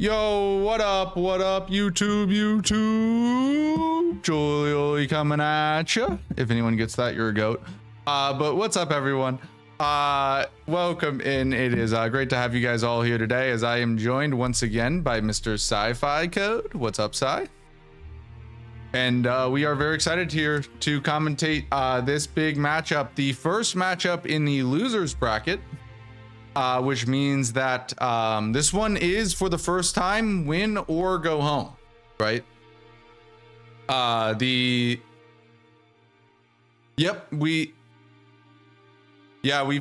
Yo, what up, YouTube? Julio coming at you. If anyone gets that, you're a goat. But what's up, everyone? Welcome in. It is great to have you guys all here today, as I am joined once again by Mr. Sci-Fi Code. What's up, Sci? And we are very excited here to commentate this big matchup, the first matchup in the losers bracket. Which means that this one is, for the first time, win or go home, right? We've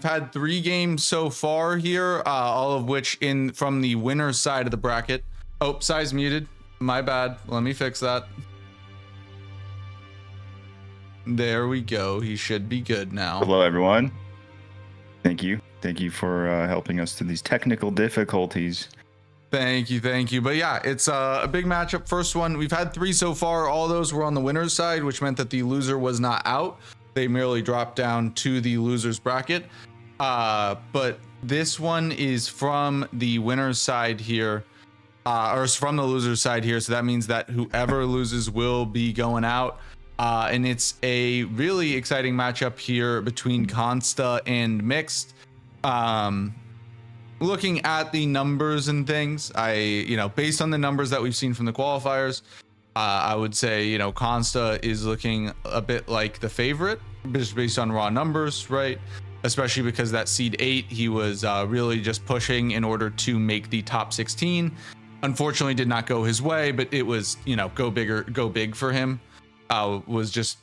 had 3 games so far here, all of which from the winner's side of the bracket. Oh, Sai's muted. My bad. Let me fix that. There we go. He should be good now. Hello, everyone. Thank you. Thank you for helping us through these technical difficulties. Thank you. But yeah, it's a big matchup. First one, we've had 3 so far. All those were on the winner's side, which meant that the loser was not out. They merely dropped down to the loser's bracket. But this one is from the winner's side here, or from the loser's side here. So that means that whoever loses will be going out. And it's a really exciting matchup here between Consta and Mixed. Looking at the numbers and things, based on the numbers that we've seen from the qualifiers, I would say, Consta is looking a bit like the favorite, just based on raw numbers, right? Especially because that seed 8, he was really just pushing in order to make the top 16. Unfortunately, did not go his way, but it was, go big for him. Was just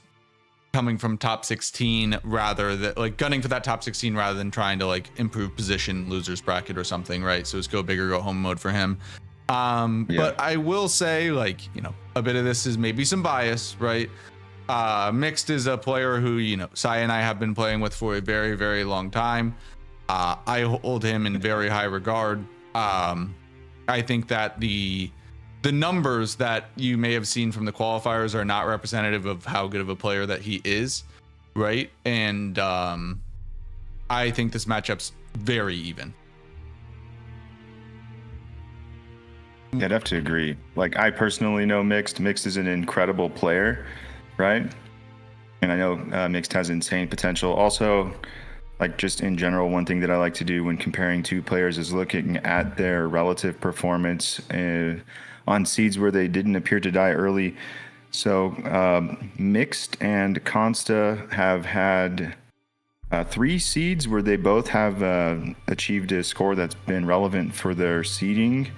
coming from top 16 rather than gunning for that top 16 rather than trying to improve position losers bracket or something, right? So it's go big or go home mode for him. But I will say, a bit of this is maybe some bias, right? Mixed is a player who, Sai and I have been playing with for a very, very long time. I hold him in very high regard. I think that the numbers that you may have seen from the qualifiers are not representative of how good of a player that he is, right? And I think this matchup's very even. Yeah, I'd have to agree. I personally know Mixed. Mixed is an incredible player, right? And I know Mixed has insane potential. Also, just in general, one thing that I like to do when comparing 2 players is looking at their relative performance on seeds where they didn't appear to die early. So Mixed and Consta have had 3 seeds where they both have achieved a score that's been relevant for their seeding.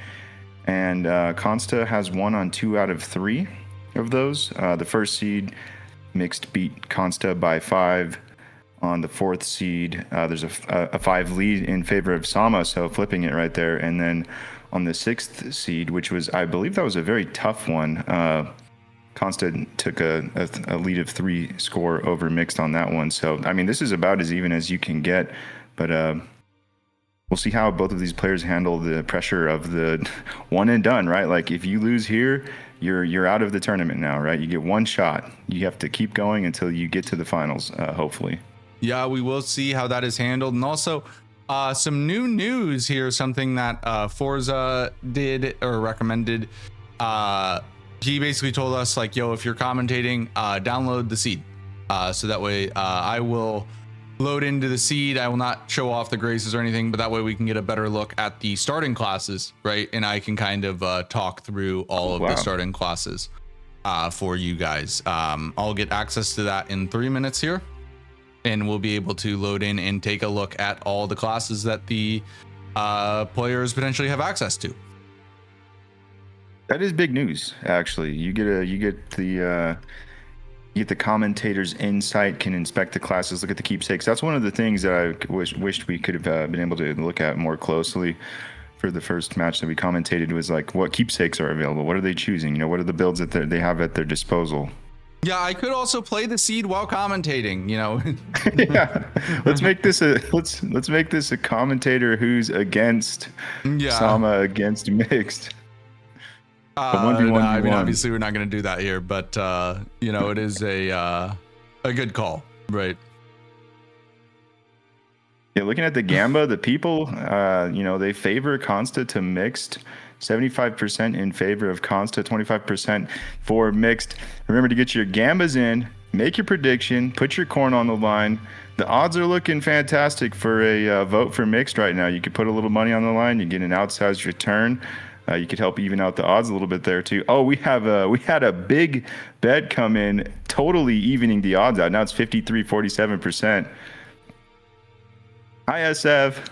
And Consta has won on 2 out of 3 of those. The first seed, Mixed beat Consta by 5. On the 4th seed, there's a 5 lead in favor of Sama, so flipping it right there. And then on the 6th seed, which was, I believe that was a very tough one, Consta took a lead of 3 score over Mixed on that one. So, this is about as even as you can get, but we'll see how both of these players handle the pressure of the one and done, right? If you lose here, you're out of the tournament now, right? You get one shot. You have to keep going until you get to the finals, hopefully. Yeah, we will see how that is handled. And also, some new news here, something that Forsa did or recommended. He basically told us, yo, if you're commentating, download the seed. So that way I will load into the seed. I will not show off the graces or anything, but that way we can get a better look at the starting classes, right? And I can kind of talk through all of the starting classes for you guys. I'll get access to that in 3 minutes here. And we'll be able to load in and take a look at all the classes that the players potentially have access to. That is big news, actually. You get the commentator's insight, can inspect the classes, look at the keepsakes. That's one of the things that I wished we could have been able to look at more closely for the first match that we commentated, was what keepsakes are available. What are they choosing? What are the builds that they have at their disposal? Yeah, I could also play the seed while commentating, Yeah, let's make this a commentator who's against Sama against Mixed. Obviously we're not going to do that here, but it is a good call, right? Yeah, looking at the Gamba, the people, they favor Consta to Mixed 75% in favor of Consta, 25% for Mixed. Remember to get your gambas in, make your prediction, put your corn on the line. The odds are looking fantastic for a vote for Mixed right now. You could put a little money on the line, you get an outsized return. You could help even out the odds a little bit there too. Oh, we had a big bet come in, totally evening the odds out. Now it's 47%. Hi, SF.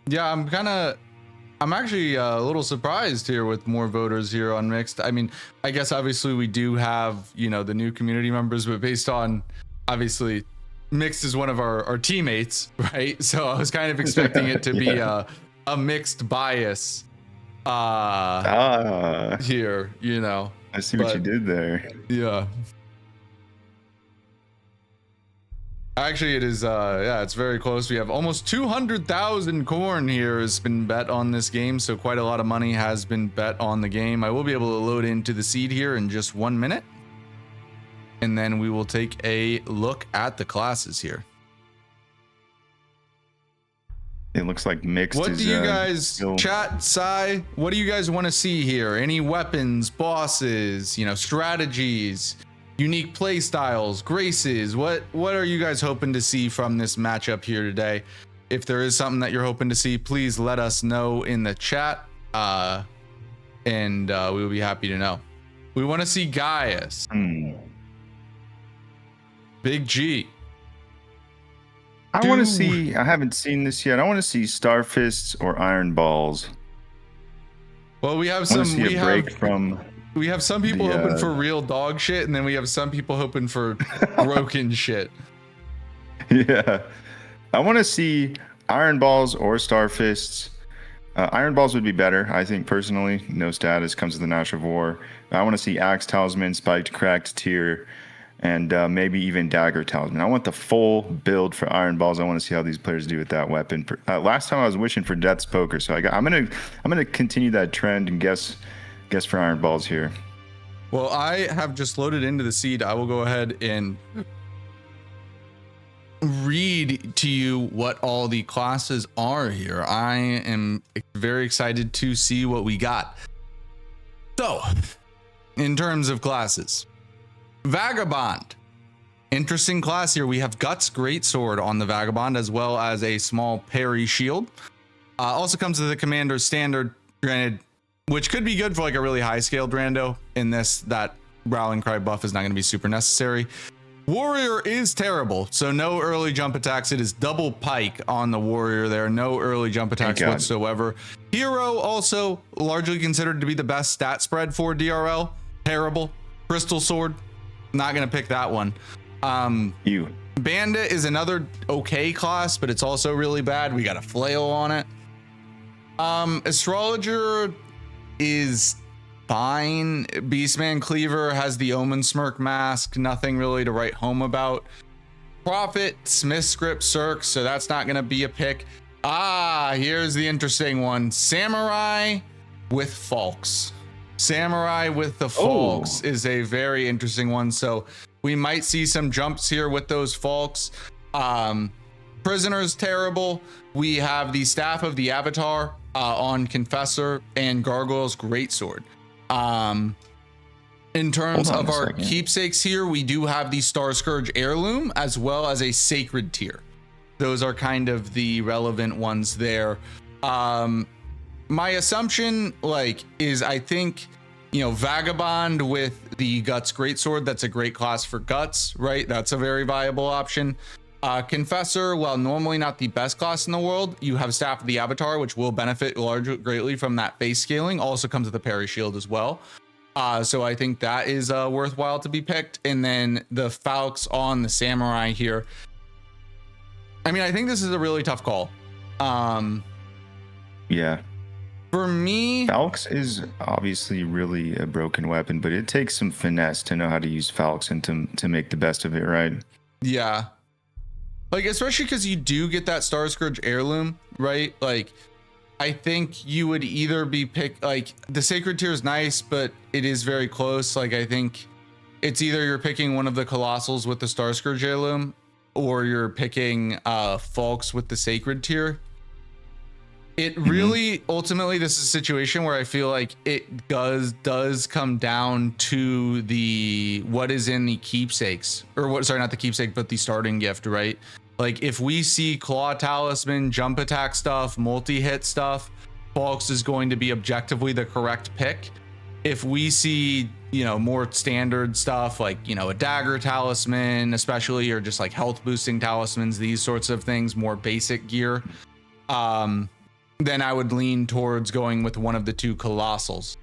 Yeah, I'm actually a little surprised here with more voters here on Mixed. I mean, I guess obviously we do have, the new community members, but based on obviously Mixed is one of our teammates, right? So I was kind of expecting it to be a mixed bias here, I see what you did there. Yeah. Actually, it is, it's very close. We have almost 200,000 corn here has been bet on this game, so quite a lot of money has been bet on the game. I will be able to load into the seed here in just 1 minute, and then we will take a look at the classes here. It looks like Mixed What is, do you guys, still... chat, Sai, what do you guys want to see here? Any weapons, bosses, strategies, unique play styles, graces? What are you guys hoping to see from this matchup here today? If there is something that you're hoping to see, please let us know in the chat, and we will be happy to know. We want to see Gaius. Big G. I want to see, I haven't seen this yet. I want to see Starfists or Iron Balls. Well, we have I want to see a break from... We have some people hoping for real dog shit, and then we have some people hoping for broken shit. Yeah. I want to see Iron Balls or Starfists. Iron Balls would be better, I think, personally. No status comes with the Nash of War. I want to see Axe Talisman, Spiked Cracked Tier, and maybe even Dagger Talisman. I want the full build for Iron Balls. I want to see how these players do with that weapon. Last time I was wishing for Death's Poker, so I'm gonna continue that trend and guess for Iron Balls here. Well, I have just loaded into the seed. I will go ahead and read to you what all the classes are here. I am very excited to see what we got. So, in terms of classes, Vagabond. Interesting class here. We have Guts Greatsword on the Vagabond, as well as a small parry shield. Also comes with the Commander Standard, granted, which could be good for like a really high scaled rando. In this, that Rowling Cry buff is not going to be super necessary. Warrior is terrible, so no early jump attacks. It is double pike on the Warrior there. No early jump attacks whatsoever. Hero also largely considered to be the best stat spread for DRL. Terrible. Crystal Sword, not going to pick that one. Bandit is another okay class, but it's also really bad. We got a flail on it. Astrologer is fine. Beastman Cleaver has the Omen Smirk mask, nothing really to write home about. Prophet, Smith Script, Cirque, so that's not going to be a pick. Here's the interesting one. Samurai with Falks. Samurai with the Falks is a very interesting one, so we might see some jumps here with those Falks. Prisoner's terrible. We have the Staff of the Avatar on Confessor and Gargoyle's Greatsword. In terms of our keepsakes here, we do have the Star Scourge Heirloom as well as a Sacred Tier. Those are kind of the relevant ones there. My assumption is I think, Vagabond with the Guts Greatsword, that's a great class for Guts, right? That's a very viable option. Confessor, while normally not the best class in the world, you have Staff of the Avatar, which will benefit greatly from that base scaling. Also comes with a parry shield as well. So I think that is worthwhile to be picked. And then the Falks on the Samurai here. I mean, I think this is a really tough call. Yeah. For me, Falks is obviously really a broken weapon, but it takes some finesse to know how to use Falks and to make the best of it, right? Yeah. Especially because you do get that Star Scourge Heirloom, right? I think you would either be the Sacred Tier is nice, but it is very close. I think it's either you're picking one of the Colossals with the Star Scourge Heirloom, or you're picking Falks with the Sacred Tier. It really ultimately, this is a situation where I feel like it does come down to the what is in the keepsakes, or what, sorry, not the keepsake, but the starting gift, right? Like if we see claw talisman, jump attack stuff, multi-hit stuff, Falks is going to be objectively the correct pick. If we see, you know, more standard stuff like, you know, a dagger talisman especially, or just like health boosting talismans, these sorts of things, more basic gear, then I would lean towards going with one of the two colossals.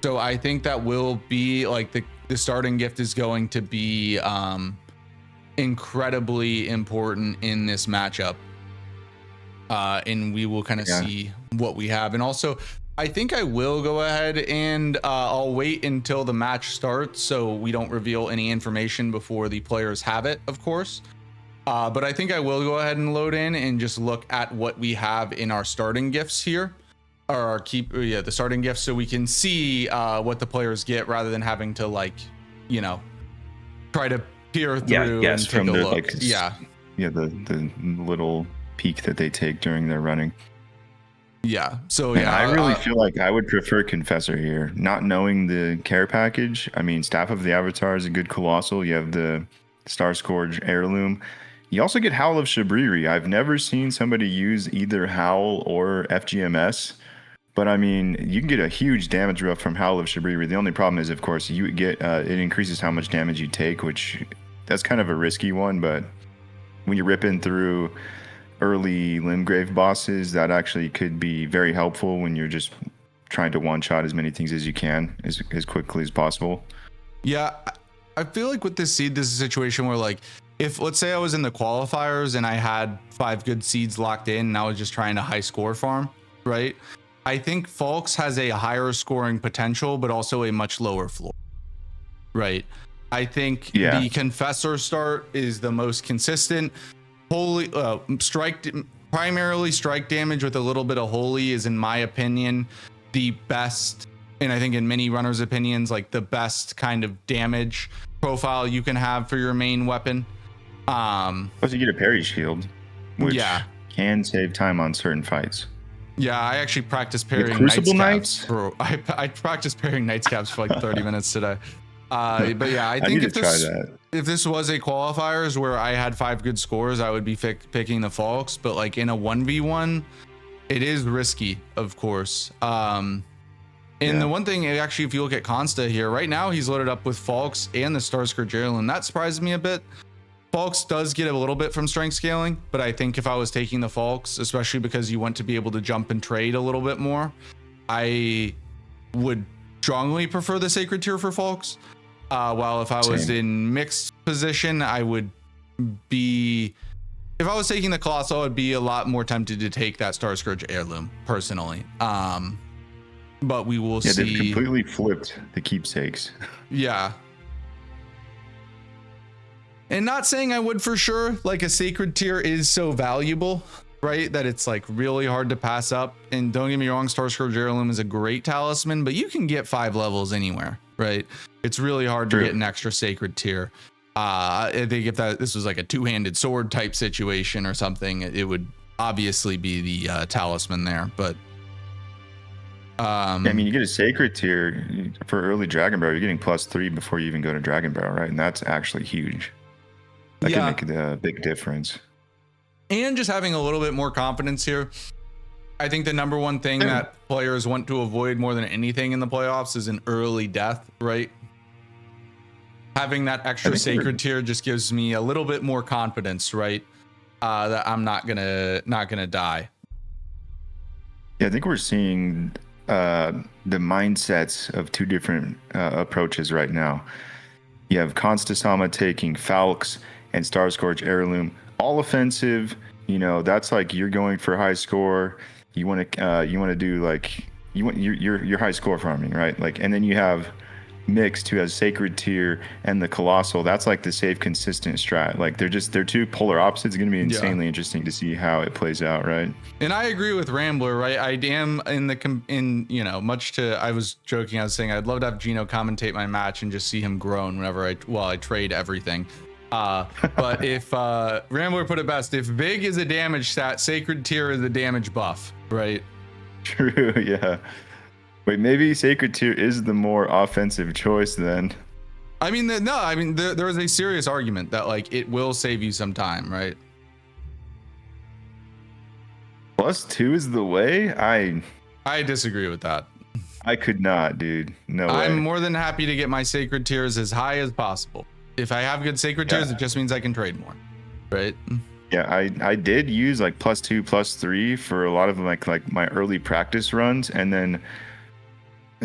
So I think that will be like the starting gift is going to be incredibly important in this matchup. And we will kind of see what we have. And also, I think I will go ahead and I'll wait until the match starts so we don't reveal any information before the players have it, of course. But I think I will go ahead and load in and just look at what we have in our starting gifts here, or the starting gifts, so we can see what the players get rather than having to, like, you know, try to peer through and take a look. Like, the little peek that they take during their running. Yeah. So I really feel like I would prefer Confessor here, not knowing the care package. I mean, Staff of the Avatar is a good colossal. You have the Star Scourge Heirloom. You also get Howl of Shabriri. I've never seen somebody use either Howl or FGMS, but I mean, you can get a huge damage buff from Howl of Shabriri. The only problem is, of course, you get it increases how much damage you take, which that's kind of a risky one. But when you're ripping through early Limgrave bosses, that actually could be very helpful when you're just trying to one-shot as many things as you can as quickly as possible. Yeah, I feel like with this seed, this is a situation where, like, if let's say I was in the qualifiers and I had 5 good seeds locked in and I was just trying to high score farm, right? I think Falks has a higher scoring potential, but also a much lower floor, right? I think the Confessor start is the most consistent. Holy primarily strike damage with a little bit of holy is, in my opinion, the best, and I think in many runners' opinions, like the best kind of damage profile you can have for your main weapon. Plus you get a parry shield, which can save time on certain fights. Yeah, I actually practiced parrying Knights. Bro, I practiced parrying Knights caps for like 30 minutes today. But yeah, I think if this was a qualifiers where I had 5 good scores, I would be picking the Falks. But like in a 1v1, it is risky, of course. And the one thing, actually, if you look at Consta here, right now he's loaded up with Falks and the Star Scourge Heirloom. That surprised me a bit. Falks does get a little bit from strength scaling, but I think if I was taking the Falks, especially because you want to be able to jump and trade a little bit more, I would strongly prefer the Sacred Tier for Falks. While if I was in mixed position, I would be, if I was taking the Colossal, I'd be a lot more tempted to take that Star Scourge Heirloom personally. But we will see. They've completely flipped the keepsakes. Yeah. And not saying I would for sure, like a Sacred Tier is so valuable, right, that it's like really hard to pass up. And don't get me wrong, Star Scourge Heirloom is a great talisman, but you can get 5 levels anywhere, right? It's really hard to get an extra Sacred Tier. I think if this was like a 2-handed sword type situation or something, it would obviously be the talisman there. But I mean, you get a Sacred Tier for early Dragon Barrel, you're getting +3 before you even go to Dragon Barrel, right? And that's actually huge. That can make a big difference. And just having a little bit more confidence here. I think the number one thing that players want to avoid more than anything in the playoffs is an early death, right? Having that extra Sacred Tier just gives me a little bit more confidence, right? That I'm not gonna die. Yeah, I think we're seeing the mindsets of 2 different approaches right now. You have Constasama taking Falx and Star Scourge Heirloom, all offensive. You know, that's like you're going for high score. You want to do like you're high score farming, right? Like, and then you have Mixed, who has Sacred Tier, and the Colossal. That's like the safe, consistent strat. Like they're 2 polar opposites. It's going to be insanely interesting to see how it plays out, right? And I agree with Rambler, right? I am much to, I was joking, I was saying I'd love to have Gino commentate my match and just see him groan while I trade everything. But if Rambler put it best, if big is a damage stat, sacred tier is a damage buff, right? True, yeah. Wait, maybe sacred tier is the more offensive choice then. I mean, there is a serious argument that like it will save you some time, right? +2 is the way? I disagree with that. I could not, dude. No way. I'm more than happy to get my sacred tiers as high as possible. If I have good sacred tiers, it just means I can trade more, right? Yeah, I did use like +2, +3 for a lot of like my early practice runs, and then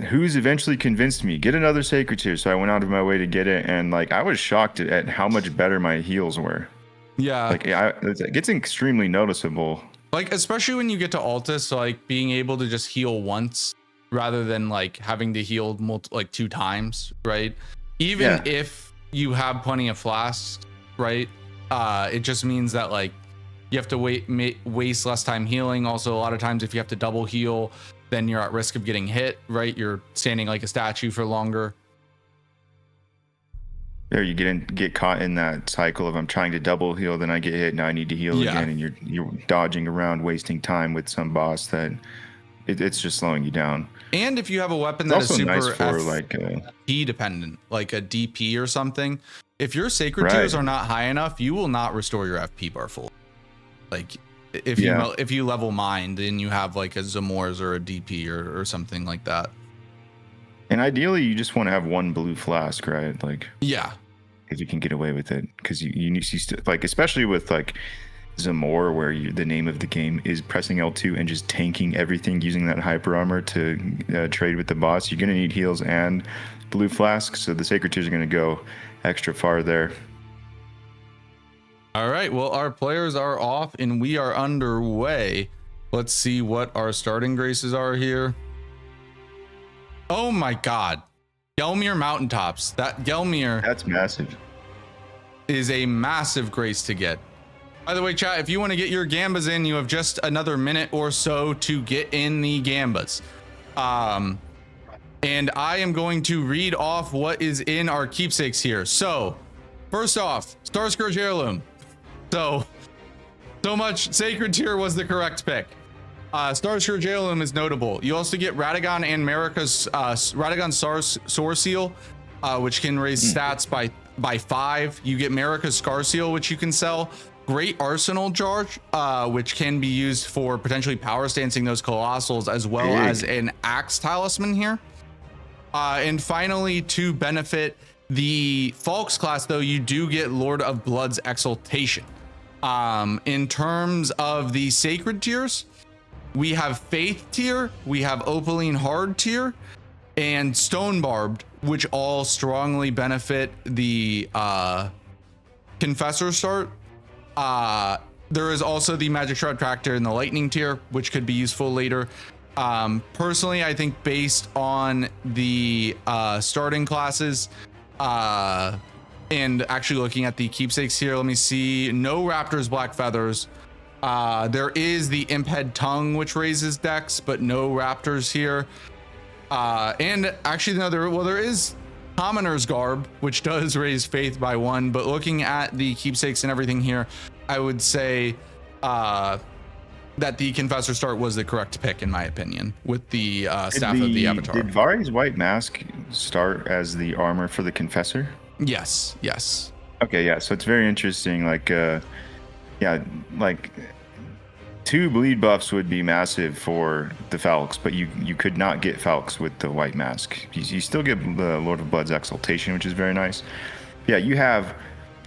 who's eventually convinced me get another sacred tier, so I went out of my way to get it, and like I was shocked at how much better my heals were. Yeah, like it gets extremely noticeable. Like especially when you get to Altus, so like being able to just heal once rather than like having to heal like 2 times, right? Even if you have plenty of flasks, right? It just means that like you have to waste less time healing. Also, a lot of times if you have to double heal, then you're at risk of getting hit, right? You're standing like a statue for longer. There, you get caught in that cycle of I'm trying to double heal, then I get hit, now I need to heal again, and you're dodging around, wasting time with some boss that it's just slowing you down. And if you have a weapon that is super nice for like FP dependent, like a DP or something, if your sacred tiers are not high enough, you will not restore your FP bar full. Like if you level mind and you have like a Zamor's or a DP or something like that. And ideally, you just want to have 1 blue flask, right? Like if you can get away with it, because you see like especially with like Zamor, where the name of the game is pressing L2 and just tanking everything using that hyper armor to trade with the boss. You're gonna need heals and blue flasks, so the sacred tiers are gonna go extra far there. All right, well, our players are off and we are underway. Let's see what our starting graces are here. Oh my god, Gelmir Mountaintops. That Gelmir, that's massive, is a massive grace to get. By the way, chat, if you want to get your Gambas in, you have just another minute or so to get in the Gambas. And I am going to read off what is in our keepsakes here. So, first off, Star Scourge Heirloom. So much Sacred Tier was the correct pick. Star Scourge Heirloom is notable. You also get Radagon and Marika's Radagon Soar Seal, which can raise stats by 5. You get Marika's Scar Seal, which you can sell. Great Arsenal Charge, which can be used for potentially power stancing those Colossals, as well as an Axe Talisman here. And finally, to benefit the Falx class, though, you do get Lord of Blood's Exaltation. In terms of the Sacred Tiers, we have Faith Tier, we have Opaline Hard Tier, and Stone Barbed, which all strongly benefit the Confessor start. There is also the Magic Shroud Tractor in the Lightning Tier, which could be useful later. Personally, I think based on the starting classes, and actually looking at the keepsakes here, let me see. No Raptors, Black Feathers. There is the Imped Tongue, which raises dex, but no Raptors here. And actually, no, there is Commoner's Garb, which does raise faith by 1, but looking at the keepsakes and everything here, I would say that the Confessor start was the correct pick, in my opinion, with the Staff of the Avatar. Did Vari's White Mask start as the armor for the Confessor? Yes. Okay, yeah, so it's very interesting. Like, like 2 bleed buffs would be massive for the Falx, but you could not get Falx with the White Mask. You still get the Lord of Blood's Exaltation, which is very nice. Yeah, you have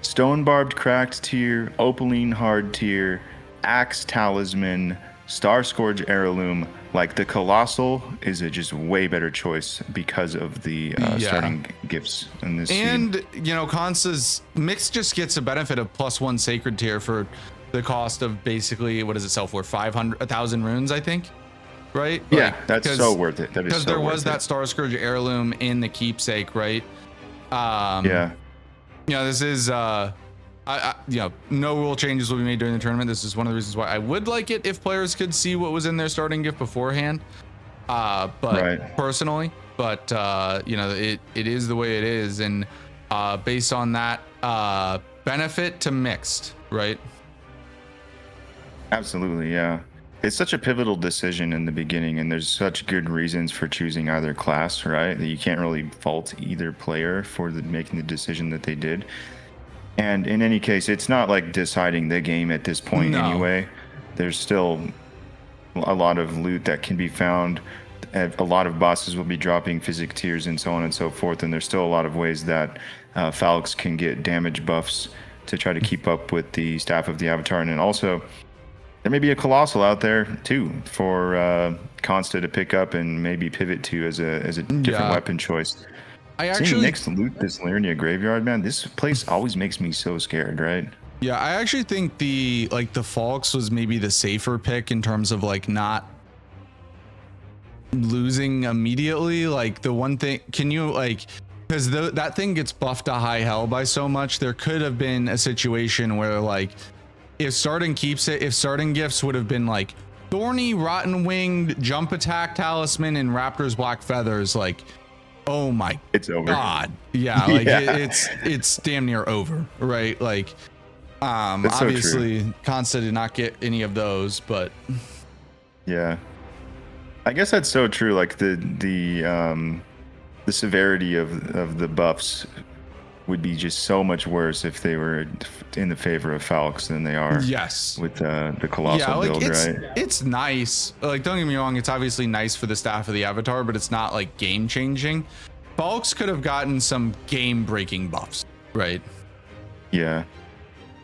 Stone Barbed Cracked Tier, Opaline Hard Tier, Axe Talisman, Star Scourge Heirloom. Like the Colossal is a just way better choice because of the starting gifts in this and scene. You know, Consta's Mix just gets a benefit of +1 Sacred Tier for the cost of basically, what does it sell for? 1,000 runes, I think, right? Yeah, like, that's so worth it. That is because so there worth was that Star Scourge Heirloom in the keepsake, right? Yeah. You know, this is you know, no rule changes will be made during the tournament. This is one of the reasons why I would like it if players could see what was in their starting gift beforehand. Personally, you know, it is the way it is, and based on that, benefit to mixed, right? Absolutely, yeah. It's such a pivotal decision in the beginning, and there's such good reasons for choosing either class, right? That you can't really fault either player for making the decision that they did. And in any case, it's not like deciding the game at this point anyway. There's still a lot of loot that can be found. A lot of bosses will be dropping physic tiers and so on and so forth. And there's still a lot of ways that Falx can get damage buffs to try to keep up with the staff of the Avatar. And then also, there may be a Colossal out there too for Consta to pick up and maybe pivot to as a different weapon choice. Seeing Nyx loot this Liurnia graveyard, man, this place always makes me so scared, right? Yeah, I actually think the Falx was maybe the safer pick in terms of like not losing immediately. Like the one thing, can you like, because that thing gets buffed to high hell by so much, there could have been a situation where like if starting keeps it, if starting gifts would have been like Thorny, Rotten Winged, Jump Attack Talisman, and Raptor's Black Feathers, like, oh my, it's over. God, yeah, like it's damn near over, right? Like, obviously, so Consta did not get any of those, but yeah, I guess that's so true. Like the severity of the buffs would be just so much worse if they were in the favor of Falx than they are with the Colossal build, right? It's nice. Like, don't get me wrong, it's obviously nice for the staff of the Avatar, but it's not like game changing. Falx could have gotten some game breaking buffs, right? Yeah.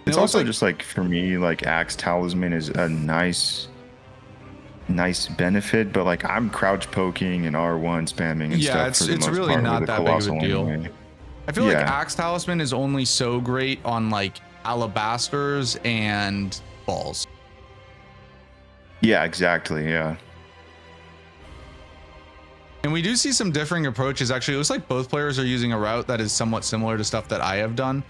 It's also like, just like for me, like Axe Talisman is a nice benefit, but like I'm crouch poking and R1 spamming and stuff. Yeah, it's really not that big of a deal. Anyway. I feel like Axe Talisman is only so great on like Alabasters and balls. Yeah, exactly. Yeah. And we do see some differing approaches. Actually, it looks like both players are using a route that is somewhat similar to stuff that I have done.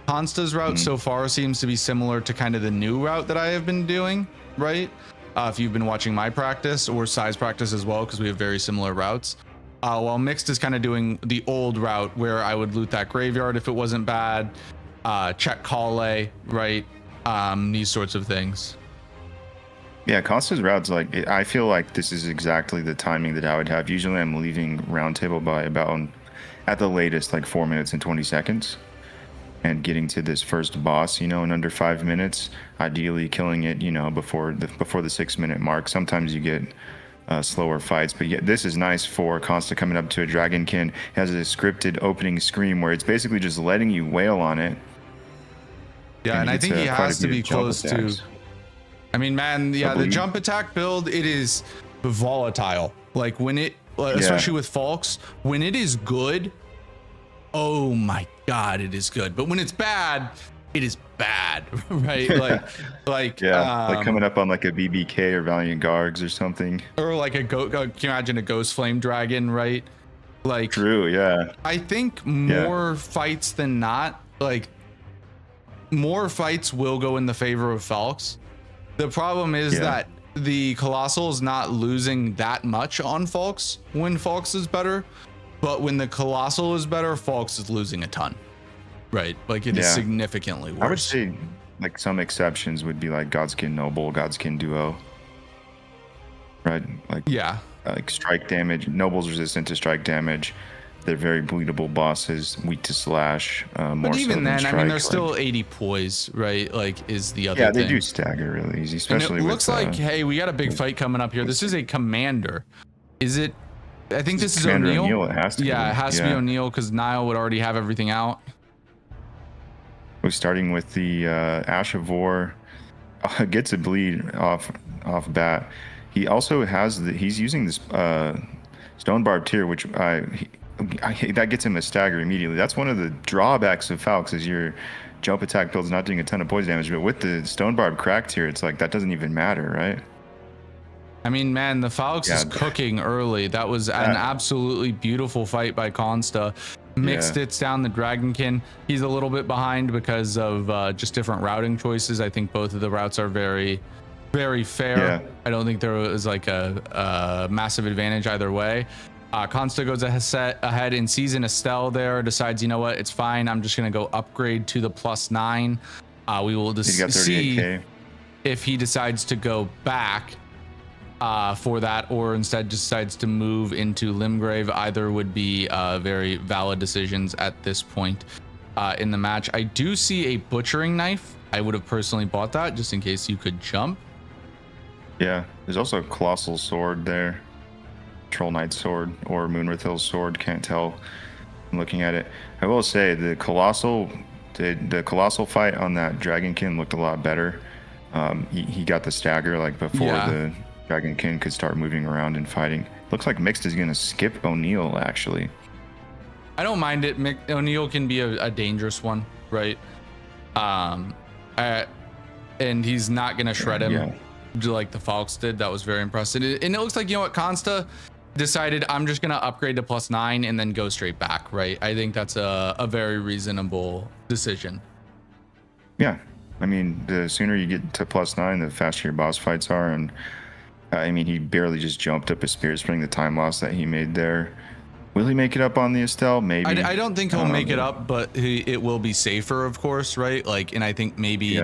Consta's route so far seems to be similar to kind of the new route that I have been doing, right? If you've been watching my practice or Size practice as well, because we have very similar routes. While Mixed is kind of doing the old route where I would loot that graveyard if it wasn't bad, check Kale, right? These sorts of things. Yeah, Consta's routes, like, I feel like this is exactly the timing that I would have. Usually I'm leaving roundtable by about, at the latest, like 4 minutes and 20 seconds. And getting to this first boss, in under 5 minutes, ideally killing it, before the 6 minute mark. Sometimes you get slower fights, but yeah, this is nice for Consta coming up to a Dragonkin. It has a scripted opening scream where it's basically just letting you wail on it. Yeah, and I think he has to be close to. I mean, man, yeah, the jump attack build, it is volatile. Like when it, especially with Falx, when it is good, oh my God, it is good. But when it's bad, it is bad, right? Like coming up on like a BBK or Valiant Gargs or something, or like can you imagine a Ghost Flame Dragon, right? Like, true, yeah. I think more fights than not, like more fights will go in the favor of Falx. The problem is that the Colossal is not losing that much on Falx when Falx is better, but when the Colossal is better, Falx is losing a ton. Right, like it is significantly worse. I would say like some exceptions would be like Godskin Noble, Godskin Duo. Right? Like strike damage. Noble's resistant to strike damage. They're very bleedable bosses, weak to slash. But even then, strike, I mean, they're still 80 poise, right? Like, is the other thing. Yeah, they do stagger really easy, especially and it looks like, hey, we got a big fight coming up here. This is a commander. Is it? I think this is O'Neal. It has to be. It has to be O'Neal because Nile would already have everything out. We're starting with the Ash of War. Gets a bleed off bat. He also has he's using this Stone Barbed Tear, which that gets him a stagger immediately. That's one of the drawbacks of Falx is your jump attack build's not doing a ton of poison damage, but with the Stone Barbed Cracked here, it's like that doesn't even matter, right? I mean, man, the Falx is cooking early. That was an absolutely beautiful fight by Consta. Mixed it's down the Dragonkin. He's a little bit behind because of just different routing choices. I think both of the routes are very, very fair. I don't think there was like a massive advantage either way. Consta goes ahead and sees an Estelle there, decides, you know what, it's fine. I'm just going to go upgrade to the +9. We will just see if he decides to go back for that, or instead decides to move into Limgrave. Either would be very valid decisions at this point in the match. I do see a butchering knife. I would have personally bought that just in case you could jump. Yeah, there's also a colossal sword there. Troll Knight's sword or Moonrathill's sword, can't tell I'm looking at it. I will say the colossal fight on that Dragonkin looked a lot better. He got the stagger like before the Dragonkin could start moving around and fighting. Looks like Mixed is going to skip O'Neal, actually. I don't mind it. O'Neal can be a dangerous one, right? And he's not going to shred him like the Falks did. That was very impressive. And it looks like, you know what, Consta decided, I'm just going to upgrade to +9 and then go straight back, right? I think that's a very reasonable decision. Yeah. I mean, the sooner you get to +9, the faster your boss fights are. And I mean, he barely just jumped up a spear spring, the time loss that he made there. Will he make it up on the Estelle? Maybe. I don't think he'll make it up, but it will be safer, of course, right? Like, and I think maybe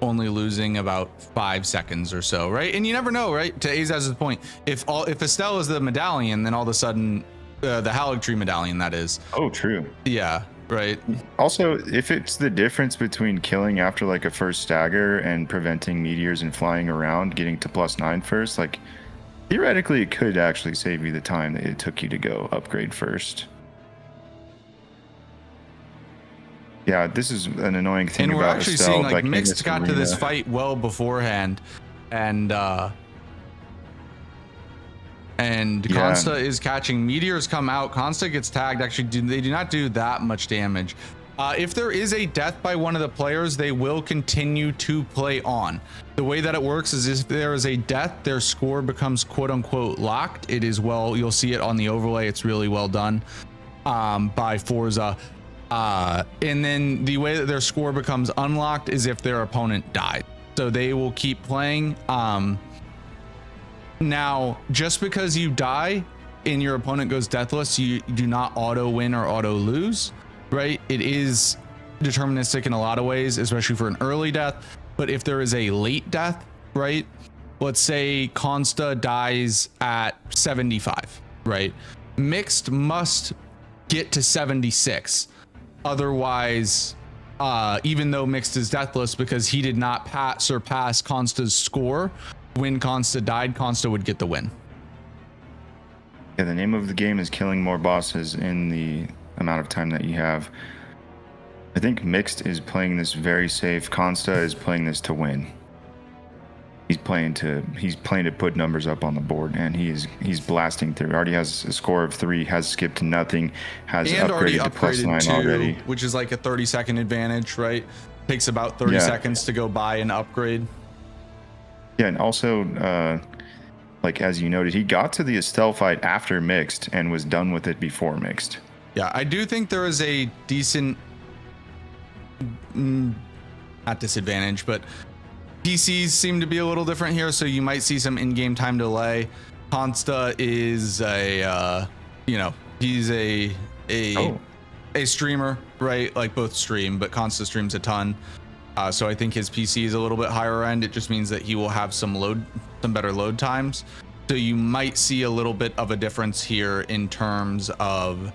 only losing about 5 seconds or so, right? And you never know, right? To Azaz's point, if Estelle is the medallion, then all of a sudden the Haligtree medallion, that is. Oh, true. Yeah, right. Also, if it's the difference between killing after like a first stagger and preventing meteors and flying around, getting to +9 first, like theoretically it could actually save you the time that it took you to go upgrade first. Yeah, this is an annoying thing about Estelle. And we're actually seeing like Mixed got to this fight well beforehand, and Consta is catching. Meteors come out. Consta gets tagged. Actually, they do not do that much damage. If there is a death by one of the players, they will continue to play on. The way that it works is if there is a death, their score becomes quote unquote locked. It is you'll see it on the overlay. It's really well done by Forsa. And then the way that their score becomes unlocked is if their opponent dies. So they will keep playing. Now, just because you die and your opponent goes deathless, you do not auto win or auto lose, right? It is deterministic in a lot of ways, especially for an early death. But if there is a late death, right? Let's say Consta dies at 75, right? Mixed must get to 76. Otherwise, even though Mixed is deathless, because he did not surpass Consta's score, when Consta died, Consta would get the win. Yeah, the name of the game is killing more bosses in the amount of time that you have. I think Mixed is playing this very safe. Consta is playing this to win. He's playing to put numbers up on the board, and he's blasting through. Already has a score of 3, has skipped nothing, has upgraded to +9 already, which is like a 30-second advantage, right? Takes about 30 seconds to go buy and upgrade. Yeah, and also, like as you noted, he got to the Estelle fight after Mixed and was done with it before Mixed. Yeah, I do think there is a decent, not disadvantage, but PCs seem to be a little different here, so you might see some in-game time delay. Consta is he's a streamer, right? Like both stream, but Consta streams a ton. So I think his PC is a little bit higher end. It just means that he will have some better load times. So you might see a little bit of a difference here in terms of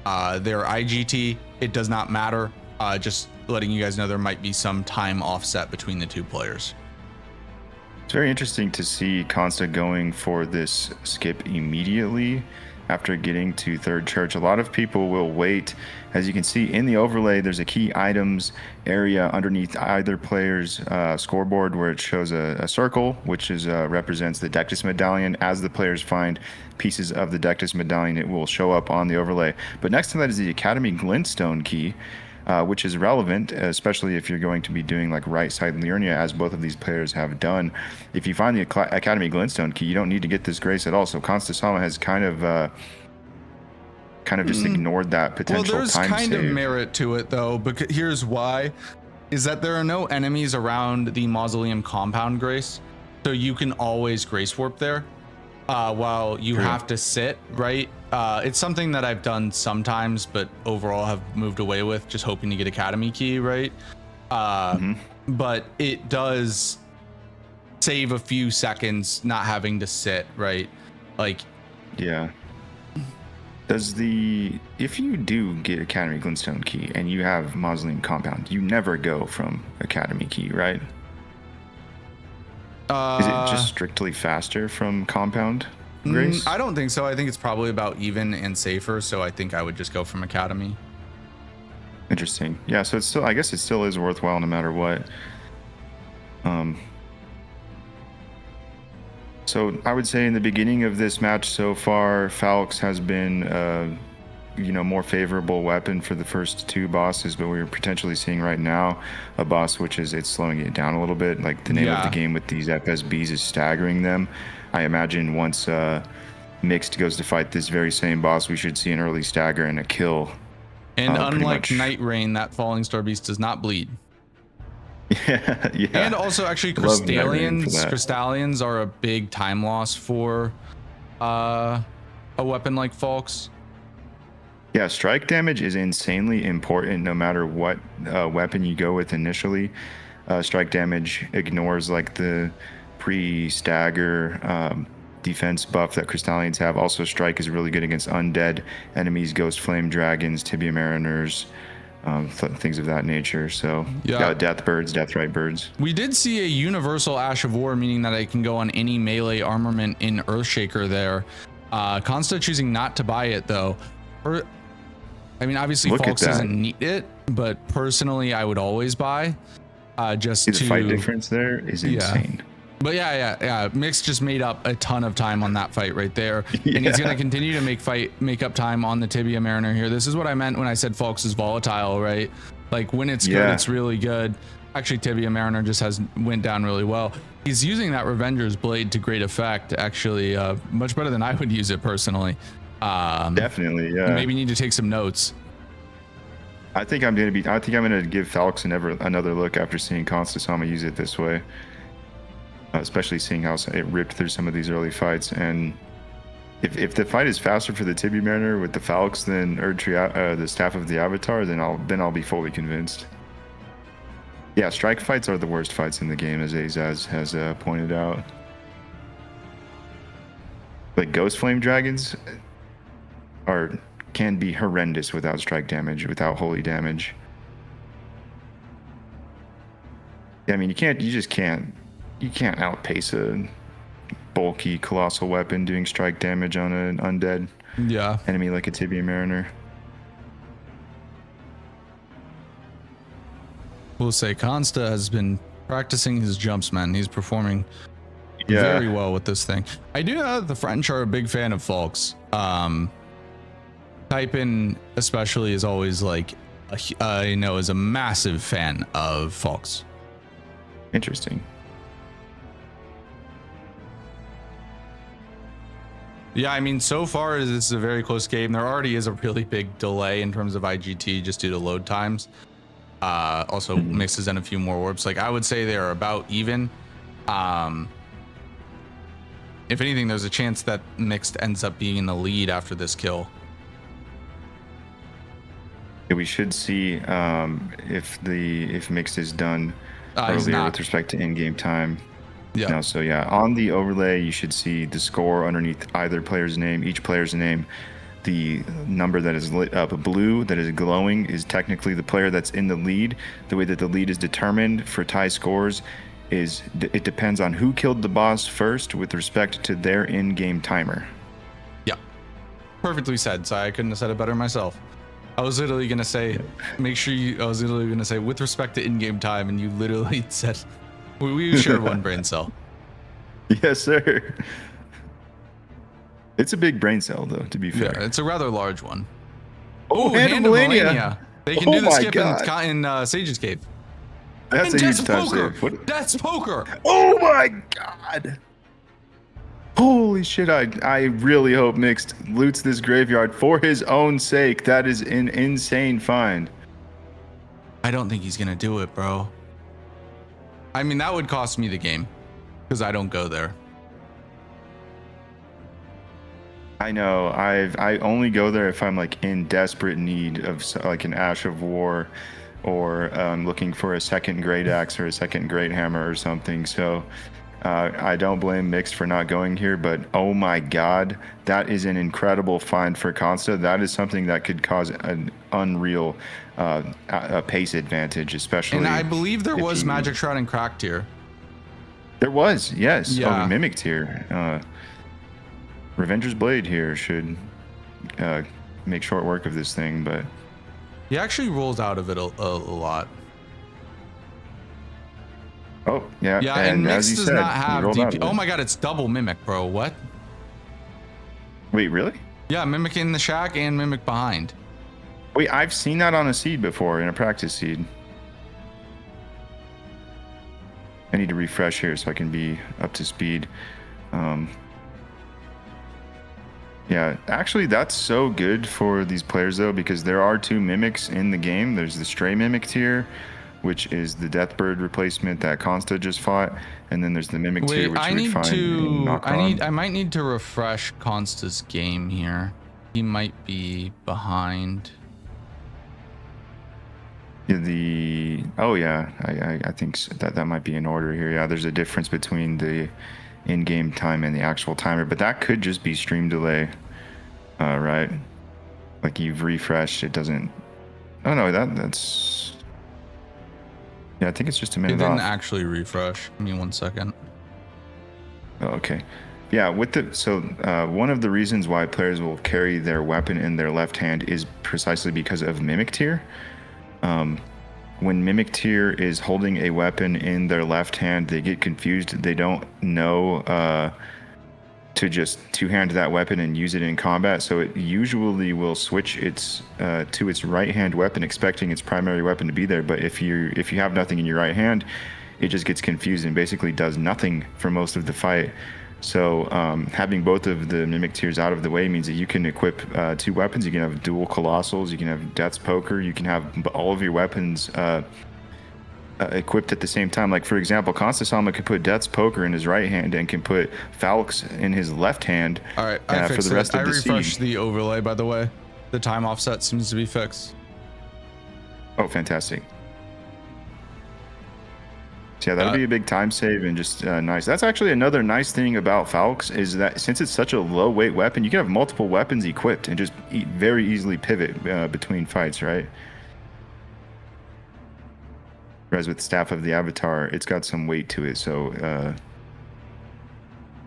their IGT. It does not matter. Just letting you guys know there might be some time offset between the two players. It's very interesting to see Consta going for this skip immediately after getting to Third Church. A lot of people will wait. As you can see in the overlay, there's a key items area underneath either player's scoreboard where it shows a circle, which is represents the Deathless Medallion. As the players find pieces of the Deathless Medallion, it will show up on the overlay. But next to that is the Academy Glintstone key, which is relevant, especially if you're going to be doing like right side Liurnia, as both of these players have done. If you find the Academy Glintstone key, you don't need to get this grace at all. So Consta Sama has kind of just ignored that potential time save. Well, there's kind of merit to it though, because here's why, is that there are no enemies around the Mausoleum compound grace, so you can always grace warp there. while you True. have to sit, right? It's something that I've done sometimes, but overall have moved away with, just hoping to get Academy key, right? But it does save a few seconds not having to sit, right? Like, yeah. If you do get Academy Glintstone key and you have Mausoleum Compound, you never go from Academy key, right? Is it just strictly faster from Compound, Grace? I don't think so. I think it's probably about even and safer. So I think I would just go from Academy. Interesting. Yeah, so it's still, I guess it still is worthwhile no matter what. So I would say in the beginning of this match so far, Falx has been, more favorable weapon for the first two bosses, but we're potentially seeing right now a boss which it's slowing it down a little bit. Like the name of the game with these FSBs is staggering them. I imagine once Mixed goes to fight this very same boss, we should see an early stagger and a kill. And unlike Night Rain, that Falling Star Beast does not bleed. Yeah. And also, actually, Crystallians are a big time loss for a weapon like Falx. Yeah, strike damage is insanely important no matter what weapon you go with initially. Strike damage ignores like the pre-stagger defense buff that Crystallians have. Also, strike is really good against undead enemies, Ghost Flame Dragons, Tibia Mariners, things of that nature. So Death Birds, Deathrite Birds. We did see a universal Ash of War, meaning that I can go on any melee armament in Earthshaker there. Consta choosing not to buy it though. I mean, obviously Falx doesn't need it, but personally I would always buy. The fight difference there is insane. But yeah. Mix just made up a ton of time on that fight right there. And he's going to continue to make up time on the Tibia Mariner here. This is what I meant when I said Falx is volatile, right? Like when it's good, it's really good. Actually, Tibia Mariner just went down really well. He's using that Revenger's Blade to great effect, actually, much better than I would use it personally. Definitely, yeah. Maybe need to take some notes. I think I'm gonna give Falx another look after seeing Constasama use it this way. Especially seeing how it ripped through some of these early fights. And if the fight is faster for the Tibia Mariner with the Falx than the Staff of the Avatar, then I'll be fully convinced. Yeah, strike fights are the worst fights in the game, as Azaz has pointed out. Like Ghost Flame Dragons can be horrendous without strike damage, without holy damage. Yeah, I mean, you can't outpace a bulky colossal weapon doing strike damage on an undead enemy like a Tibia Mariner. We'll say Consta has been practicing his jumps, man. He's performing very well with this thing. I do know that the French are a big fan of Falx. Typin especially is always like, is a massive fan of Falx. Interesting. Yeah, I mean, so far this is a very close game. There already is a really big delay in terms of IGT just due to load times. Also mixes in a few more warps. Like I would say they're about even. If anything, there's a chance that Mixed ends up being in the lead after this kill. We should see if Mixed is done earlier with respect to in-game time. Yeah. No, so on the overlay, you should see the score underneath either player's name, each player's name. The number that is lit up blue, that is glowing, is technically the player that's in the lead. The way that the lead is determined for tie scores is it depends on who killed the boss first with respect to their in-game timer. Yeah. Perfectly said. So I couldn't have said it better myself. I was literally going to say, with respect to in-game time, and you literally said, we share one brain cell. Yes, sir. It's a big brain cell, though, to be fair. Yeah, it's a rather large one. Oh, Hand of Melania. They can do the skip in Sage's Cave. That's a huge time save. That's poker. Oh my god. Holy shit, I really hope Mixed loots this graveyard for his own sake. That is an insane find. I don't think he's going to do it, bro. I mean, that would cost me the game because I don't go there. I know. I only go there if I'm like in desperate need of like an Ash of War, or looking for a second Great Axe or a second Great Hammer or something. So I don't blame Mixed for not going here, but oh my God, that is an incredible find for Consta. That is something that could cause an unreal a pace advantage, especially. And I believe there if was you- Magic Shroud and Cracked here. There was, yes, Yeah. over Mimicked here. Revenger's Blade here should make short work of this thing, but He actually rolls out of it a lot. oh yeah, Yeah, and as Mix you does said, not he have rolled out DP. of it. Oh my God, it's double Mimic, bro. What? Wait, really? Yeah, Mimic in the shack and Mimic behind. Wait, I've seen that on a seed before, in a practice seed. I need to refresh here so I can be up to speed. Yeah, actually, that's so good for these players, though, because there are two Mimics in the game. There's the Stray Mimic tier, which is the Deathbird replacement that Consta just fought, and then there's the Mimic tier, Wait, which I you would need find in to. Knock-On. I might need to refresh Consta's game here. He might be behind. Oh yeah, I think that might be in order here. Yeah, there's a difference between the in-game time and the actual timer, but that could just be stream delay, right? Like you've refreshed, it doesn't. Oh no, that's. Yeah, I think it's just a It minute didn't off. actually refresh. Give me 1 second. Oh, okay. Yeah, one of the reasons why players will carry their weapon in their left hand is precisely because of Mimic tier. When Mimic tier is holding a weapon in their left hand, they get confused. They don't know to just two-hand that weapon and use it in combat. So it usually will switch to its right-hand weapon, expecting its primary weapon to be there. But if you have nothing in your right hand, it just gets confused and basically does nothing for most of the fight. So having both of the Mimic tiers out of the way means that you can equip two weapons. You can have dual Colossals, you can have Death's Poker, you can have all of your weapons equipped at the same time. Like, for example, Constasama could put Death's Poker in his right hand and can put Falx in his left hand. All right, I for fixed the rest it. I of the refreshed seed. the overlay, by the way. The time offset seems to be fixed. Oh, fantastic. So yeah, that'll be a big time save and just nice. That's actually another nice thing about Falx is that since it's such a low weight weapon, you can have multiple weapons equipped and just very easily pivot between fights, right? Whereas with Staff of the Avatar, it's got some weight to it, so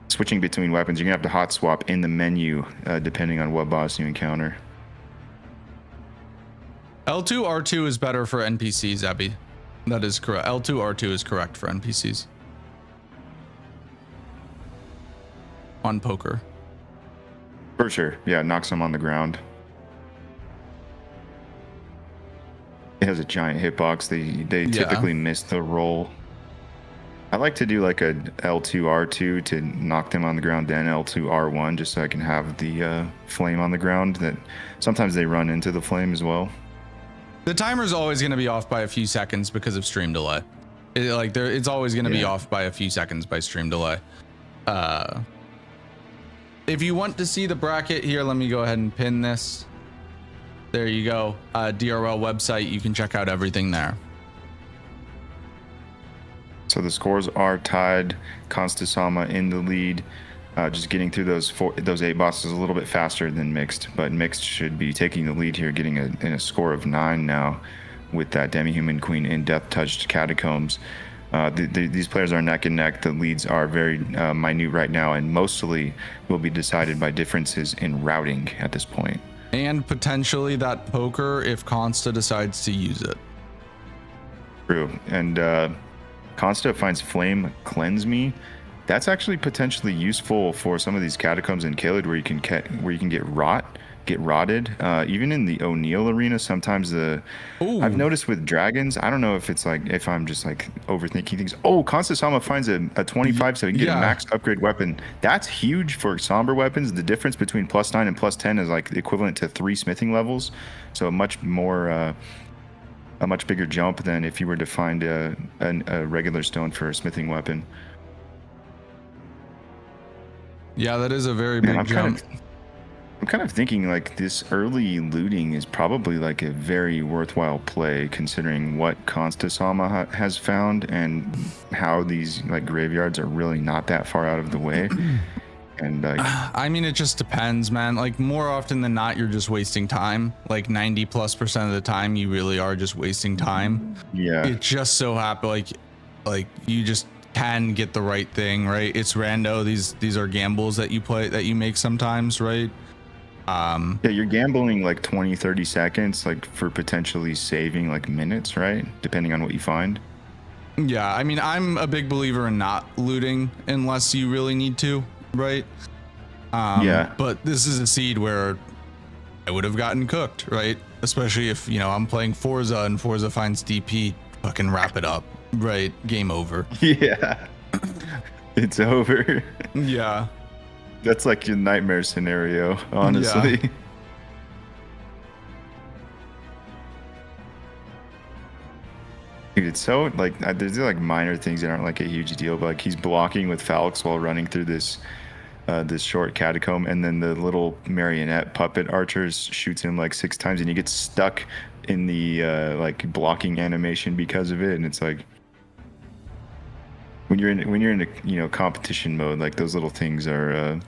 switching between weapons, you're gonna have to hot swap in the menu depending on what boss you encounter. L2 R2 is better for NPCs, Abby. That is correct. L2 R2 is correct for NPCs. On poker. For sure, yeah, knocks them on the ground. It has a giant hitbox. They typically miss the roll. I like to do like a L2 R2 to knock them on the ground, then L2 R1 just so I can have the flame on the ground. That sometimes they run into the flame as well. The timer is always going to be off by a few seconds because of stream delay. It's always going to be off by a few seconds by stream delay. If you want to see the bracket here, let me go ahead and pin this. There you go. DRL website. You can check out everything there. So the scores are tied. Constasama in the lead. Just getting through those 8 bosses a little bit faster than Mixed, but Mixed should be taking the lead here, getting a score of 9 now with that Demi-Human Queen in Death Touched Catacombs. These players are neck and neck. The leads are very minute right now, and mostly will be decided by differences in routing at this point. And potentially that poker if Consta decides to use it. True. And Consta finds Flame Cleanse Me. That's actually potentially useful for some of these catacombs in Caelid where you can get rotted. Even in the O'Neill arena, sometimes I've noticed with dragons, I don't know if I'm just like overthinking things. Oh, Constasama finds a 25 so he can get a max upgrade weapon. That's huge for somber weapons. The difference between +9 and +10 is like equivalent to 3 smithing levels. So a much bigger jump than if you were to find a regular stone for a smithing weapon. Yeah, that is a very big jump. I'm kind of thinking like this early looting is probably like a very worthwhile play considering what Constasama has found and how these like graveyards are really not that far out of the way. And I mean, it just depends, man. Like more often than not, you're just wasting time. Like 90+% of the time, you really are just wasting time. yeah, It just so happens like you just can get the right thing, right? It's rando. These are gambles that you play, that you make sometimes, right? yeah, you're gambling like 20-30 seconds like for potentially saving like minutes, right? Depending on what you find. Yeah, I mean, I'm a big believer in not looting unless you really need to, right? Yeah. But this is a seed where I would have gotten cooked, right? Especially if, you know, I'm playing Forza and Forza finds DP, fucking wrap it up, right? Game over. Yeah. It's over. Yeah. That's like your nightmare scenario, honestly. Yeah. Dude, it's so like there's like minor things that aren't like a huge deal, but like he's blocking with Falx while running through this short catacomb, and then the little marionette puppet archers shoots him like 6 times, and he gets stuck in the like blocking animation because of it. And it's like when you're in a you know competition mode, like those little things are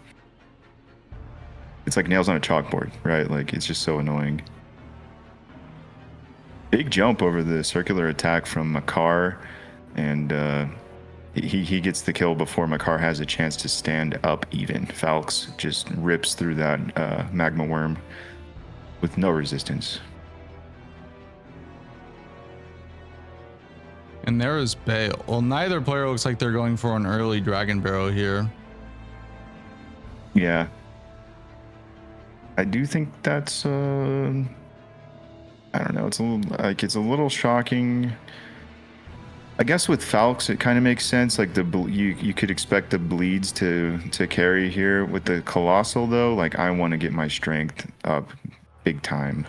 it's like nails on a chalkboard, right? Like it's just so annoying. Big jump over the circular attack from Makar, and he gets the kill before Makar has a chance to stand up even. Falx just rips through that magma worm with no resistance. And there is Bale. Well, neither player looks like they're going for an early Dragon Barrow here. Yeah. I do think that's I don't know, it's a little shocking. I guess with Falx it kind of makes sense, like you could expect the bleeds to carry here. With the Colossal though, like I want to get my strength up big time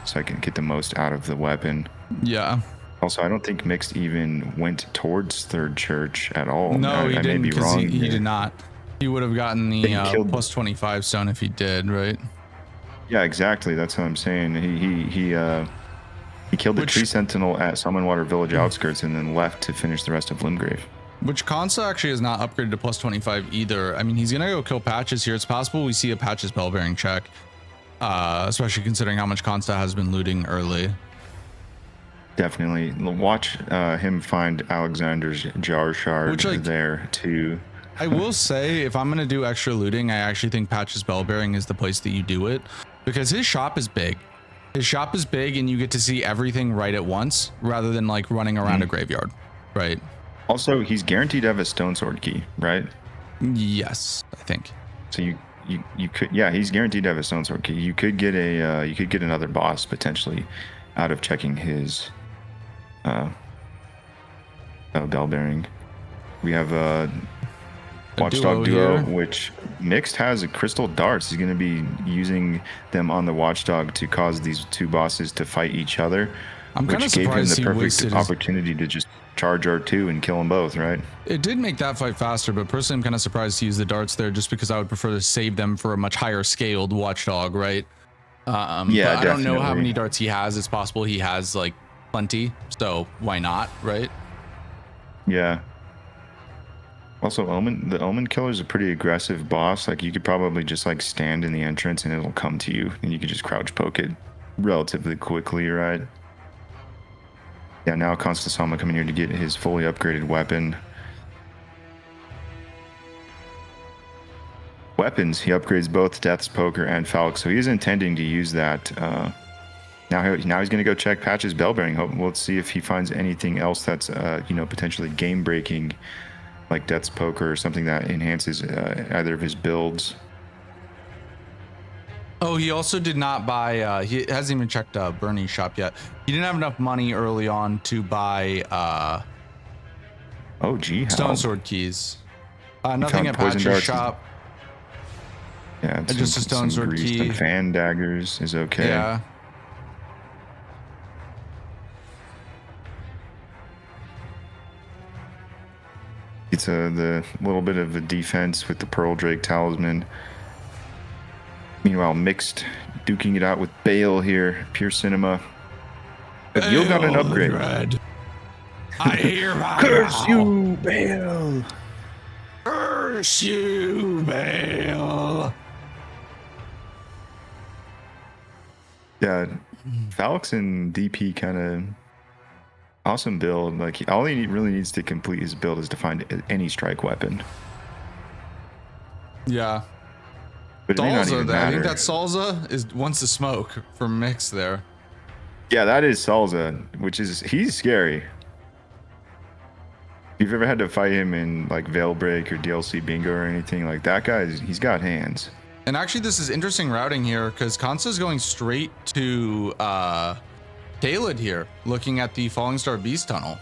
so I can get the most out of the weapon. Yeah. Also, I don't think Mixed even went towards Third Church at all. No, he didn't, because he did not. He would have gotten the plus 25 stone if he did, right? Yeah, exactly. That's what I'm saying. He killed the Tree Sentinel at Summonwater Village outskirts and then left to finish the rest of Limgrave. Which Consta actually is not upgraded to plus 25 either. I mean, he's gonna go kill Patches here. It's possible we see a Patches Bellbearing check, especially considering how much Consta has been looting early. Definitely. Watch him find Alexander's Jar Shard there too. I will say, if I'm gonna do extra looting, I actually think Patches Bellbearing is the place that you do it, because his shop is big. His shop is big, and you get to see everything right at once, rather than like running around a graveyard, right? Also, he's guaranteed to have a Stone Sword key, right? Yes, I think. So you could, yeah, he's guaranteed to have a Stone Sword key. You could get another boss potentially out of checking his Bellbearing. We have a Watchdog duo, which Mixed has a Crystal Darts. He's going to be using them on the Watchdog to cause these two bosses to fight each other. I'm kind of surprised he gave him the perfect opportunity to just charge R2 and kill them both, right? It did make that fight faster, but personally I'm kind of surprised to use the darts there, just because I would prefer to save them for a much higher scaled Watchdog, right? Yeah, I don't know how many darts he has. It's possible he has like plenty, so why not, right? Yeah. Also, the Omen Killer is a pretty aggressive boss. Like, you could probably just, like, stand in the entrance and it'll come to you. And you could just crouch poke it relatively quickly, right? Yeah, now Constasama coming here to get his fully upgraded weapon. Weapons, he upgrades both Death's Poker and Falx. So he is intending to use that. Now he's going to go check Patches Bellbearing. Let's see if he finds anything else that's, potentially game-breaking, like Death's Poker or something that enhances either of his builds. Oh, he also did not buy, he hasn't even checked Bernie's shop yet. He didn't have enough money early on to buy Stone Sword keys. Nothing at Patch's shop. Yeah, just a Stone Sword key. Some fan daggers is okay. Yeah. It's the little bit of a defense with the Pearl Drake Talisman. Meanwhile, Mixed duking it out with Bale here. Pure Cinema. But you got an upgrade. Red. I hear my Curse you, Bale. Curse you, Bale. Yeah, Falx and DP kind of awesome build. Like all he really needs to complete his build is to find any strike weapon. Yeah. But it may not Salsa, even I matter. think that Salsa wants to smoke from Mix there. Yeah, that is Salza, which is he's scary. If you've ever had to fight him in like Veilbreak or DLC Bingo or anything like that guy, he's got hands. And actually, this is interesting routing here because Kansa's going straight to Kaled here, looking at the Falling Star Beast tunnel.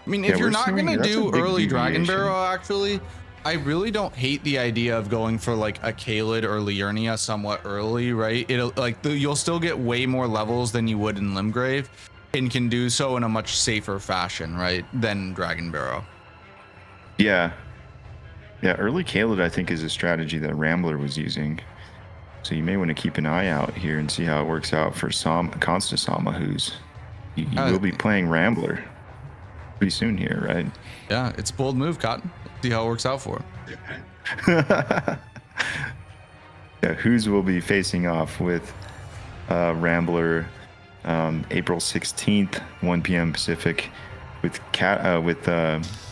I mean, if you're not going to do early Dragon Barrow, actually, I really don't hate the idea of going for like a Kaled or Liurnia somewhat early, right? It'll like you'll still get way more levels than you would in Limgrave and can do so in a much safer fashion, right, than Dragon Barrow. Yeah. Yeah, early Kaled, I think, is a strategy that Rambler was using. So you may want to keep an eye out here and see how it works out for Consta Sama, who's you will be playing Rambler pretty soon here, right? Yeah, it's a bold move, Cotton. See how it works out for him. Yeah, Who's will be facing off with Rambler April 16th, 1 p.m. Pacific, with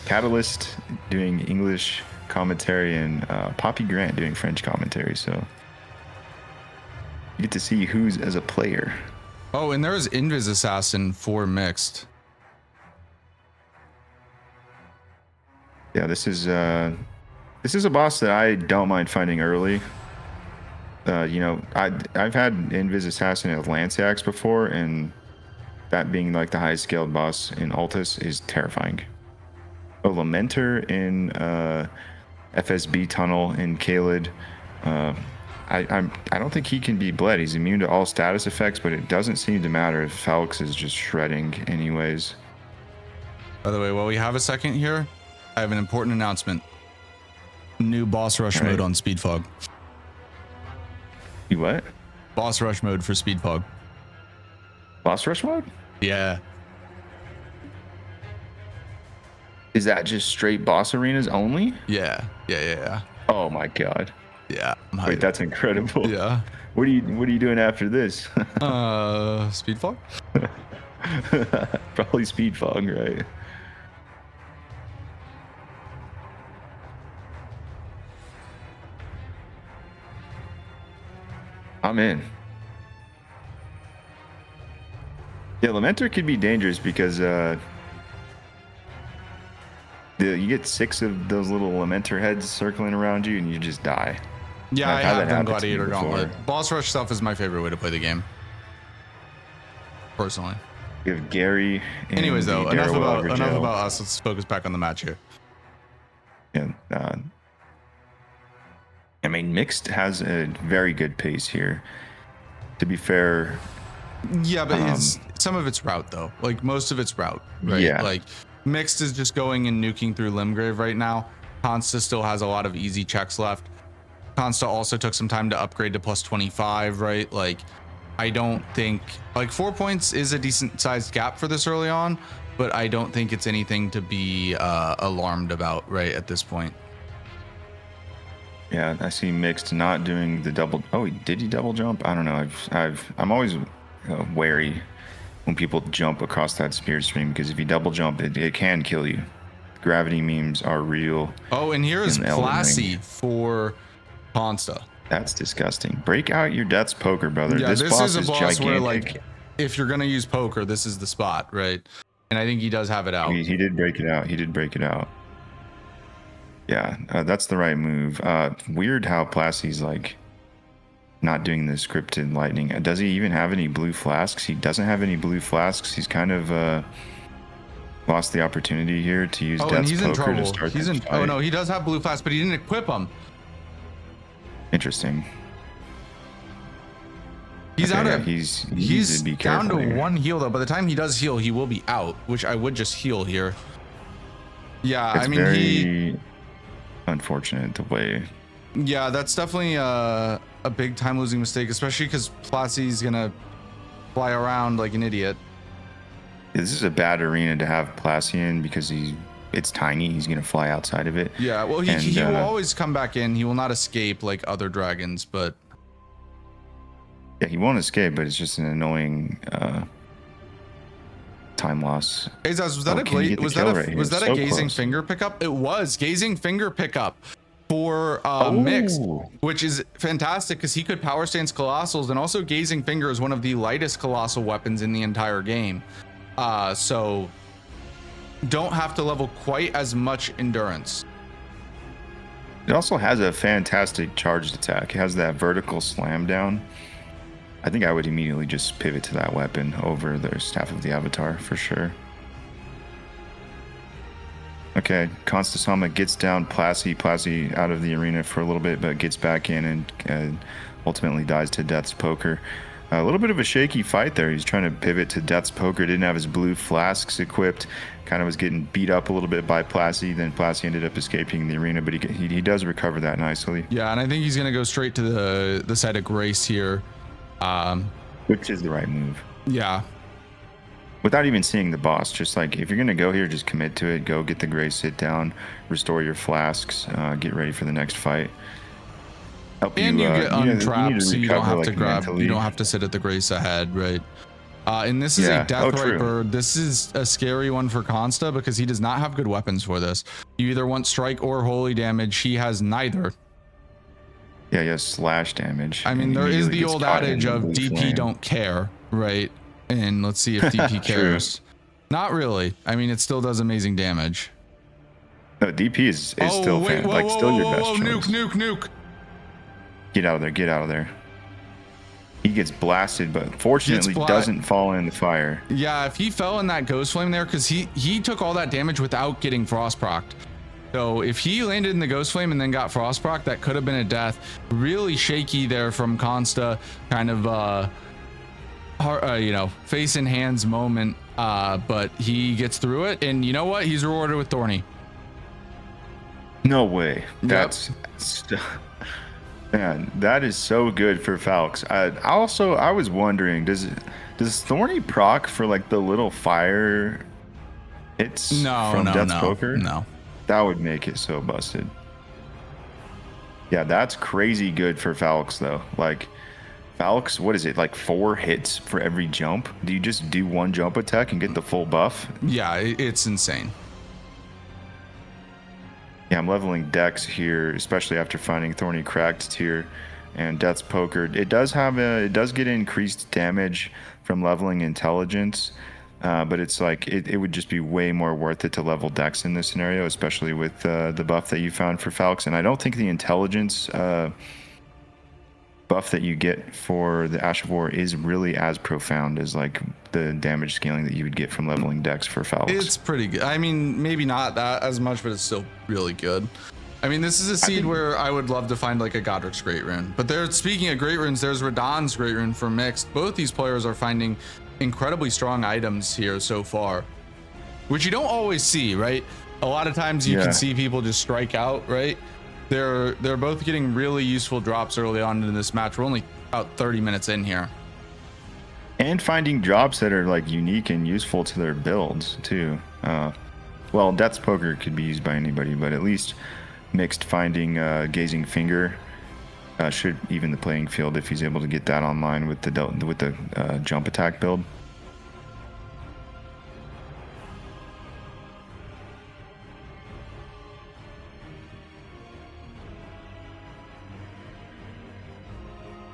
Catalyst doing English commentary and Poppy Grant doing French commentary. So you get to see Who's as a player. Oh, and there's Invis Assassin for Mixed. Yeah, this is a boss that I don't mind fighting early. You know, I've had Invis Assassin at Lance Axe before, and that being like the highest scaled boss in Altus is terrifying. A Lamenter in FSB Tunnel in Kaled. I don't think he can be bled. He's immune to all status effects, but it doesn't seem to matter if Falx is just shredding anyways. By the way, while we have a second here, I have an important announcement. New boss rush mode on Speedfog. You what? Boss rush mode for Speedfog. Boss rush mode? Yeah. Is that just straight boss arenas only? Yeah. Oh my god. Yeah. Wait, that's incredible. Yeah. What are you doing after this? Speedfog? Probably Speedfog, right? I'm in. Yeah, Lamenter could be dangerous because you get 6 of those little Lamenter heads circling around you and you just die. Yeah, I have done Gladiator Gauntlet. Boss rush stuff is my favorite way to play the game. Personally. You have Gary. Anyways, though, enough about us. Let's focus back on the match here. Yeah. I mean, Mixed has a very good pace here. To be fair. Yeah, but some of it's route though. Like most of it's route, right? Yeah. Like Mixed is just going and nuking through Limgrave right now. Consta still has a lot of easy checks left. Consta also took some time to upgrade to plus 25, right? Like I don't think like 4 points is a decent sized gap for this early on, but I don't think it's anything to be alarmed about right at this point. Yeah, I see Mixed not doing the double. Oh, did he double jump? I don't know. I'm always wary when people jump across that spear stream because if you double jump, it can kill you. Gravity memes are real. Oh, and here is Classy for Consta. That's disgusting. Break out your Death's Poker, brother. Yeah, this boss is a boss gigantic. where like if you're gonna use poker, this is the spot, right? And I think he does have it out. He did break it out. He did break it out. Yeah, that's the right move. Weird how Plassy's like not doing the scripted lightning. Does he even have any blue flasks? He doesn't have any blue flasks. He's kind of lost the opportunity here to use Death's he's Poker in trouble. to start He's in. fight. Oh no, he does have blue flasks, but he didn't equip them. Interesting. He's out of. He's down to here. 1 heal though. By the time he does heal, he will be out, which I would just heal here. Yeah, It's I mean very unfortunate the way Yeah, that's definitely a big time losing mistake, especially because Plassi's gonna fly around like an idiot. This is a bad arena to have Plassi in because it's tiny. He's gonna fly outside of it. Yeah, well, he will always come back in. He will not escape like other dragons, but yeah, he won't escape. But it's just an annoying time loss. Azaz, was that a gazing finger pickup? It was gazing finger pickup for Mixed, which is fantastic because he could power stance colossals, and also gazing finger is one of the lightest colossal weapons in the entire game. So don't have to level quite as much endurance. It also has a fantastic charged attack. It has that vertical slam down. I think I would immediately just pivot to that weapon over the Staff of the Avatar for sure. Okay, Constasama gets down Plassi out of the arena for a little bit, but gets back in and ultimately dies to Death's Poker. A little bit of a shaky fight there. He's trying to pivot to Death's Poker, didn't have his blue flasks equipped, kind of was getting beat up a little bit by Plassi. Then Plassi ended up escaping the arena, but he does recover that nicely. Yeah, and I think he's going to go straight to the side of Grace here. Which is the right move. Yeah. Without even seeing the boss, just like if you're going to go here, just commit to it. Go get the Grace, sit down, restore your flasks, get ready for the next fight. And you get untrapped, so you don't have to grab. Mentally. You don't have to sit at the Grace ahead, right? And this is a Deathrite Bird. This is a scary one for Consta because he does not have good weapons for this. You either want strike or holy damage. He has neither. Yeah, he has slash damage. I mean, there is the old adage of DP don't care, right? And let's see if DP cares. Not really. I mean, it still does amazing damage. No, DP is still still your best choice. Nuke. Get out of there. He gets blasted, but fortunately doesn't fall in the fire. Yeah, if he fell in that ghost flame there, because he took all that damage without getting frost procced. So if he landed in the ghost flame and then got frost proc, that could have been a death. Really shaky there from Consta, kind of face in hands moment, but he gets through it, and you know what? He's rewarded with Thorny. No way. That's man, that is so good for Falx. I was wondering, does Thorny proc for like the little fire hits from Death's Poker? No. That would make it so busted. Yeah, that's crazy good for Falx though. Like Falx, what is it, like 4 hits for every jump? Do you just do one jump attack and get the full buff? Yeah, it's insane. Yeah, I'm leveling Dex here, especially after finding Thorny Cracked tier and Death's Poker. It does get increased damage from leveling Intelligence, but it's like it would just be way more worth it to level Dex in this scenario, especially with the buff that you found for Falx. And I don't think the Intelligence buff that you get for the Ash of War is really as profound as like the damage scaling that you would get from leveling Dex for Falx. It's pretty good. I mean, maybe not that as much, but it's still really good. I mean, this is a seed where I would love to find like a Godric's Great Rune. But speaking of Great Runes, there's Radahn's Great Rune for Mixed. Both these players are finding incredibly strong items here so far, which you don't always see, right? A lot of times you can see people just strike out, right? They're both getting really useful drops early on in this match. We're only about 30 minutes in here. And finding drops that are like unique and useful to their builds too. Well, Death's Poker could be used by anybody, but at least Mixed finding Gazing Finger should even the playing field if he's able to get that online with the jump attack build.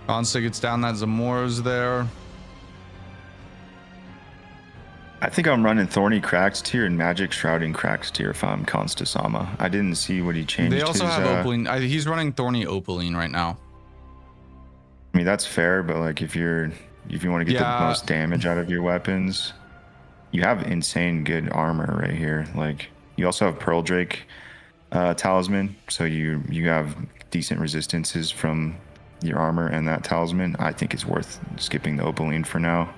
Consta gets down that Zamora's there. I think I'm running Thorny Cracks tier and Magic Shrouding Cracks tier if I'm Constasama. I didn't see what he changed. They also have Opaline. He's running Thorny Opaline right now. I mean, that's fair, but like if you want to get the most damage out of your weapons, you have insane good armor right here. Like you also have Pearl Drake talisman, so you have decent resistances from your armor and that talisman. I think it's worth skipping the Opaline for now.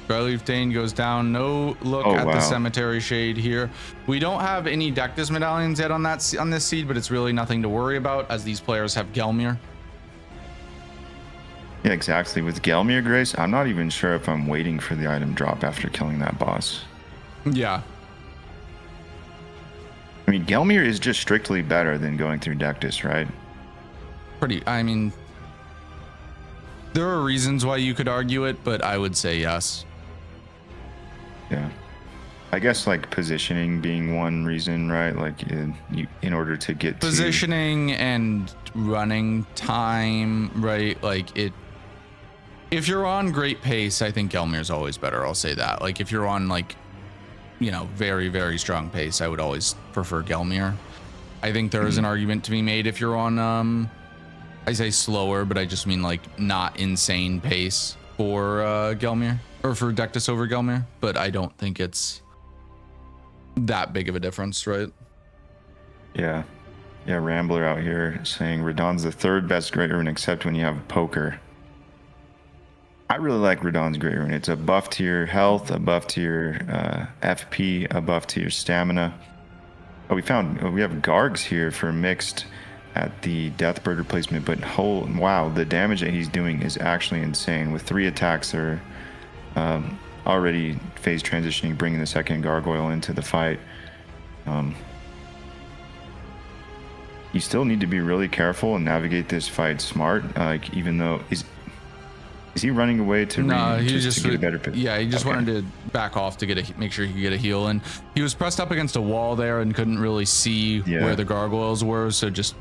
Dryleaf Dane goes down. No look Oh, at the wow. Cemetery Shade here. We don't have any Deathless medallions yet on this seed, but it's really nothing to worry about as these players have Gelmir. Yeah, exactly. With Gelmir Grace, I'm not even sure if I'm waiting for the item drop after killing that boss. Yeah. I mean, Gelmir is just strictly better than going through Dectus, right? I mean, there are reasons why you could argue it, but I would say yes. Yeah. I guess like positioning being one reason, right? Like in order to get positioning and running time, right? Like if you're on great pace, I think Gelmir's always better. I'll say that. Like if you're on like, you know, very, very strong pace, I would always prefer Gelmir. I think there is an argument to be made if you're on, I say slower, but I just mean like not insane pace for Gelmir or for Dectus over Gelmir, but I don't think it's that big of a difference, right? Yeah. Rambler out here saying Radon's the third best Great Rune except when you have Poker. I really like Radon's Great Rune. It's a buff to your health, a buff to your FP, a buff to your stamina. Oh, we have Gargs here for mixed at the Deathbird replacement, but wow, the damage that he's doing is actually insane. With 3 attacks, they're already phase transitioning, bringing the second Gargoyle into the fight. You still need to be really careful and navigate this fight smart. Like even though is he running away to get a better pick? Yeah, he just wanted to back off to make sure he could get a heal, and he was pressed up against a wall there and couldn't really see where the gargoyles were, so just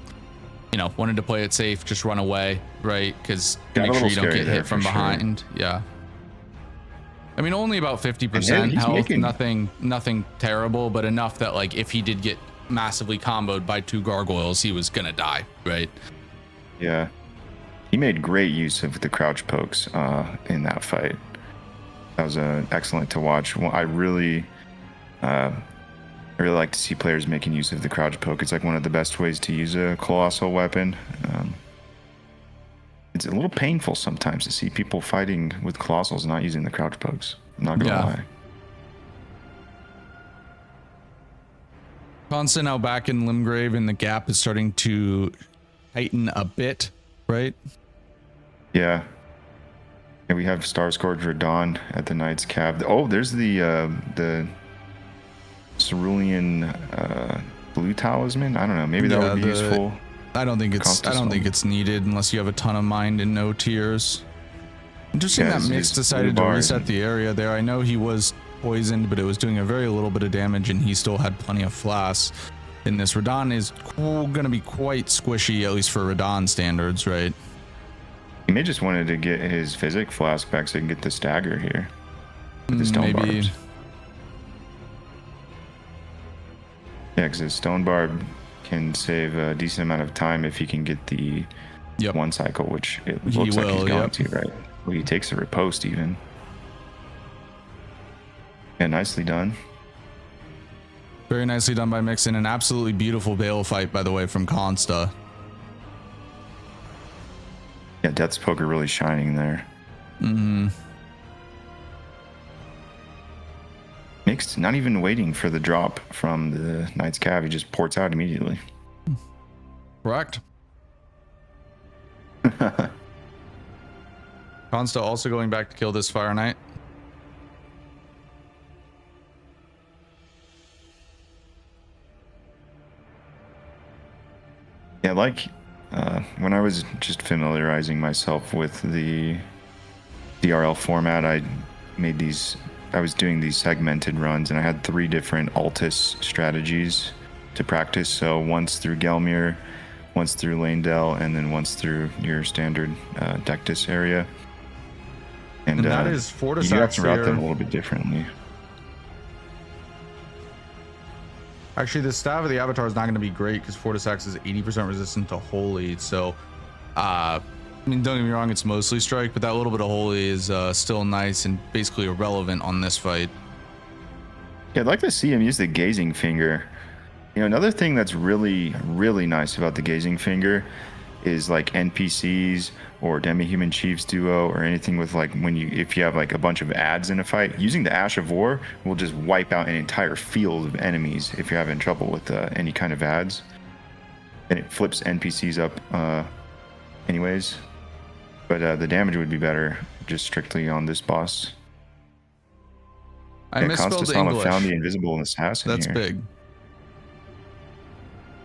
wanted to play it safe, just run away, right? Because make sure you don't get hit from behind. Sure. Yeah. I mean, only about 50% health, nothing terrible, but enough that like if he did get massively comboed by 2 gargoyles, he was gonna die, right? Yeah. He made great use of the crouch pokes in that fight. That was excellent to watch. Well, I really like to see players making use of the crouch poke. It's like one of the best ways to use a colossal weapon. It's a little painful sometimes to see people fighting with colossals not using the crouch pokes. I'm not gonna lie. Consta now back in Limgrave, and the gap is starting to tighten a bit, right? Yeah. And we have Star Scourge Radon at the Knight's Cab. Oh, there's the Cerulean blue talisman. I don't know. Maybe that would be useful. I don't think it's needed unless you have a ton of mind and no tears. Interesting that Mix decided to reset the area there. I know he was poisoned, but it was doing a very little bit of damage, and he still had plenty of flasks. And this Radon is going to be quite squishy, at least for Radon standards, right? He may just wanted to get his physic flask back so he can get the stagger here. With the stone barbs. Yeah, because his stone barb can save a decent amount of time if he can get the one cycle, which it looks like he's going to, right? Well, he takes a riposte even. Yeah, nicely done. Very nicely done by Mixon. An absolutely beautiful Bale fight, by the way, from Consta. Yeah, Death's Poker really shining there. Mixed, not even waiting for the drop from the Knight's Cab. He just ports out immediately. Correct. Consta also going back to kill this Fire Knight. Yeah, like when I was just familiarizing myself with the DRL format, I was doing these segmented runs, and I had 3 different Altus strategies to practice. So once through Gelmir, once through Lanedell, and then once through your standard Dectus area. And that is Forsa. You have to route them a little bit differently. Actually, the Staff of the Avatar is not going to be great because Fortisax is 80% resistant to Holy. So, I mean, don't get me wrong, it's mostly Strike, but that little bit of Holy is still nice and basically irrelevant on this fight. Yeah, I'd like to see him use the Gazing Finger. You know, another thing that's really, really nice about the Gazing Finger is like NPCs or demi-human chiefs duo or anything with like if you have like a bunch of ads in a fight, using the Ash of War will just wipe out an entire field of enemies if you're having trouble with any kind of ads. And it flips NPCs up anyways. But the damage would be better just strictly on this boss. I misspelled English. Found the invisible assassin. That's here. big.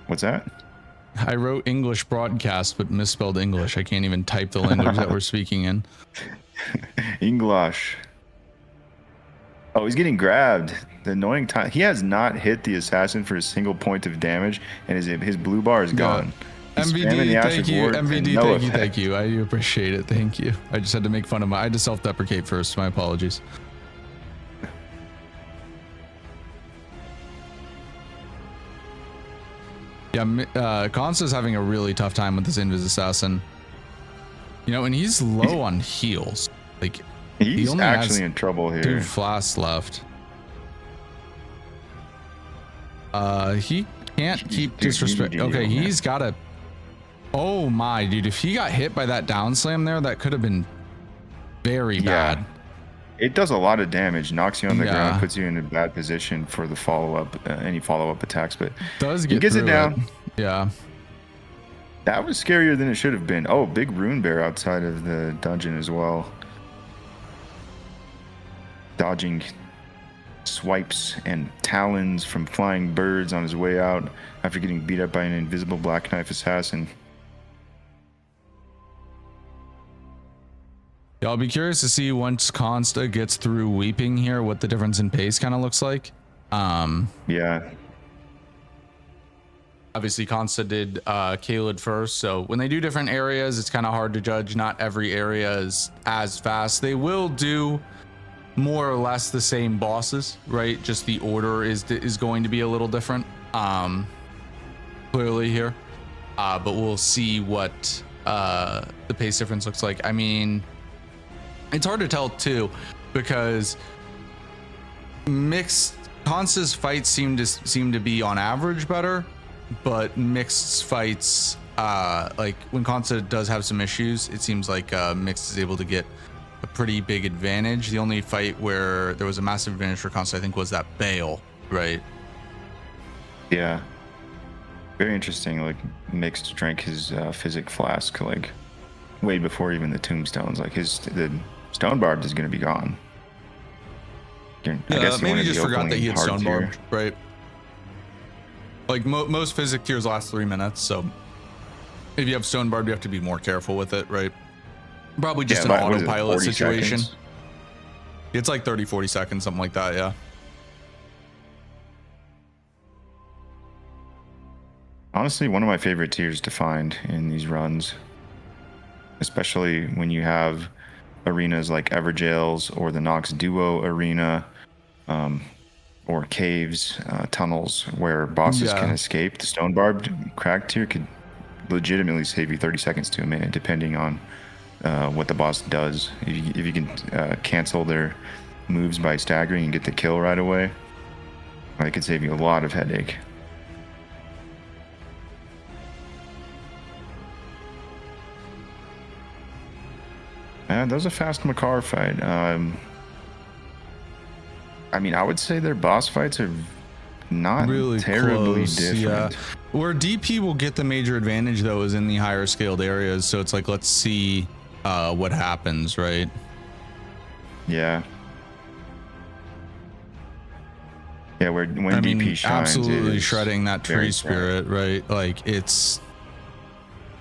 What's that? I wrote English broadcast, but misspelled English. I can't even type the language that we're speaking in. English. Oh, he's getting grabbed. The annoying time. He has not hit the assassin for a single point of damage, and his blue bar is gone. MVD, thank you. MVD, thank you. I do appreciate it. Thank you. I just had to make fun of I had to self-deprecate first. My apologies. Yeah, Consta's having a really tough time with this Invis Assassin. You know, and he's low on heals. Like, he's only actually in trouble here. 2 flasks left. He can't keep disrespect. Okay, he's got a. Oh my, dude! If he got hit by that down slam there, that could have been very bad. It does a lot of damage, knocks you on the ground, puts you in a bad position for the follow-up, any follow-up attacks, but he gets it down. Yeah. That was scarier than it should have been. Oh, big rune bear outside of the dungeon as well. Dodging swipes and talons from flying birds on his way out after getting beat up by an invisible black knife assassin. Yeah, I'll be curious to see once Consta gets through weeping here, what the difference in pace kind of looks like. Yeah. Obviously, Consta did Caelid first, so when they do different areas, it's kind of hard to judge. Not every area is as fast. They will do more or less the same bosses, right? Just the order is going to be a little different, clearly here. But we'll see what the pace difference looks like. I mean, it's hard to tell too, because Consta's fights seem to be on average better, but mixed fights, like when Consta does have some issues, it seems like mixed is able to get a pretty big advantage. The only fight where there was a massive advantage for Consta, I think, was that Bale, right? Yeah. Very interesting. Like, mixed drank his physic flask like way before even the tombstones. Like the stone barbed is going to be gone. I guess maybe just forgot that he had stone barbed, right? Like most physic tiers last 3 minutes, so if you have stone barbed, you have to be more careful with it, right? Probably just an autopilot situation. Seconds? It's like 30-40 seconds, something like that. Yeah. Honestly, one of my favorite tiers to find in these runs, especially when you have arenas like Everjails or the Nox Duo arena, or caves, tunnels where bosses can escape. The stone barbed crack tier could legitimately save you 30 seconds to a minute, depending on what the boss does. If you can cancel their moves by staggering and get the kill right away, it could save you a lot of headache. That was a fast Makar fight. I mean, I would say their boss fights are not really terribly different. Yeah. Where DP will get the major advantage, though, is in the higher scaled areas. So it's like, let's see what happens, right? Yeah. Yeah, when DP shines, absolutely shredding that tree spirit, right? Like, it's...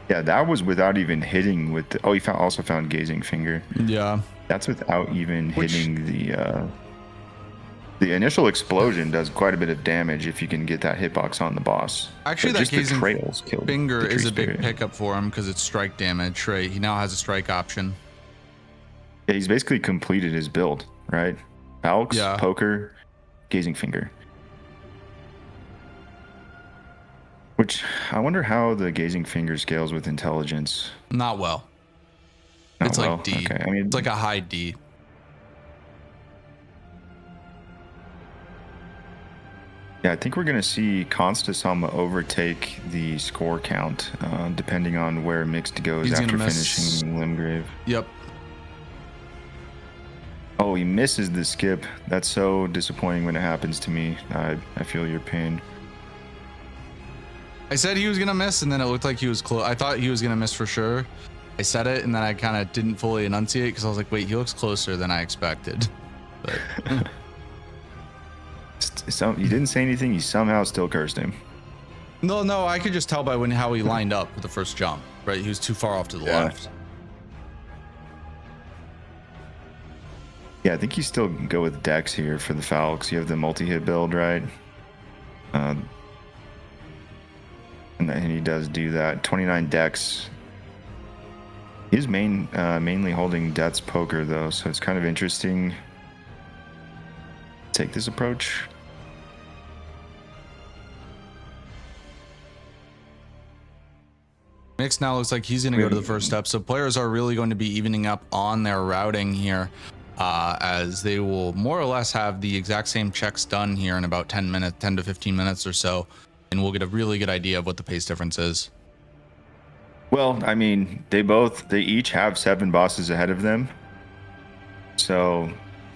Yeah, that was without even hitting with the... Oh, he also found Gazing Finger. Yeah. That's without even hitting the... The initial explosion does quite a bit of damage if you can get that hitbox on the boss. Actually, that Gazing Finger is a big pickup for him because it's strike damage, right? He now has a strike option. Yeah, he's basically completed his build, right? Palks, Poker, Gazing Finger. Which, I wonder how the Gazing Finger scales with intelligence. Not well. It's like D. Okay. I mean, it's like a high D. Yeah, I think we're going to see Consta Sama overtake the score count, depending on where Mixed goes after finishing Limgrave. Yep. Oh, he misses the skip. That's so disappointing when it happens to me. I feel your pain. I said he was going to miss, and then it looked like he was close. I thought he was going to miss for sure. I said it, and then I kind of didn't fully enunciate because I was like, wait, he looks closer than I expected. But you didn't say anything. You somehow still cursed him. No, I could just tell by how he lined up with the first jump, right? He was too far off to the left. Yeah, I think you still go with Dex here for the foul because you have the multi-hit build, right? And he does do that. 29 Dex. He's mainly holding Death's Poker, though, so it's kind of interesting. Take this approach. Mix now looks like he's going to go to the first step, so players are really going to be evening up on their routing here, as they will more or less have the exact same checks done here in about 10 to 15 minutes or so, and we'll get a really good idea of what the pace difference is. Well, I mean, they each have 7 bosses ahead of them, so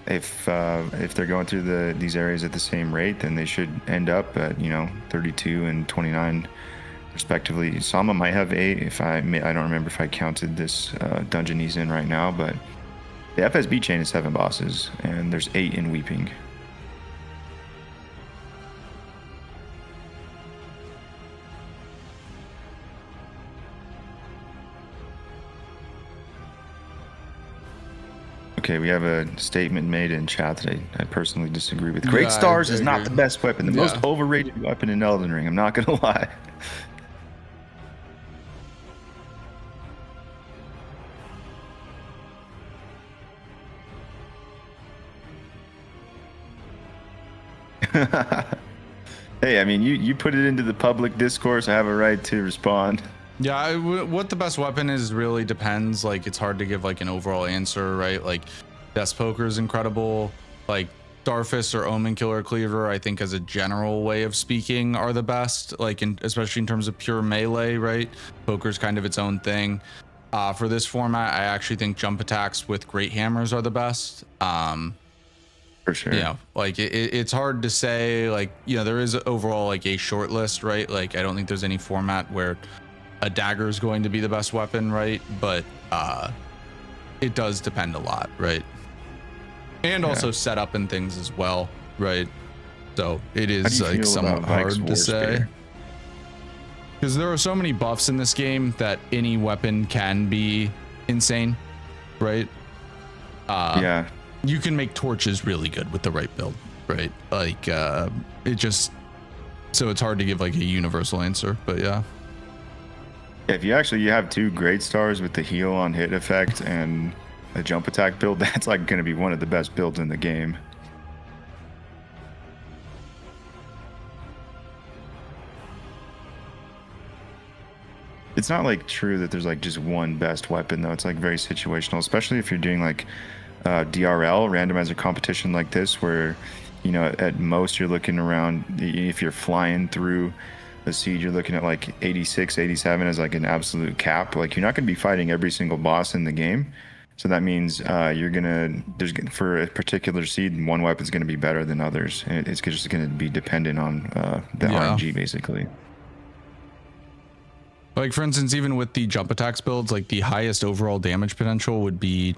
if they're going through these areas at the same rate, then they should end up at 32 and 29 respectively. Sama might have 8. I don't remember if I counted this dungeon he's in right now, but the FSB chain is 7 bosses, and there's 8 in Weeping. Okay, we have a statement made in chat that I personally disagree with. Great Stars is not the best weapon, the most overrated weapon in Elden Ring. I'm not gonna lie. Hey, I mean, you put it into the public discourse. I have a right to respond. Yeah, what the best weapon is really depends. Like, it's hard to give like an overall answer, right? Like, Death's Poker is incredible. Like, Starfist or Omen Killer Cleaver, I think, as a general way of speaking, are the best. Like, especially in terms of pure melee, right? Poker's kind of its own thing. For this format, I actually think jump attacks with great hammers are the best. For sure. Yeah, like it's hard to say. Like, there is overall like a short list, right? Like, I don't think there's any format where a dagger is going to be the best weapon, right? But it does depend a lot, right? And also setup and things as well, right? So it is like somewhat hard to say, because there are so many buffs in this game that any weapon can be insane, right? Yeah. You can make torches really good with the right build, right? Like, so it's hard to give like a universal answer, but yeah. If you have 2 Great Stars with the heal on hit effect and a jump attack build, that's like going to be one of the best builds in the game. It's not like true that there's like just one best weapon though. It's like very situational, especially if you're doing like DRL, randomizer competition like this, where at most you're looking around, if you're flying through a seed, you're looking at like 86, 87 as like an absolute cap. Like, you're not going to be fighting every single boss in the game, so that means for a particular seed, one weapon's going to be better than others, and it's just going to be dependent on the RNG basically. Like, for instance, even with the jump attacks builds, like the highest overall damage potential would be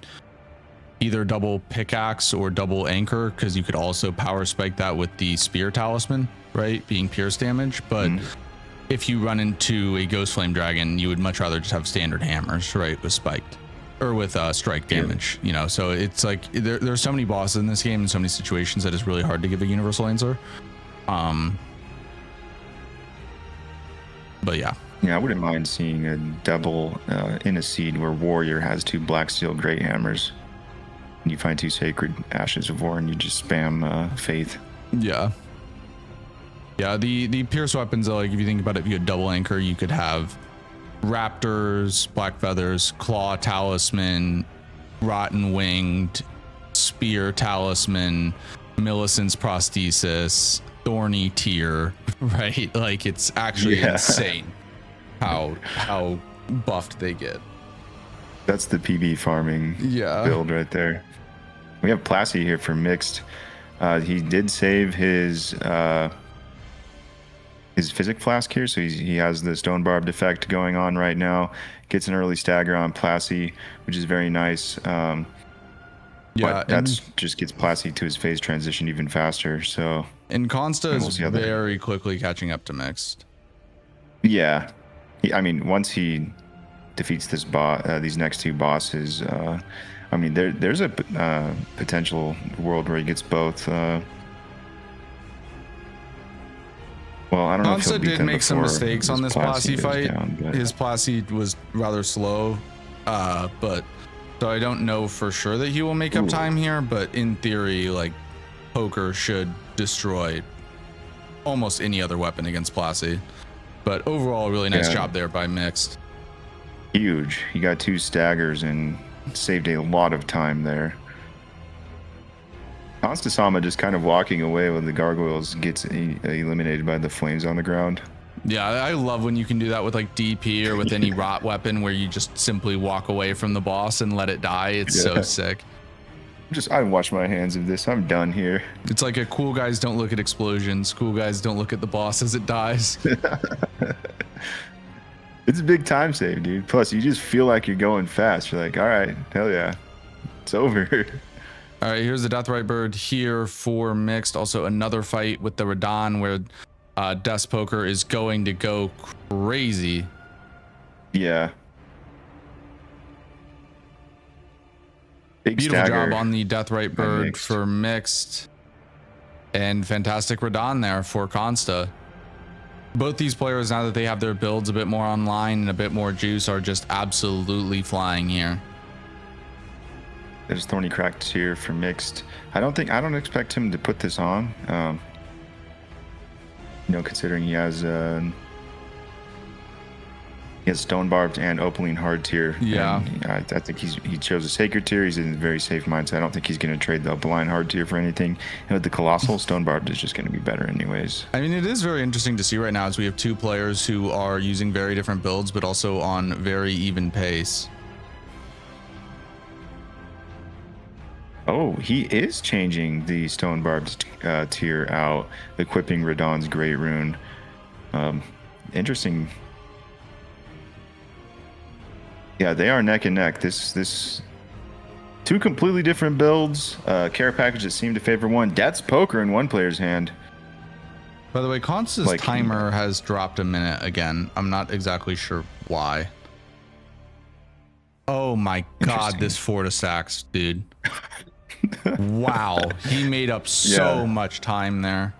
either double pickaxe or double anchor, because you could also power spike that with the spear talisman, right, being pierce damage. But if you run into a ghost flame dragon, you would much rather just have standard hammers, right, with spiked or with strike damage. So it's like there's so many bosses in this game and so many situations that it's really hard to give a universal answer. But yeah, I wouldn't mind seeing a double in a seed where warrior has 2 black steel great hammers. You find 2 sacred ashes of war and you just spam faith. Yeah, the pierce weapons, like, if you think about it, if you had double anchor, you could have raptors, black feathers, claw talisman, rotten winged, spear talisman, Millicent's prosthesis, thorny tier, right? Like it's actually insane how buffed they get. That's the PB farming build right there. We have Plassey here for mixed. He did save his physic flask here, so he has the stone barbed effect going on right now. Gets an early stagger on Plassey, which is very nice. But that's just gets Plassey to his phase transition even faster. So and Consta is very quickly catching up to mixed. Yeah, I mean, once he defeats this these next two bosses, I mean, there's a potential world where he gets both. Well, I don't know if he'll beat did them make some mistakes on this Plassey fight. His Plassey was rather slow, but so I don't know for sure that he will make up time here. But in theory, like poker should destroy almost any other weapon against Plassey. But overall, really nice job there by Mixed. Huge. He got 2 staggers and saved a lot of time there. Constasama just kind of walking away when the gargoyles gets eliminated by the flames on the ground. Yeah, I love when you can do that with like DP or with any rot weapon where you just simply walk away from the boss and let it die. It's so sick. I wash my hands of this. I'm done here. It's like a cool guys don't look at explosions. Cool guys don't look at the boss as it dies. It's a big time save, dude. Plus, you just feel like you're going fast. You're like, all right, hell yeah, it's over. All right, here's the Deathrite Bird here for Mixed. Also another fight with the Radon where Death's Poker is going to go crazy. Yeah. Big Beautiful job on the Deathrite Bird for Mixed. And fantastic Radon there for Consta. Both these players, now that they have their builds a bit more online and a bit more juice, are just absolutely flying here. There's Thorny Cracked here for Mixed. I don't expect him to put this on. Considering he has Stone Barbed and Opaline Hard tier. Yeah. And I think he chose a Sacred tier. He's in a very safe mindset. I don't think he's going to trade the Opaline Hard tier for anything. And with the Colossal, Stone Barbed is just going to be better anyways. I mean, it is very interesting to see right now as we have 2 players who are using very different builds, but also on very even pace. Oh, he is changing the Stone Barbed tier out, equipping Radon's Great Rune. Interesting. Yeah, they are neck and neck. This 2 completely different builds. Care package that seem to favor one. Death's Poker in one player's hand. By the way, Consta's timer has dropped a minute again. I'm not exactly sure why. Oh my god, this Forta stacks, dude. Wow, he made up so much time there.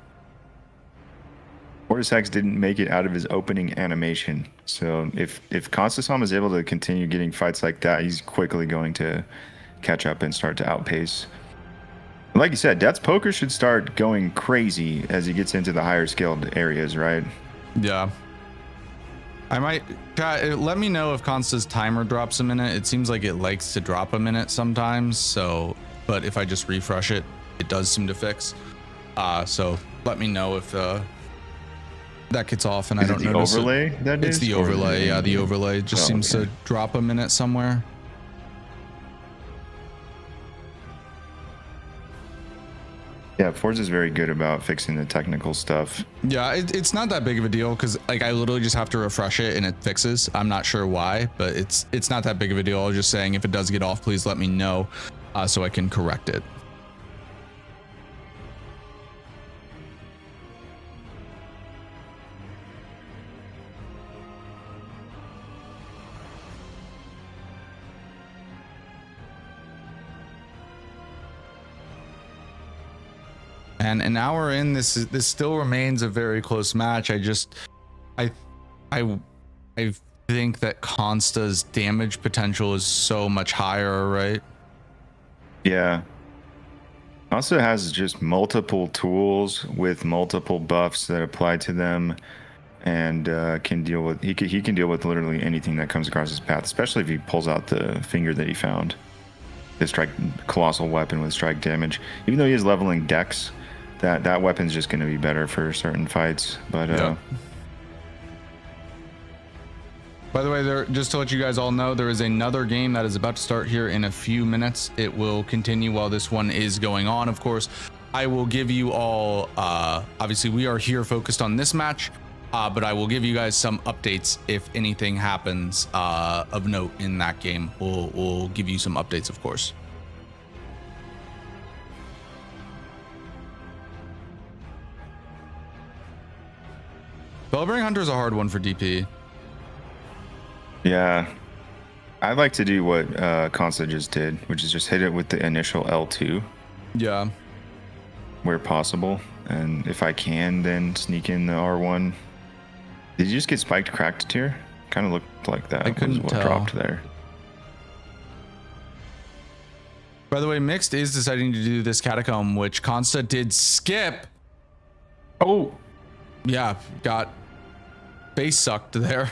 Fortisax didn't make it out of his opening animation. So if Constasam is able to continue getting fights like that, he's quickly going to catch up and start to outpace. Like you said, Death's Poker should start going crazy as he gets into the higher skilled areas, right? Yeah. I might let me know if Consta's timer drops a minute. It seems like it likes to drop a minute sometimes. So, but if I just refresh it, it does seem to fix. So let me know if that gets off and I don't know. Is it the overlay? It's the overlay. Yeah, the overlay just seems to drop a minute somewhere. Yeah, Forza's very good about fixing the technical stuff. Yeah, it's not that big of a deal because like I literally just have to refresh it and it fixes. I'm not sure why, but it's not that big of a deal. I was just saying if it does get off, please let me know so I can correct it. And an hour in, this still remains a very close match. I think that Consta's damage potential is so much higher, right? Yeah. Consta has just multiple tools with multiple buffs that apply to them, and can deal with he can deal with literally anything that comes across his path, especially if he pulls out the finger that he found. The strike colossal weapon with strike damage. Even though he is leveling Dex, that weapon's just going to be better for certain fights. But Yep. By the way, just to let you guys all know, there is another game that is about to start here in a few minutes. It will continue while this one is going on. Of course, I will give you all, obviously we are here focused on this match, but I will give you guys some updates if anything happens of note in that game. We'll give you some updates, of course. Spellbearing Hunter is a hard one for DP. yeah, I like to do what Consta just did, which is just hit it with the initial L2 Yeah. where possible, and if I can, then sneak in the R1. Did you just get spiked cracked tier? Kind of looked like that. I couldn't was what tell. dropped there. By the way, Mixed is deciding to do this catacomb, which Consta did skip. Oh, Yeah, got face sucked there.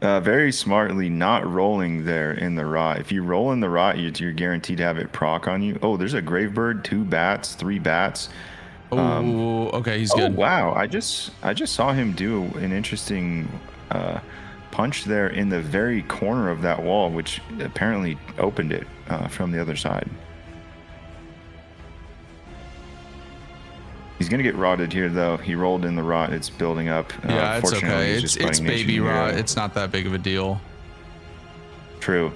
very smartly not rolling there in the rot. If you roll in the rot, you're guaranteed to have it proc on you. Oh, there's a Gravebird, 2 bats, 3 bats. Oh, okay, he's good. Oh wow! I just saw him do an interesting punch there in the very corner of that wall, which apparently opened it from the other side. He's gonna get rotted here, though. He rolled in the rot. It's building up. Yeah, it's fortunately, okay. he's It's just fighting baby Nation rot. Hero. It's not that big of a deal. True.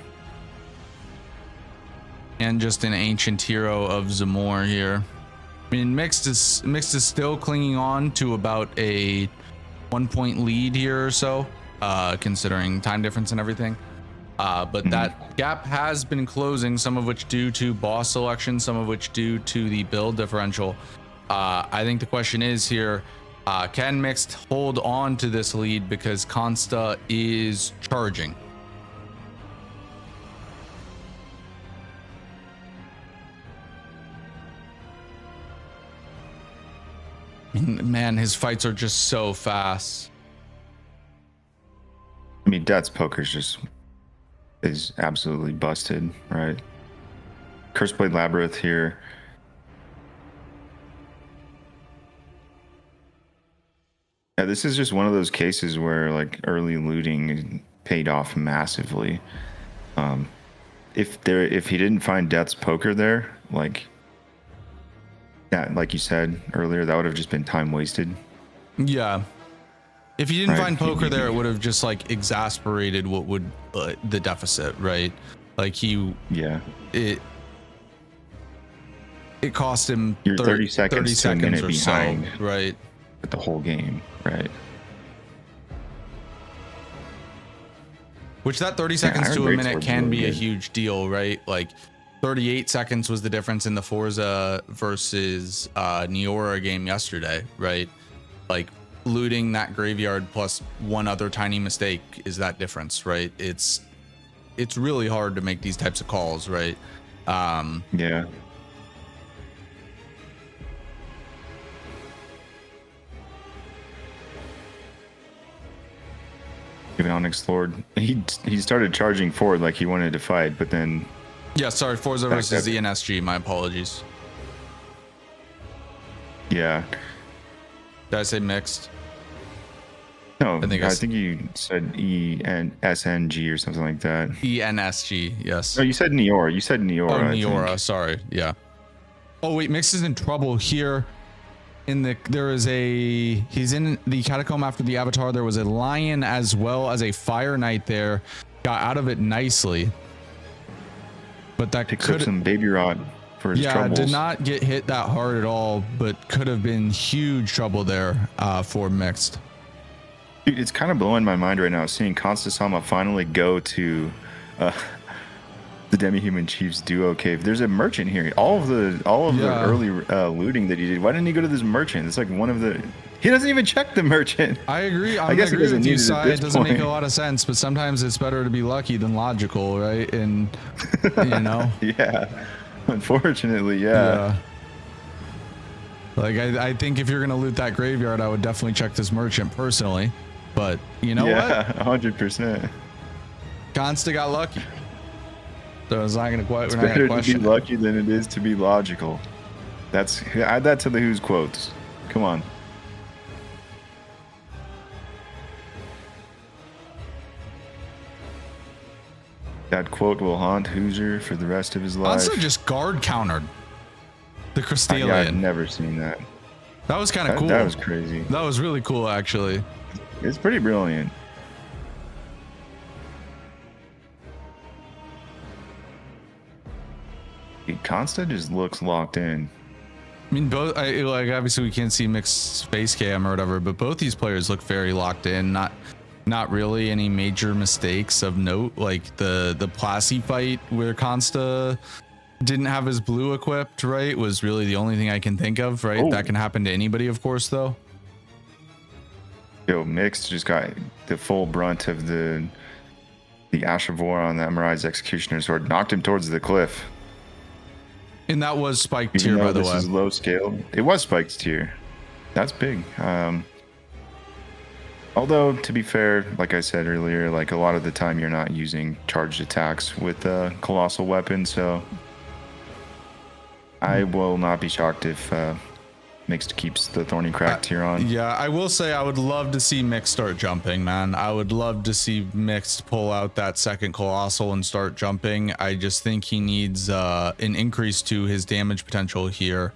And just an ancient hero of Zamor here. I mean, Mixed is still clinging on to about a 1-point lead here or so, considering time difference and everything. But that gap has been closing, some of which due to boss selection, some of which due to the build differential. I think the question is here, can Mixed hold on to this lead because Consta is charging? Man, his fights are just so fast. I mean, Death's poker is absolutely busted, right? Curseblade Labyrinth here. Yeah, this is just one of those cases where like early looting paid off massively. If he didn't find Death's poker there, like that, like you said earlier, that would have just been time wasted. Yeah. If you didn't Right. find poker there, it would have just like exasperated what would the deficit, right? Like Yeah. it cost him You're 30 seconds 30 to a minute or behind. so, right? With the whole game, right? Which that 30 seconds Iron to a Break minute Sword's can really be a good. huge deal, right? Like 38 seconds was the difference in the Forza versus Neora game yesterday, right? Like looting that graveyard plus one other tiny mistake is that difference, right? It's really hard to make these types of calls, right? Yeah. Even Onyx Lord, he started charging forward like he wanted to fight, but then Yeah, sorry, Forza Back versus up. the NSG, my apologies. yeah. Did I say mixed? No, I think I it's- think you said ENSNG or something like that. ENSG, yes. No, you said Neora. You said Neora. Oh, I think. Neora, sorry. Yeah. Oh wait, Mix is in trouble here. He's in the catacomb after the avatar. There was a lion as well as a fire knight there. Got out of it nicely. But that Picks up could, some baby rot for his yeah, troubles. did not get hit that hard at all, but could have been huge trouble there for Mixed. Dude, it's kind of blowing my mind right now seeing Constasama finally go to the Demi-Human Chief's duo cave. There's a merchant here. All of the Yeah. early looting that he did. Why didn't he go to this merchant? It's like one of the. He doesn't even check the merchant. I agree. I guess he agree doesn't with you, need it at Sai. this It doesn't make a point. lot of sense, but sometimes it's better to be lucky than logical, right? And you know. Yeah. Unfortunately, yeah. Like I think if you're gonna loot that graveyard, I would definitely check this merchant personally. But you know Yeah, what? 100%. Consta got lucky. So it's not gonna quite. It's We're not better gonna to be question. lucky than it is to be logical. Add that to the Who's quotes. Come on. That quote will haunt Hoosier for the rest of his life. Also just guard countered the Crystallian. Yeah, I've never seen that. That was kind of cool. That was crazy. That was really cool, actually. It's pretty brilliant. Consta just looks locked in. I mean, both. Like obviously we can't see mixed face cam or whatever, but both these players look very locked in. Not really any major mistakes of note. Like the Plassi fight where Consta didn't have his blue equipped, right, was really the only thing I can think of, right? That can happen to anybody, of course, though. Yo, Mixed just got the full brunt of the Ashavor on the Emirais Executioner Sword, knocked him towards the cliff. And that was spiked tier, by the way. This is low scale. It was spiked tier. That's big. Although, to be fair, like I said earlier, like a lot of the time you're not using charged attacks with a colossal weapon, so I will not be shocked if Mixed keeps the Thorny Crack tier on. Yeah, I will say I would love to see Mixed start jumping, man. I would love to see Mixed pull out that second colossal and start jumping. I just think he needs an increase to his damage potential here,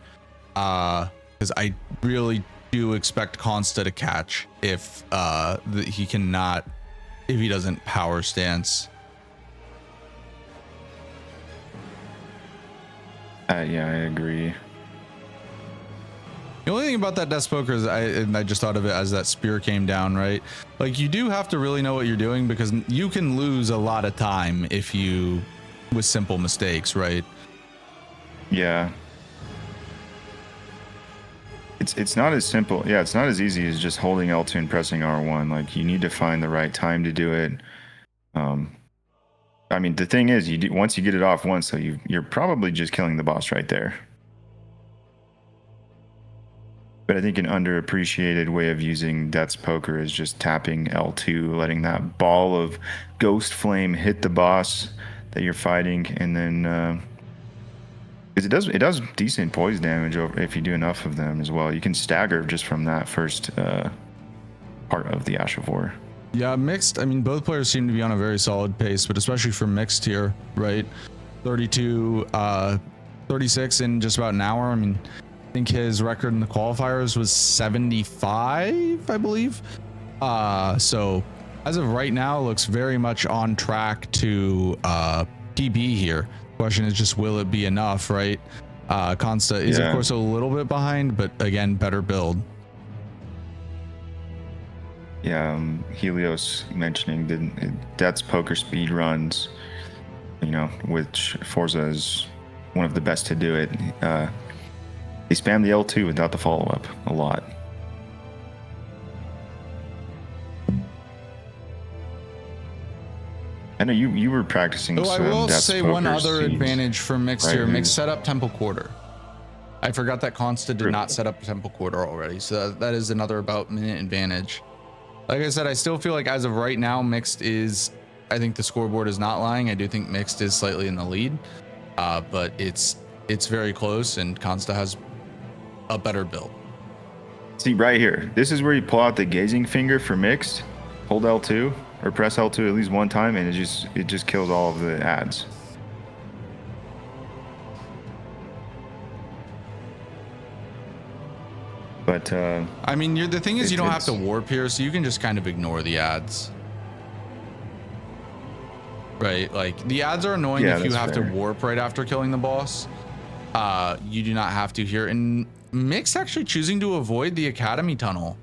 because I really do expect Consta to catch if he doesn't power stance. Yeah, I agree. The only thing about that Death Poker is I just thought of it as that spear came down, right? Like you do have to really know what you're doing, because you can lose a lot of time with simple mistakes, right? Yeah. It's not as simple. Yeah, it's not as easy as just holding L2 and pressing R1. Like you need to find the right time to do it. I mean, the thing is, once you get it off once, so you're probably just killing the boss right there. But I think an underappreciated way of using Death's Poker is just tapping L2, letting that ball of ghost flame hit the boss that you're fighting, and then because it does decent poise damage if you do enough of them as well. You can stagger just from that first part of the Ashavor. Yeah, Mixed. I mean, both players seem to be on a very solid pace, but especially for Mixed here, right? 32, 36 in just about an hour. I mean, I think his record in the qualifiers was 75, I believe. So as of right now, looks very much on track to PB here. Question is just, will it be enough, right? Consta is of course a little bit behind, but again, better build. Yeah, Helios mentioning the Death's Poker speed runs, which Forza is one of the best to do it. They spam the L2 without the follow-up a lot. I know you were practicing. I will say one other advantage for Mixed here. Mixed set up Temple Quarter. I forgot that Consta did not set up Temple Quarter already, so that is another about minute advantage. Like I said, I still feel like as of right now, Mixed is, I think the scoreboard is not lying. I do think Mixed is slightly in the lead, but it's very close, and Consta has a better build. See right here, this is where you pull out the gazing finger for Mixed, hold L2 or press L2 at least one time, and it just kills all of the ads. But I mean, the thing is, you don't have to warp here, so you can just kind of ignore the ads, right? Like the ads are annoying if you have to warp right after killing the boss. You do not have to here. And Mix actually choosing to avoid the Academy tunnel.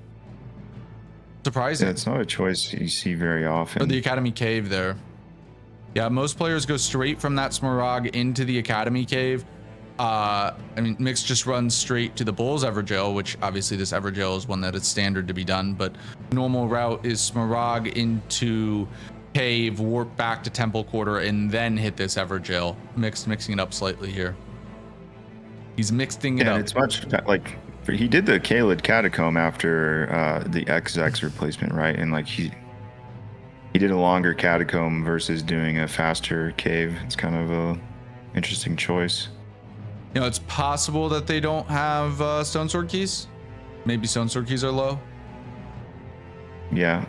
Surprising. Yeah, it's not a choice you see very often. Or the Academy cave there. Yeah, most players go straight from that Smaragd into the Academy cave. I mean, Mix just runs straight to the Bull's Everjail, which obviously this Everjail is one that is standard to be done, but normal route is Smaragd into cave, warp back to Temple Quarter, and then hit this Everjail. Mixing it up slightly here. He's mixing it up. It's much like he did the Kaled Catacomb after the XX replacement, right? And like he did a longer catacomb versus doing a faster cave. It's kind of a interesting choice. You know, it's possible that they don't have stone sword keys. Maybe stone sword keys are low. Yeah.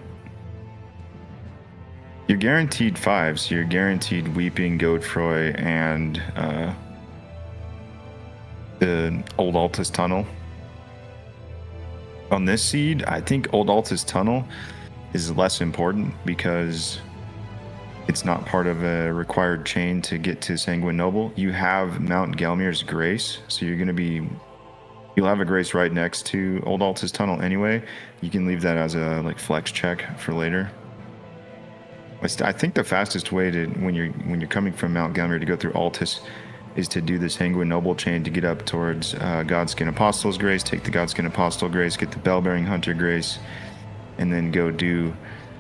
You're guaranteed 5, so you're guaranteed Weeping, Godefroy, and the Old Altus Tunnel. On this seed, I think Old Altus Tunnel is less important because it's not part of a required chain to get to Sanguine Noble. You have Mount Gelmir's Grace, so you'll have a Grace right next to Old Altus Tunnel anyway. You can leave that as a like flex check for later. I think the fastest way to when you're coming from Mount Gelmir to go through Altus is to do the Sanguine Noble chain to get up towards Godskin Apostle's Grace, take the Godskin Apostle Grace, get the Bell-Bearing Hunter Grace, and then go do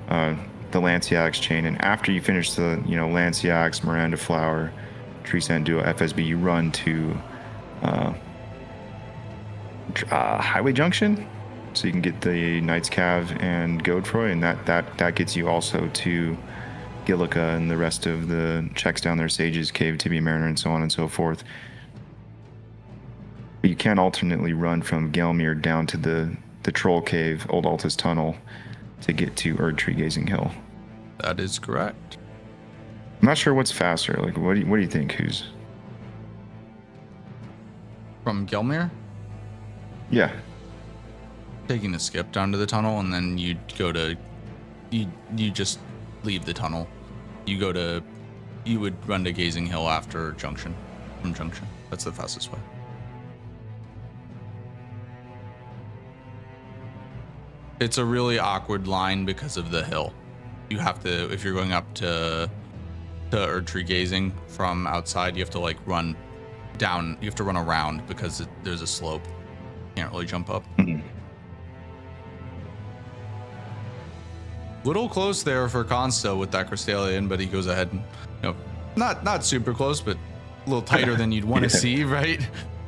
the Lanciax chain. And after you finish the Lanciax, Miranda Flower, Tree Sand Duo, FSB, you run to Highway Junction, so you can get the Knight's Cave and Godefroy, and that gets you also to Gillica and the rest of the checks down there, Sage's Cave, Tibia Mariner, and so on and so forth. But you can alternately run from Gelmir down to the Troll Cave, Old Altus Tunnel, to get to Erdtree Gazing Hill. That is correct. I'm not sure what's faster. Like, what do you think? Who's from Gelmir? Yeah. Taking the skip down to the tunnel, and then you just leave the tunnel. You would run to Gazing Hill after Junction. From Junction. That's the fastest way. It's a really awkward line because of the hill. You have to, if you're going up to Erdtree Gazing from outside, you have to like run down. You have to run around because there's a slope. You can't really jump up. Mm-hmm. Little close there for Consta with that Crystallian, but he goes ahead and, not super close, but a little tighter than you'd want to see, right?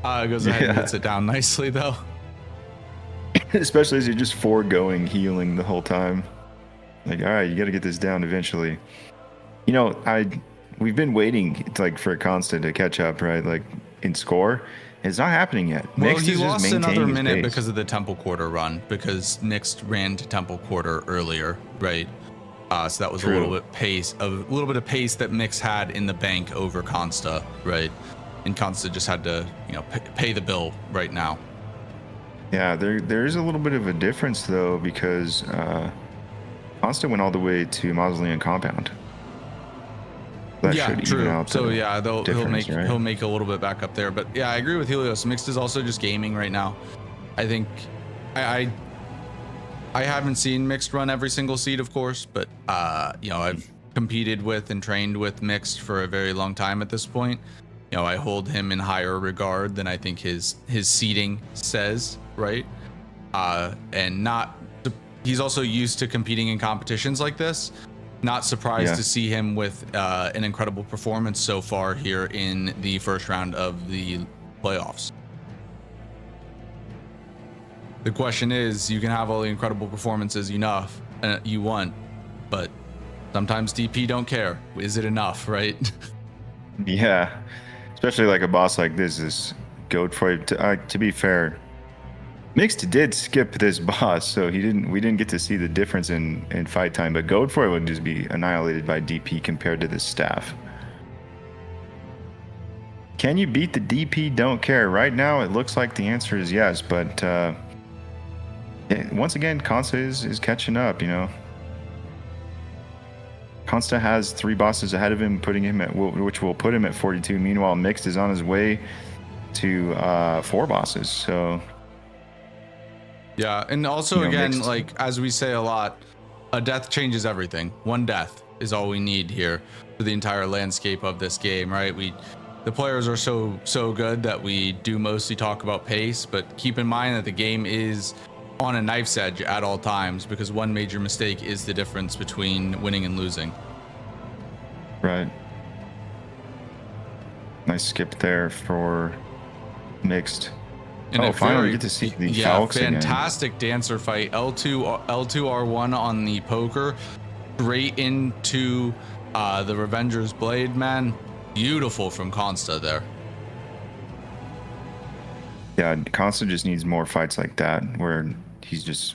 Goes ahead and hits it down nicely though. Especially as you're just foregoing healing the whole time. Like, all right, you got to get this down eventually. We've been waiting for Consta to catch up, right? Like in score. It's not happening yet. Well, Mixed he is lost just another maintaining his minute pace. because of the Temple Quarter run, because Mixed ran to Temple Quarter earlier, right? So that was True. a little bit of pace that Mix had in the bank over Consta, right? And Consta just had to, pay the bill right now. Yeah, there is a little bit of a difference though, because Consta went all the way to Mausoleum Compound. That should true. even out So the yeah, difference, right? he'll make a little bit back up there. But yeah, I agree with Helios. Mixed is also just gaming right now. I think I haven't seen Mixed run every single seed, of course, but I've competed with and trained with Mixed for a very long time at this point. I hold him in higher regard than I think his seeding says, right? He's also used to competing in competitions like this. Not surprised to see him with an incredible performance so far here in the first round of the playoffs. The question is, you can have all the incredible performances you want, but sometimes DP don't care. Is it enough, right? Yeah, especially like a boss like this is Godefroy. To be fair, Mixed did skip this boss, so we didn't get to see the difference in fight time, but Godefroy would just be annihilated by DP compared to this staff. Can you beat the DP don't care? Right now it looks like the answer is yes, but once again Consta is catching up, Consta has 3 bosses ahead of him, which will put him at 42. Meanwhile, Mixed is on his way to 4 bosses, so yeah, and also again, Mixed. like as we say a lot, a death changes everything. One death is all we need here for the entire landscape of this game, right? The players are so good that we do mostly talk about pace, but keep in mind that the game is on a knife's edge at all times, because one major mistake is the difference between winning and losing. Right. Nice skip there for Mixed. And finally we get to see the Falcons fantastic again. dancer fight. L2R1 on the poker, straight into the Revenger's Blade, man. Beautiful from Consta there. Yeah, Consta just needs more fights like that where he's just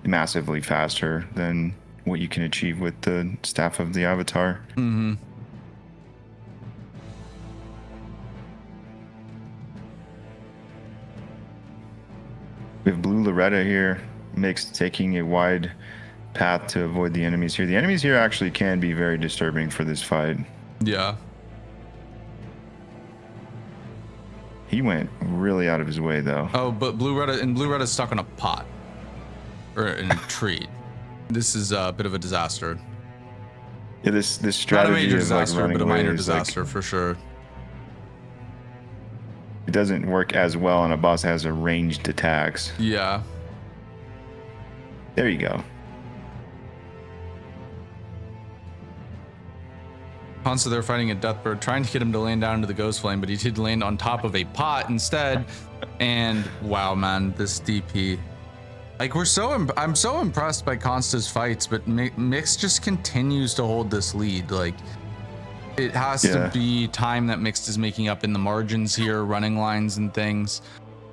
massively faster than what you can achieve with the staff of the Avatar. Mm-hmm. We have Blue Loretta here, Mixed taking a wide path to avoid the enemies here. The enemies here actually can be very disturbing for this fight. Yeah. He went really out of his way though. Oh, but Blue Retta's stuck on a pot or in a tree. This is a bit of a disaster. Yeah, this strategy not a major of disaster, like but a minor away disaster for sure. It doesn't work as well on a boss that has a ranged attacks. Yeah. There you go. So they're fighting a Deathbird, trying to get him to land down into the Ghost Flame, but he did land on top of a pot instead. And wow, man, this DP. Like I'm so impressed by Consta's fights, but Mix just continues to hold this lead. Like it has to be time that Mixed is making up in the margins here, running lines and things,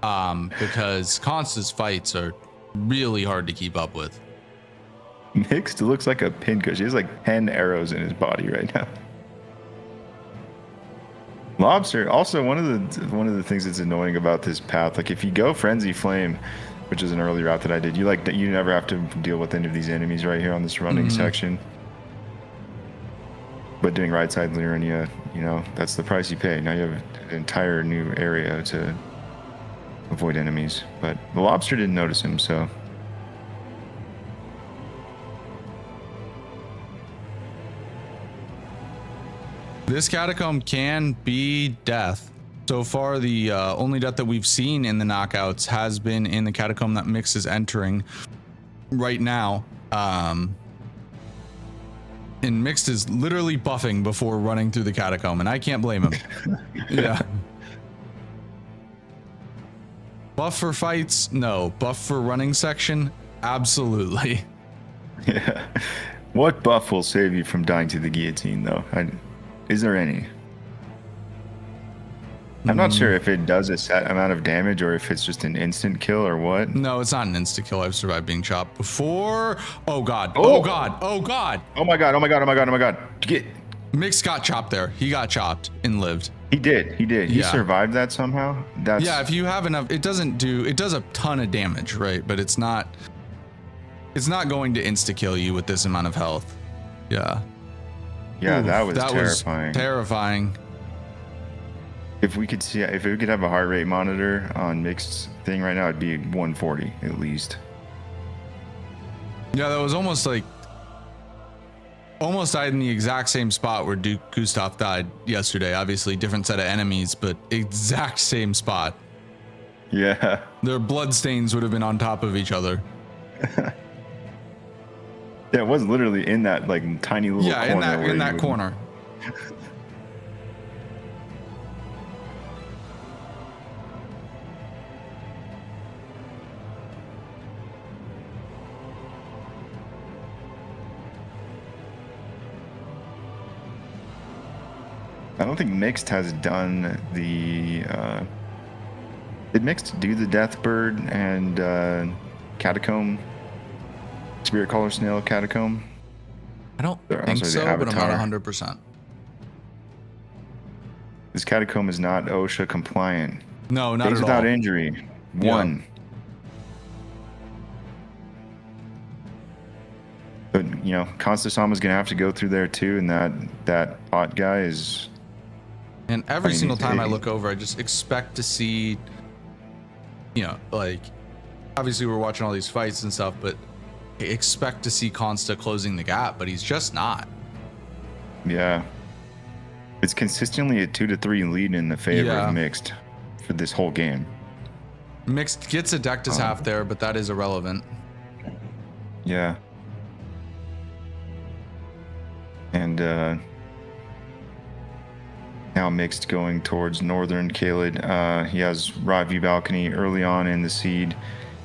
because Consta's fights are really hard to keep up with. Mixed looks like a pinfish. He has like 10 arrows in his body right now. Lobster, also one of the things that's annoying about this path, like if you go Frenzy Flame, which is an early route that I did, you never have to deal with any of these enemies right here on this running section. But doing right side Lyrinia, you know, that's the price you pay. Now you have an entire new area to avoid enemies. But the Lobster didn't notice him, so. This catacomb can be death. So far, the only death that we've seen in the knockouts has been in the catacomb that Mix is entering right now. And Mixed is literally buffing before running through the catacomb, and I can't blame him. Yeah. Buff for fights? No. Buff for running section? Absolutely. Yeah. What buff will save you from dying to the guillotine, though? Is there any? I'm not sure if it does a set amount of damage or if it's just an instant kill or what. No, it's not an instant kill. I've survived being chopped before. Oh god. Oh god. Oh god. Oh my god. Oh my god. Oh my god. Oh my god. Mix got chopped there. He got chopped and lived. He did. He survived that somehow. Yeah, if you have enough, it does a ton of damage, right? But it's not going to insta kill you with this amount of health. Yeah. Yeah, that was terrifying. If we could have a heart rate monitor on Mixed thing right now, it'd be 140 at least. Yeah, that was almost died in the exact same spot where Duke Gustav died yesterday. Obviously, different set of enemies, but exact same spot. Yeah. Their bloodstains would have been on top of each other. Yeah, it was literally in that like tiny little corner. in that corner. I don't think Mixed has done the. Did Mixed do the Deathbird and Catacomb? Spirit Caller Snail Catacomb? I don't think so, but I'm not 100%. This Catacomb is not OSHA compliant. No, not Days at all. without injury. Yeah. 1. But, you know, Constasama's going to have to go through there too, and that hot guy is... And every single time I look over, I just expect to see, you know, like, obviously we're watching all these fights and stuff, but I expect to see Consta closing the gap, but he's just not. Yeah. It's consistently a 2-3 lead in the favor of Mixed for this whole game. Mixed gets a Dectus half there, but that is irrelevant. Yeah. And now Mixed going towards northern Kaled. He has Ravi Balcony early on in the seed.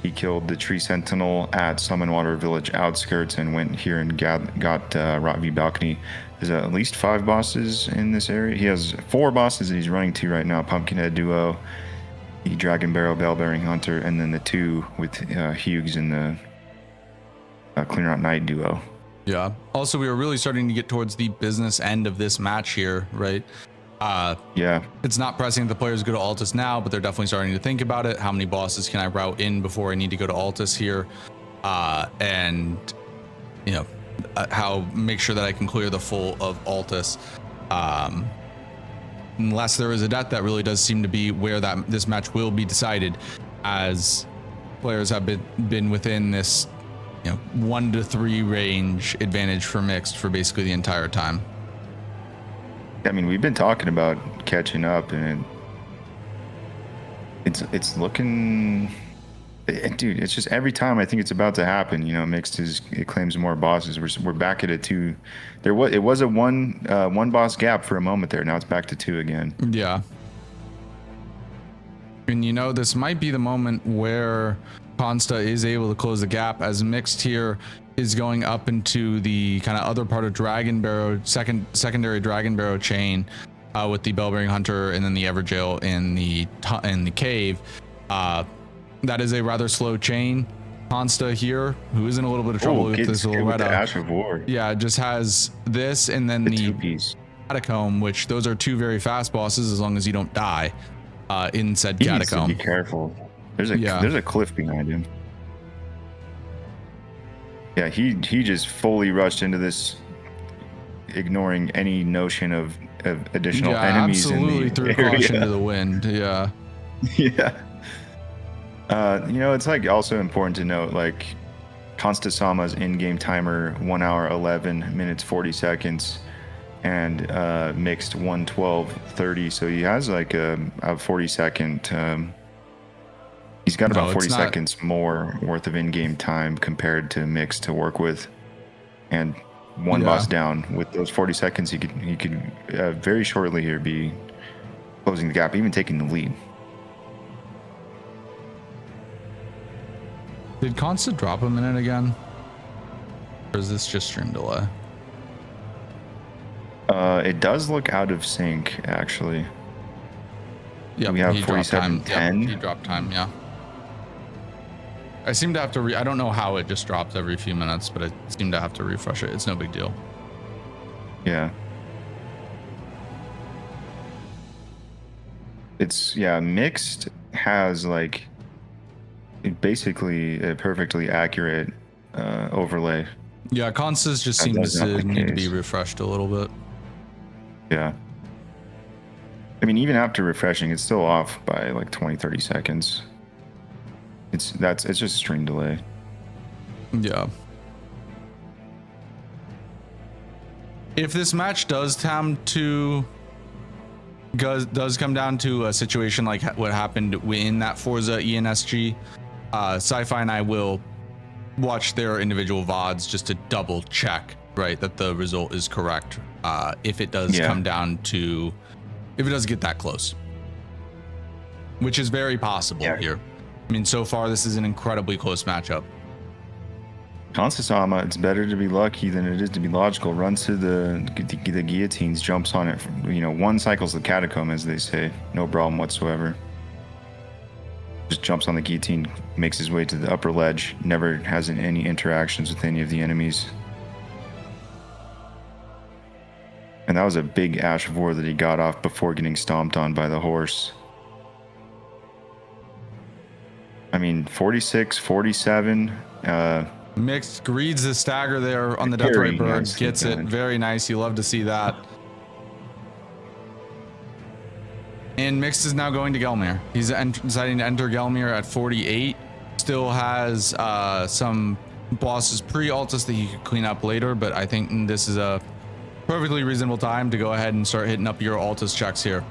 He killed the Tree Sentinel at Summonwater Village outskirts and went here and got Ravi Balcony. There's at least 5 bosses in this area. He has 4 bosses that he's running to right now. Pumpkinhead Duo, the Dragon Barrel Bell-Bearing Hunter, and then the 2 with Hughes and the Clear Out Knight duo. Yeah. Also, we are really starting to get towards the business end of this match here, right? Yeah. It's not pressing that the players go to Altus now, but they're definitely starting to think about it. How many bosses can I route in before I need to go to Altus here? And, you know, how make sure that I can clear the full of Altus. Unless there is a death, that really does seem to be where this match will be decided, as players have been within this, 1 to 3 range advantage for mixed for basically the entire time. I mean, we've been talking about catching up, and it's looking, dude. It's just every time I think it's about to happen, mixed it claims more bosses. We're back at a 2. It was a one boss gap for a moment there. Now it's back to 2 again. Yeah. And this might be the moment where Consta is able to close the gap, as mixed here is going up into the kind of other part of Dragon Barrow, secondary Dragon Barrow chain, with the Bell-Bearing Hunter and then the Everjail in the cave. That is a rather slow chain. Consta here, who is in a little bit of trouble with this little red Ash of War. Yeah, just has this and then the Catacomb, which those are 2 very fast bosses as long as you don't die in said Catacomb. Be careful. There's a cliff behind him. Yeah, he just fully rushed into this, ignoring any notion of additional enemies. Absolutely threw caution to the wind. Yeah. Yeah. It's like also important to note, like, Consta-sama's in-game timer 1 hour 11 minutes 40 seconds, and mixed 1:12:30. So he has like a 40-second. He's got about 40 seconds more worth of in-game time compared to mixed to work with, and one boss down. With those 40 seconds, he could very shortly here be closing the gap, even taking the lead. Did Consta drop a minute again? Or is this just stream delay? It does look out of sync, actually. Yeah, we have 47:10. He dropped time, yeah. I seem to have to I don't know how it just drops every few minutes, but I seem to have to refresh it. It's no big deal. Yeah. Mixed has like basically a perfectly accurate overlay. Yeah, Constance just seems to need to be refreshed a little bit. Yeah. I mean, even after refreshing, it's still off by like 20-30 seconds. It's just stream delay. Yeah. If this match does come down to a situation like what happened in that Forza ENSG, Sci-Fi and I will watch their individual VODs just to double check, right, that the result is correct. If it does come down to, if it does get that close, which is very possible here. I mean, so far this is an incredibly close matchup. Consta-sama, it's better to be lucky than it is to be logical. Runs to the guillotines, jumps on it. One cycles the catacomb, as they say. No problem whatsoever. Just jumps on the guillotine, makes his way to the upper ledge. Never has any interactions with any of the enemies. And that was a big Ash of War that he got off before getting stomped on by the horse. I mean, 46, 47. Mixed reads the stagger there on the Deathless Bird. Gets it. Very nice. You love to see that. And Mixed is now going to Gelmir. He's deciding to enter Gelmir at 48. Still has some bosses pre-Altus that he could clean up later, but I think this is a perfectly reasonable time to go ahead and start hitting up your Altus checks here.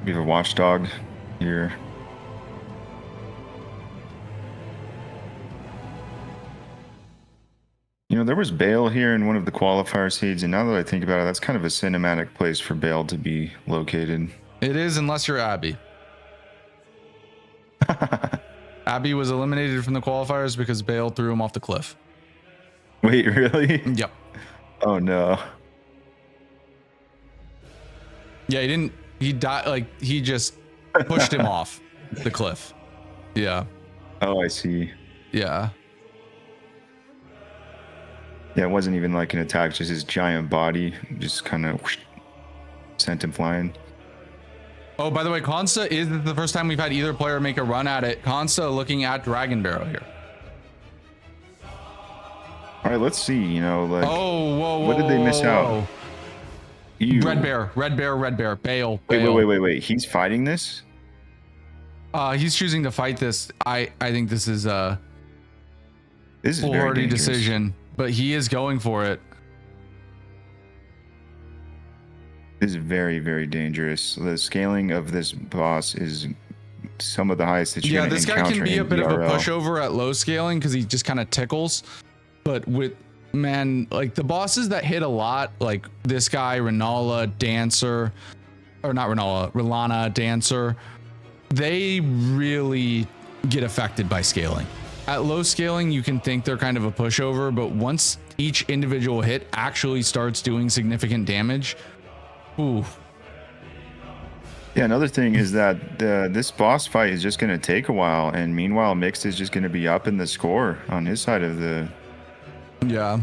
We have a watchdog here. There was Bale here in one of the qualifier seeds, and now that I think about it, that's kind of a cinematic place for Bale to be located. It is, unless you're Abby. Abby was eliminated from the qualifiers because Bale threw him off the cliff. Wait, really? Yep. Oh no. Yeah, he He died, like he just pushed him off the cliff. Yeah. Oh, I see. Yeah. Yeah, it wasn't even like an attack, just his giant body just kind of sent him flying. Oh, by the way, Consta is the first time we've had either player make a run at it. Consta looking at Dragon Barrel here. All right, let's see. You know, like, oh, whoa, what did they miss out? Red bear, bail. Wait. He's fighting this? He's choosing to fight this. I think this is a foolhardy decision, but he is going for it. This is very, very dangerous. The scaling of this boss is some of the highest that you're going to encounter. Yeah, this guy can be a bit of a DRL. pushover at low scaling because he just kind of tickles. But with, man, like the bosses that hit a lot, like this guy, Renala, Dancer, or not Renala, Rilana, Dancer, they really get affected by scaling. At low scaling, you can think they're kind of a pushover, but once each individual hit actually starts doing significant damage, ooh. Yeah, another thing is that this boss fight is just going to take a while, and meanwhile, Mixed is just going to be up in the score on his side of the. Yeah.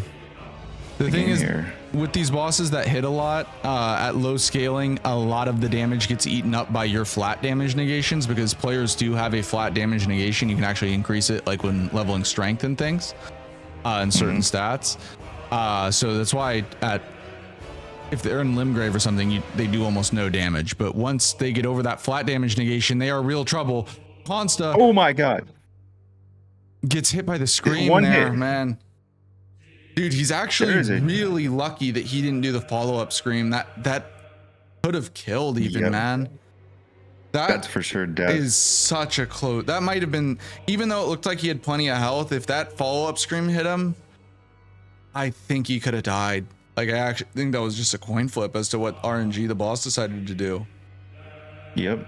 The thing is, here. with these bosses that hit a lot at low scaling, a lot of the damage gets eaten up by your flat damage negations, because players do have a flat damage negation. You can actually increase it like when leveling strength and things and certain stats. So that's why if they're in Limgrave or something, they do almost no damage. But once they get over that flat damage negation, they are real trouble. Consta. Oh my God. Gets hit by the scream there, man. Dude, he's actually really lucky that he didn't do the follow-up scream. That could have killed even, man. That's for sure death. Is such a close. That might have been, even though it looked like he had plenty of health, if that follow-up scream hit him, I think he could have died. Like, I actually think that was just a coin flip as to what RNG the boss decided to do. Yep.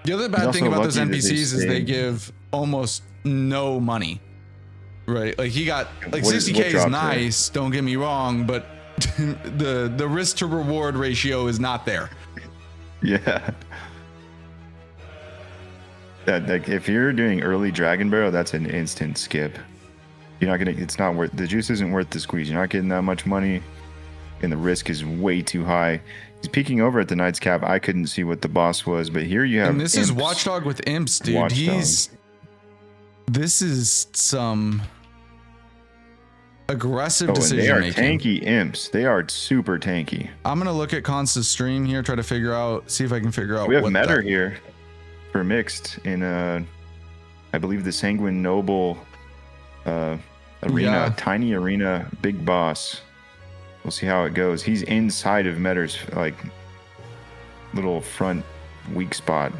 The other bad thing about those NPCs is they give almost no money. Right, like he got like 60K is nice, don't get me wrong, but the risk to reward ratio is not there. Yeah. That, like, if you're doing early Dragon Barrel, that's an instant skip. You're not gonna. It's not worth. The juice isn't worth the squeeze. You're not getting that much money, and the risk is way too high. He's peeking over at the Knight's Cap. I couldn't see what the boss was, but here you have. And this is Watchdog with imps, dude. Watchdog. This is some aggressive decision they are making. tanky imps. They are super tanky. I'm gonna look at Consta's stream here, try to see if I can figure out. We have Metter here for Mixed in I believe the Sanguine Noble arena, tiny arena, big boss. We'll see how it goes. He's inside of Metter's like little front weak spot.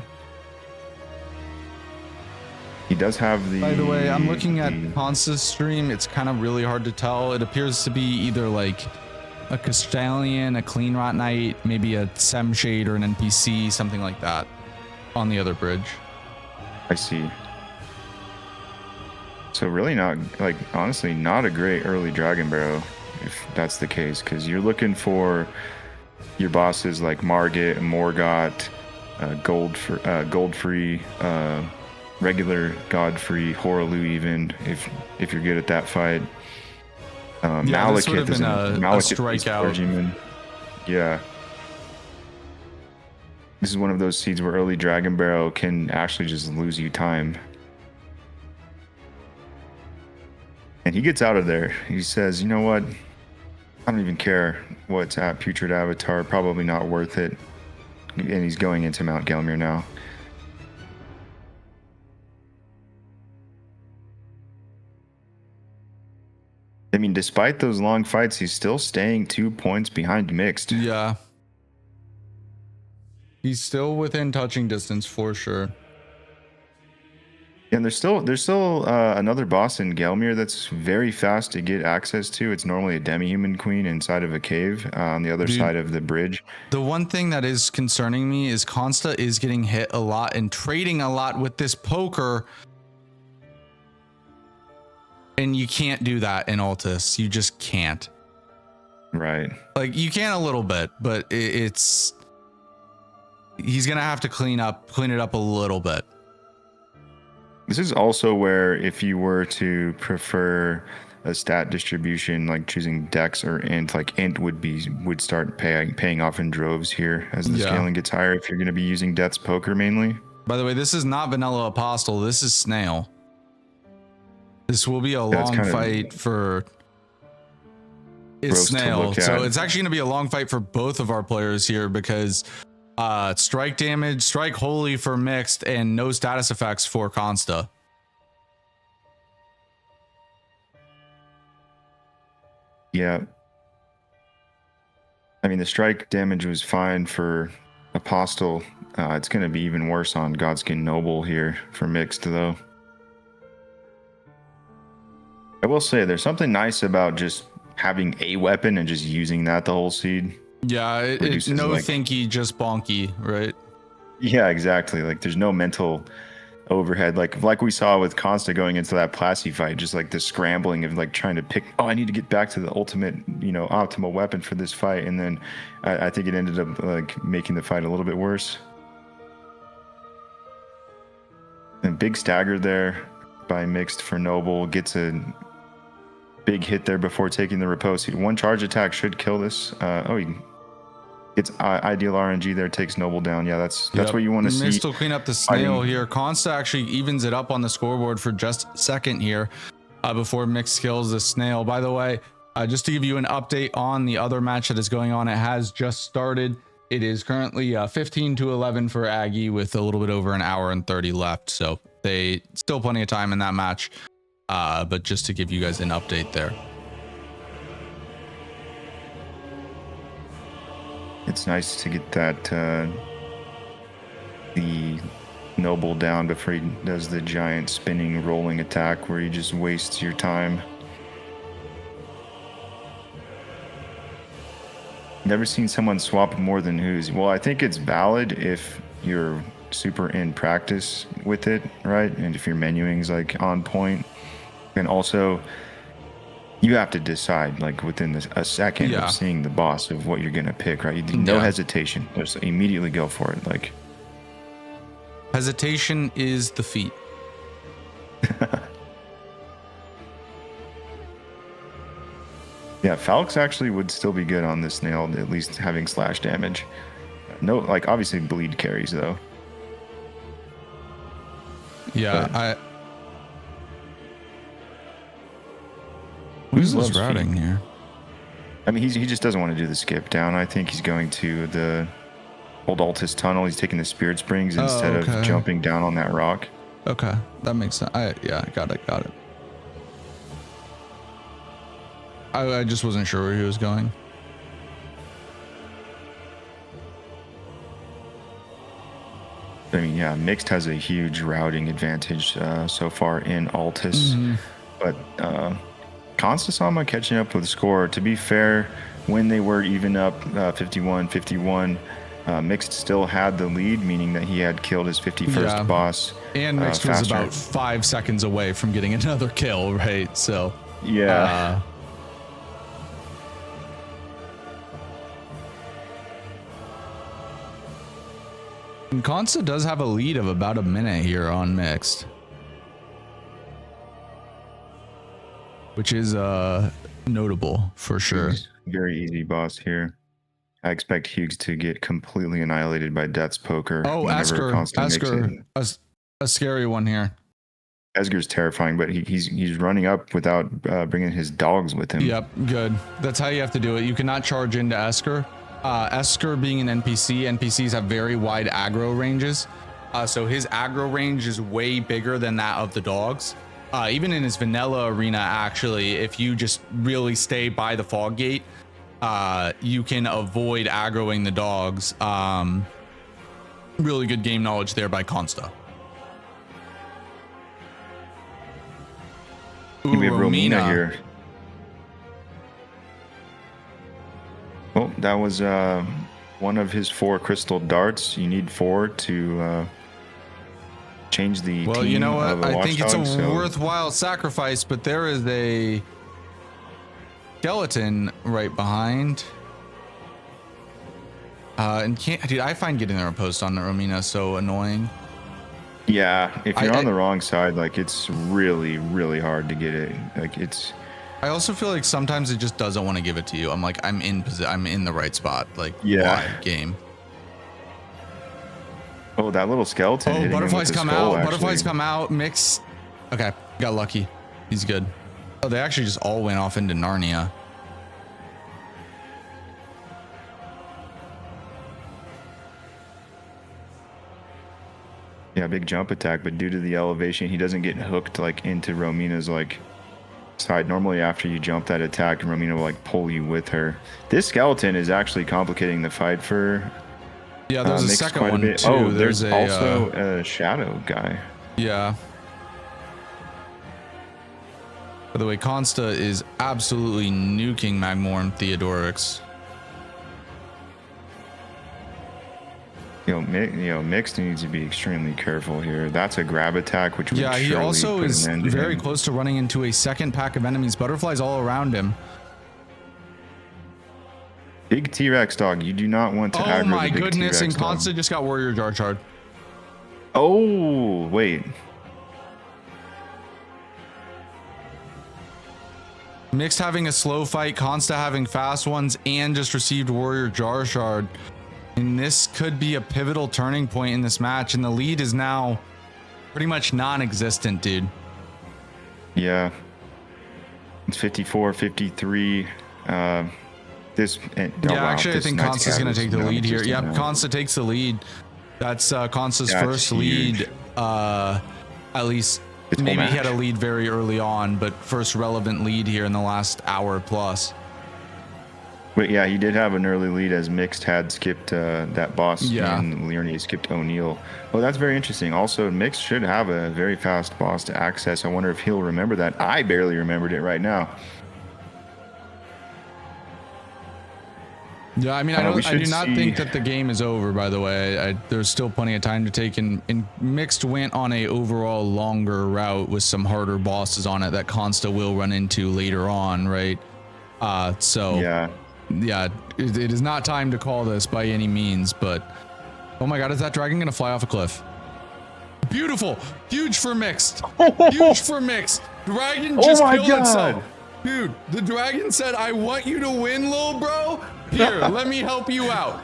He does have the. By the way, I'm looking at Consta's stream. It's kind of really hard to tell. It appears to be either like a Castellian, a Clean Rot Knight, maybe a Semshade or an NPC, something like that, on the other bridge. I see. So really not, like, honestly, not a great early Dragon Barrel, if that's the case, because you're looking for your bosses like Margit, Morgott, Goldfree, regular Godfrey, Horalu, even if you're good at that fight. Malekith this would have been a strikeout. Clergyman. Yeah. This is one of those seeds where early Dragon Barrel can actually just lose you time. And he gets out of there. He says, you know what? I don't even care what's at Putrid Avatar. Probably not worth it. And he's going into Mount Gelmir now. I mean, despite those long fights, he's still staying 2 points behind Mixed. Yeah. He's still within touching distance for sure. And there's still another boss in Gelmir that's very fast to get access to. It's normally a demi-human queen inside of a cave on the other side of the bridge. The one thing that is concerning me is Consta is getting hit a lot and trading a lot with this poker. And you can't do that in Altus. You just can't. Right. Like, you can a little bit, but it's he's gonna have to clean it up a little bit. This is also where if you were to prefer a stat distribution, like choosing dex or int, like int would start paying off in droves here as the scaling gets higher if you're going to be using Death's Poker mainly. By the way, this is not Vanilla Apostle. This is Snail. This will be a long fight for... It's Snail. So it's actually going to be a long fight for both of our players here because strike damage, strike holy for mixed, and no status effects for Consta. Yeah. I mean, the strike damage was fine for Apostle. It's going to be even worse on Godskin Noble here for mixed, though. I will say there's something nice about just having a weapon and just using that the whole seed. Yeah, it's no thinky, just bonky, right? Yeah, exactly. Like there's no mental overhead, like we saw with Consta going into that Plasty fight, just like the scrambling of like trying to pick, I need to get back to the ultimate, optimal weapon for this fight, and then I think it ended up like making the fight a little bit worse. And big stagger there by mixed for Noble, gets a big hit there before taking the riposte. One charge attack should kill this. He gets ideal RNG there, takes Noble down. Yeah, that's what you want to see. Mixed will clean up the Snail here. Consta actually evens it up on the scoreboard for just a second here before Mixed kills the Snail. By the way, just to give you an update on the other match that is going on, it has just started. It is currently 15-11 for Aggie with a little bit over an hour and 30 left. So they still plenty of time in that match. But just to give you guys an update there. It's nice to get that the Noble down before he does the giant spinning rolling attack where he just wastes your time. Never seen someone swap more than who's. Well, I think it's valid if you're super in practice with it, right? And if your menuing's like on point. And also you have to decide like within a second of seeing the boss of what you're gonna pick, right? No hesitation, just immediately go for it. Like hesitation is the feat. Yeah, Falx actually would still be good on this Snail, at least having slash damage. No, like obviously bleed carries though. Yeah, Who's this routing here? I mean, he just doesn't want to do the skip down. I think he's going to the old Altus tunnel. He's taking the Spirit Springs instead of jumping down on that rock. Okay, that makes sense. Got it. I just wasn't sure where he was going. I mean, yeah, Mixed has a huge routing advantage so far in Altus, but Consta Sama catching up with the score. To be fair, when they were even up 51-51, Mixed still had the lead, meaning that he had killed his 51st boss. And Mixed was about 5 seconds away from getting another kill, right? So yeah. And Consta does have a lead of about a minute here on Mixed, which is notable for sure. Very easy boss here. I expect Hughes to get completely annihilated by Death's Poker. Oh, Esker, a scary one here. Esger's terrifying, but he's running up without bringing his dogs with him. Yep, good. That's how you have to do it. You cannot charge into Esker. Esker being an NPC, NPCs have very wide aggro ranges. So his aggro range is way bigger than that of the dogs. Even in his vanilla arena, actually, if you just really stay by the fog gate, you can avoid aggroing the dogs. Really good game knowledge there by Consta. We have Romina here. Well, that was one of his 4 crystal darts. You need 4 to change the well, team. You know what? I think it's a worthwhile sacrifice, but there is a skeleton right behind. And can't, dude, I find getting the riposte on Romina so annoying. Yeah, if you're on the wrong side, like it's really, really hard to get it. Like it's. I also feel like sometimes it just doesn't want to give it to you. I'm like, I'm in the right spot. Like, yeah. Why, game? Oh, that little skeleton. Oh, butterflies come out. Actually. Butterflies come out. Mix. Okay, got lucky. He's good. Oh, they actually just all went off into Narnia. Yeah, big jump attack, but due to the elevation, he doesn't get hooked like into Romina's like side. Normally, after you jump that attack, Romina will like pull you with her. This skeleton is actually complicating the fight for. Yeah, there's a second one too. Oh, there's also a shadow guy. Yeah. By the way, Consta is absolutely nuking Magmor and Theodorix. Mixed needs to be extremely careful here. That's a grab attack, which yeah, he also is very close to running into a second pack of enemies. Butterflies all around him. Big T-Rex dog, you do not want to aggro the big T-Rex dog. Oh my goodness, and Consta just got Warrior Jar Shard. Oh, wait. Mixed having a slow fight, Consta having fast ones, and just received Warrior Jar Shard. And this could be a pivotal turning point in this match, and the lead is now pretty much non-existent, dude. Yeah. It's 54-53. I think Consta's going to take the lead here. Yep, Consta takes the lead. That's Consta's first lead. At least maybe he had a lead very early on, but first relevant lead here in the last hour plus. But yeah, he did have an early lead as Mixed had skipped that boss, and Learny skipped O'Neal. Well, that's very interesting. Also, Mixed should have a very fast boss to access. I wonder if he'll remember that. I barely remembered it right now. Yeah, I mean, I do not think that the game is over, by the way. There's still plenty of time to take, and Mixed went on a overall longer route with some harder bosses on it that Consta will run into later on, right? Yeah, it is not time to call this by any means, but oh my god, is that dragon gonna fly off a cliff? Beautiful, huge for Mixed, huge for Mixed. Dragon just killed itself. Dude, the dragon said, I want you to win, little bro. Here, let me help you out.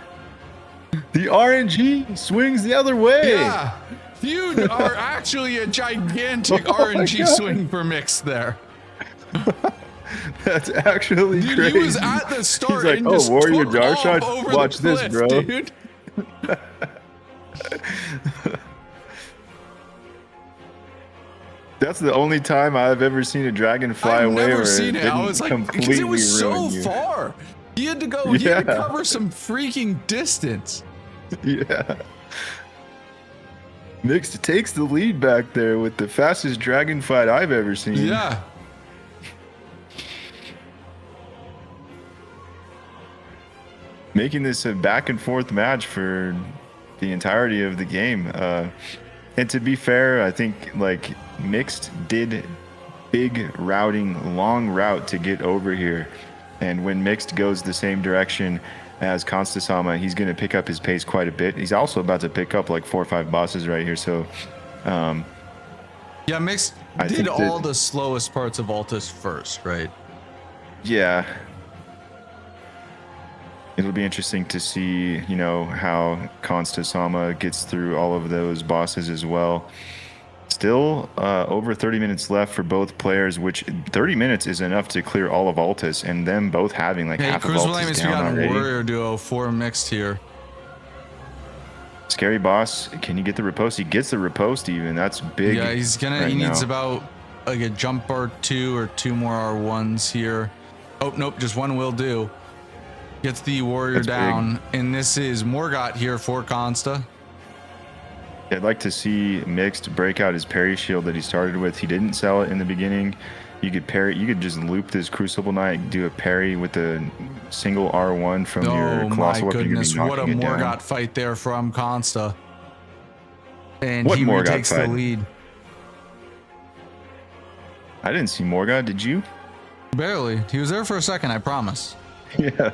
The RNG swings the other way. Yeah, you are actually a gigantic RNG swing for Mixed there. That's actually crazy. He was at the start. He's like, and Warrior Jar Shard, watch this, bro. Dude. That's the only time I've ever seen a dragon fly away. I've never seen it. I was like, because it was so far. He had to go. He had to cover some freaking distance. Yeah. Mixed takes the lead back there with the fastest dragon fight I've ever seen. Yeah. Making this a back and forth match for the entirety of the game. And to be fair, I think like Mixed did big routing, long route to get over here. And when Mixed goes the same direction as Constasama, he's going to pick up his pace quite a bit. He's also about to pick up like 4 or 5 bosses right here. So, yeah, Mixed did all the slowest parts of Altus first, right? Yeah. It'll be interesting to see, how Constasama gets through all of those bosses as well. Still over 30 minutes left for both players, which 30 minutes is enough to clear all of Altus, and them both having like half of Altus down already. Warrior duo for Mixed here. Scary boss. Can you get the riposte? He gets the riposte even. That's big. Yeah, he needs about like a jump R2 or 2 more R1s here. Oh, nope, just one will do. Gets the warrior down, and this is Morgott here for Consta. I'd like to see Mixed break out his parry shield that he started with. He didn't sell it in the beginning. You could parry. You could just loop this Crucible Knight, do a parry with a single R1 from your colossal weapon. Oh my goodness! What a Morgott fight there from Consta, and he retakes the lead. I didn't see Morgott. Did you? Barely. He was there for a second. I promise. Yeah.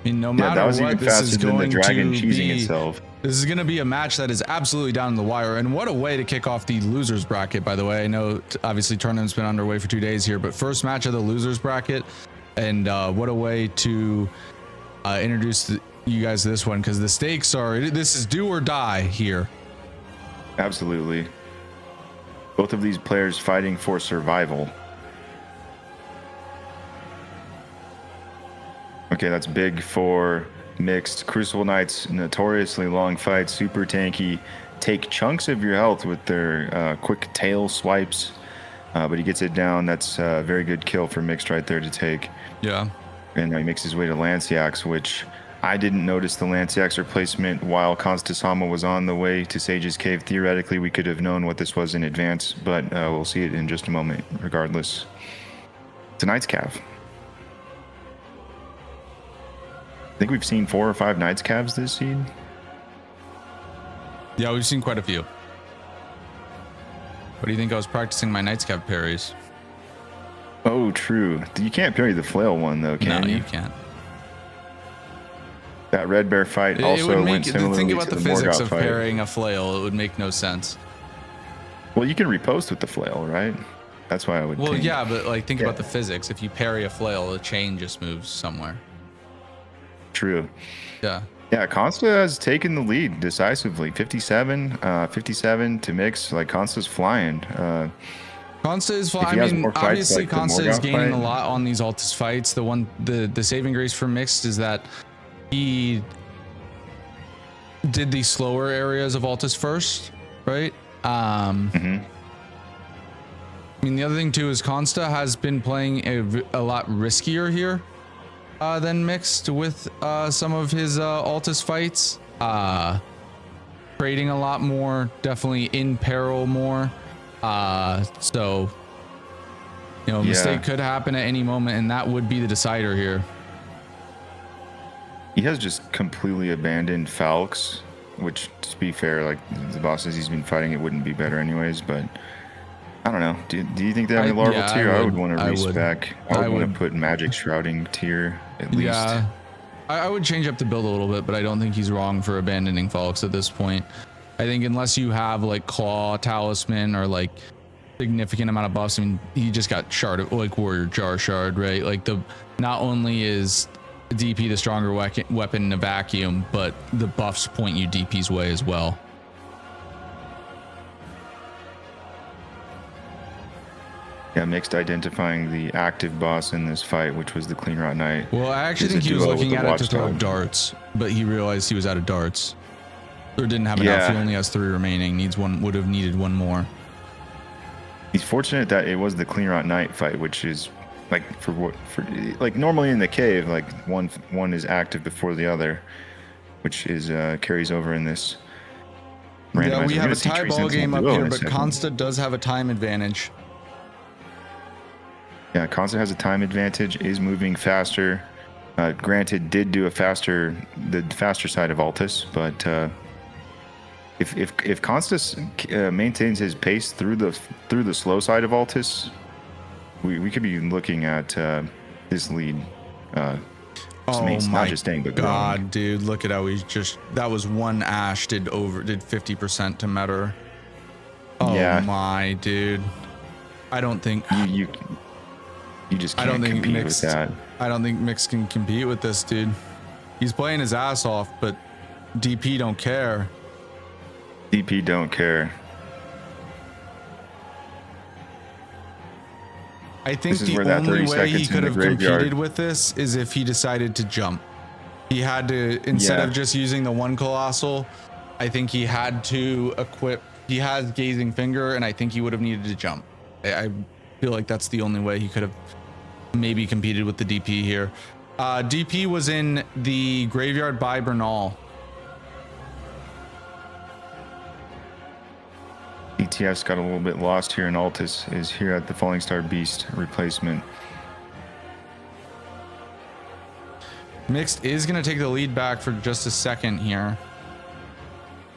I mean, no Yeah, matter that was even what, this is faster than the going dragon to cheesing be. itself. This is going to be a match that is absolutely down the wire. And what a way to kick off the losers bracket, by the way. I know obviously tournament's been underway for 2 days here, but first match of the losers bracket. And what a way to introduce you guys to this one, because the stakes are, this is do or die here. Absolutely. Both of these players fighting for survival. Okay, that's big for mixed. Crucible Knights, notoriously long fights, super tanky, take chunks of your health with their quick tail swipes, but he gets it down. That's a very good kill for mixed right there to take. Yeah. And now he makes his way to Lanciax, which I didn't notice the Lanciax replacement while Constasama was on the way to Sage's Cave. Theoretically, we could have known what this was in advance, but we'll see it in just a moment regardless. Tonight's Cav. I think we've seen 4 or 5 Knights Cavs this seed. Yeah, we've seen quite a few. What do you think? I was practicing my Knights Cav parries. Oh, true. You can't parry the flail one though, can you? No, you can't. That Red Bear fight also went similarly think about to the the physics Morgoth of fight. parrying a flail. It would make no sense. Well, you can repost with the flail, right? That's why I would. Well, think. yeah, but like think about the physics. If you parry a flail, the chain just moves somewhere. True. Yeah. Yeah, Consta has taken the lead decisively. 57 to mix. Like Consta's flying. Consta is If fine. he I has mean, more fights obviously like the Consta is Morgoth gaining fight- a lot on these Altus fights. The saving grace for mixed is that he did the slower areas of Altus first, right? I mean, the other thing too is Consta has been playing a lot riskier here than mixed with some of his Altus fights. Trading a lot more, definitely in peril more. So, you know, a mistake could happen at any moment, and that would be the decider here. He has just completely abandoned Falx, which, to be fair, like the bosses he's been fighting, it wouldn't be better anyways. But I don't know. Do you think they have any larval tier? I would want to respec. I would want to put magic shrouding tier at least. Yeah, I would change up the build a little bit, but I don't think he's wrong for abandoning Falx at this point. I think unless you have like Claw Talisman or like significant amount of buffs, I mean, he just got shard, like Warrior Jar Shard, right? Like not only is DP the stronger weapon in a vacuum, but the buffs point you DP's way as well. Yeah, mixed identifying the active boss in this fight, which was the Clean Rot Knight. Well, I actually think he was looking at it to throw darts, but he realized he was out of darts. Or didn't have enough. He only has 3 remaining. Would have needed 1 more. He's fortunate that it was the Clean Rot Knight fight, which is like for like normally in the cave, like one is active before the other, which is carries over in this. Yeah, we have a tie ball game up here, but Consta does have a time advantage. Yeah, Consta has a time advantage, is moving faster. Granted, did do the faster side of Altus, but if Consta maintains his pace through the slow side of Altus, we could be looking at this lead. Oh not my just staying, but god, growing. dude! Look at how that was 1 Ash did 50% to Metter. Oh yeah. My dude, I don't think you just can't compete with that. I don't think Mix can compete with this, dude. He's playing his ass off, but DP don't care. DP don't care. I think the only way he could have competed with this is if he decided to jump. He had to, instead of just using the 1 Colossal, I think he had to equip, he has Gazing Finger, and I think he would have needed to jump. I feel like that's the only way he could have maybe competed with the DP here. DP was in the Graveyard by Bernal. ETS got a little bit lost here, and Altus is here at the Falling Star Beast replacement. Mixed is going to take the lead back for just a second here.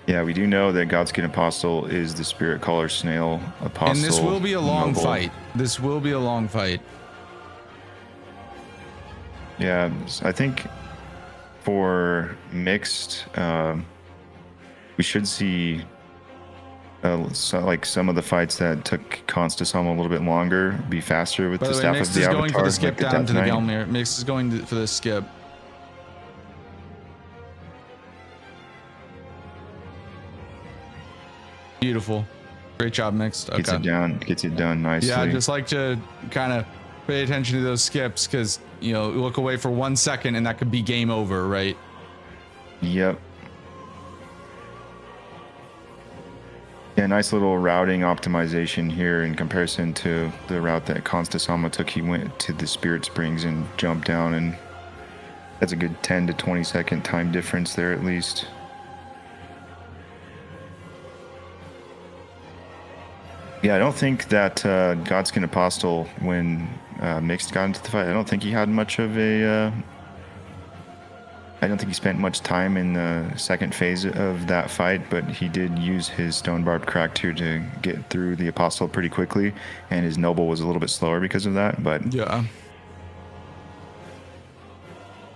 Yeah, we do know that Godskin Apostle is the Spirit Caller Snail Apostle. And this will be a long noble. fight. This will be a long fight. Yeah, I think for mixed, we should see like some of the fights that took Consta Sama a little bit longer be faster with the staff of the Avatar. Going for the skip like the down to the Death Knight. Gelmir. Mix is going for the skip. Beautiful. Great job, Mixed. Okay. Gets it done nicely. Yeah, I just like to kind of pay attention to those skips because, you know, you look away for 1 second and that could be game over, right? Yep. Yeah, nice little routing optimization here in comparison to the route that Consta Sama took. He went to the Spirit Springs and jumped down, and that's a good 10 to 20 second time difference there at least. Yeah, I don't think that Godskin Apostle, when Mixed got into the fight, I don't think he had much of a... I don't think he spent much time in the second phase of that fight, but he did use his Stone Barbed Crack Tear to get through the Apostle pretty quickly, and his Noble was a little bit slower because of that, but... Yeah.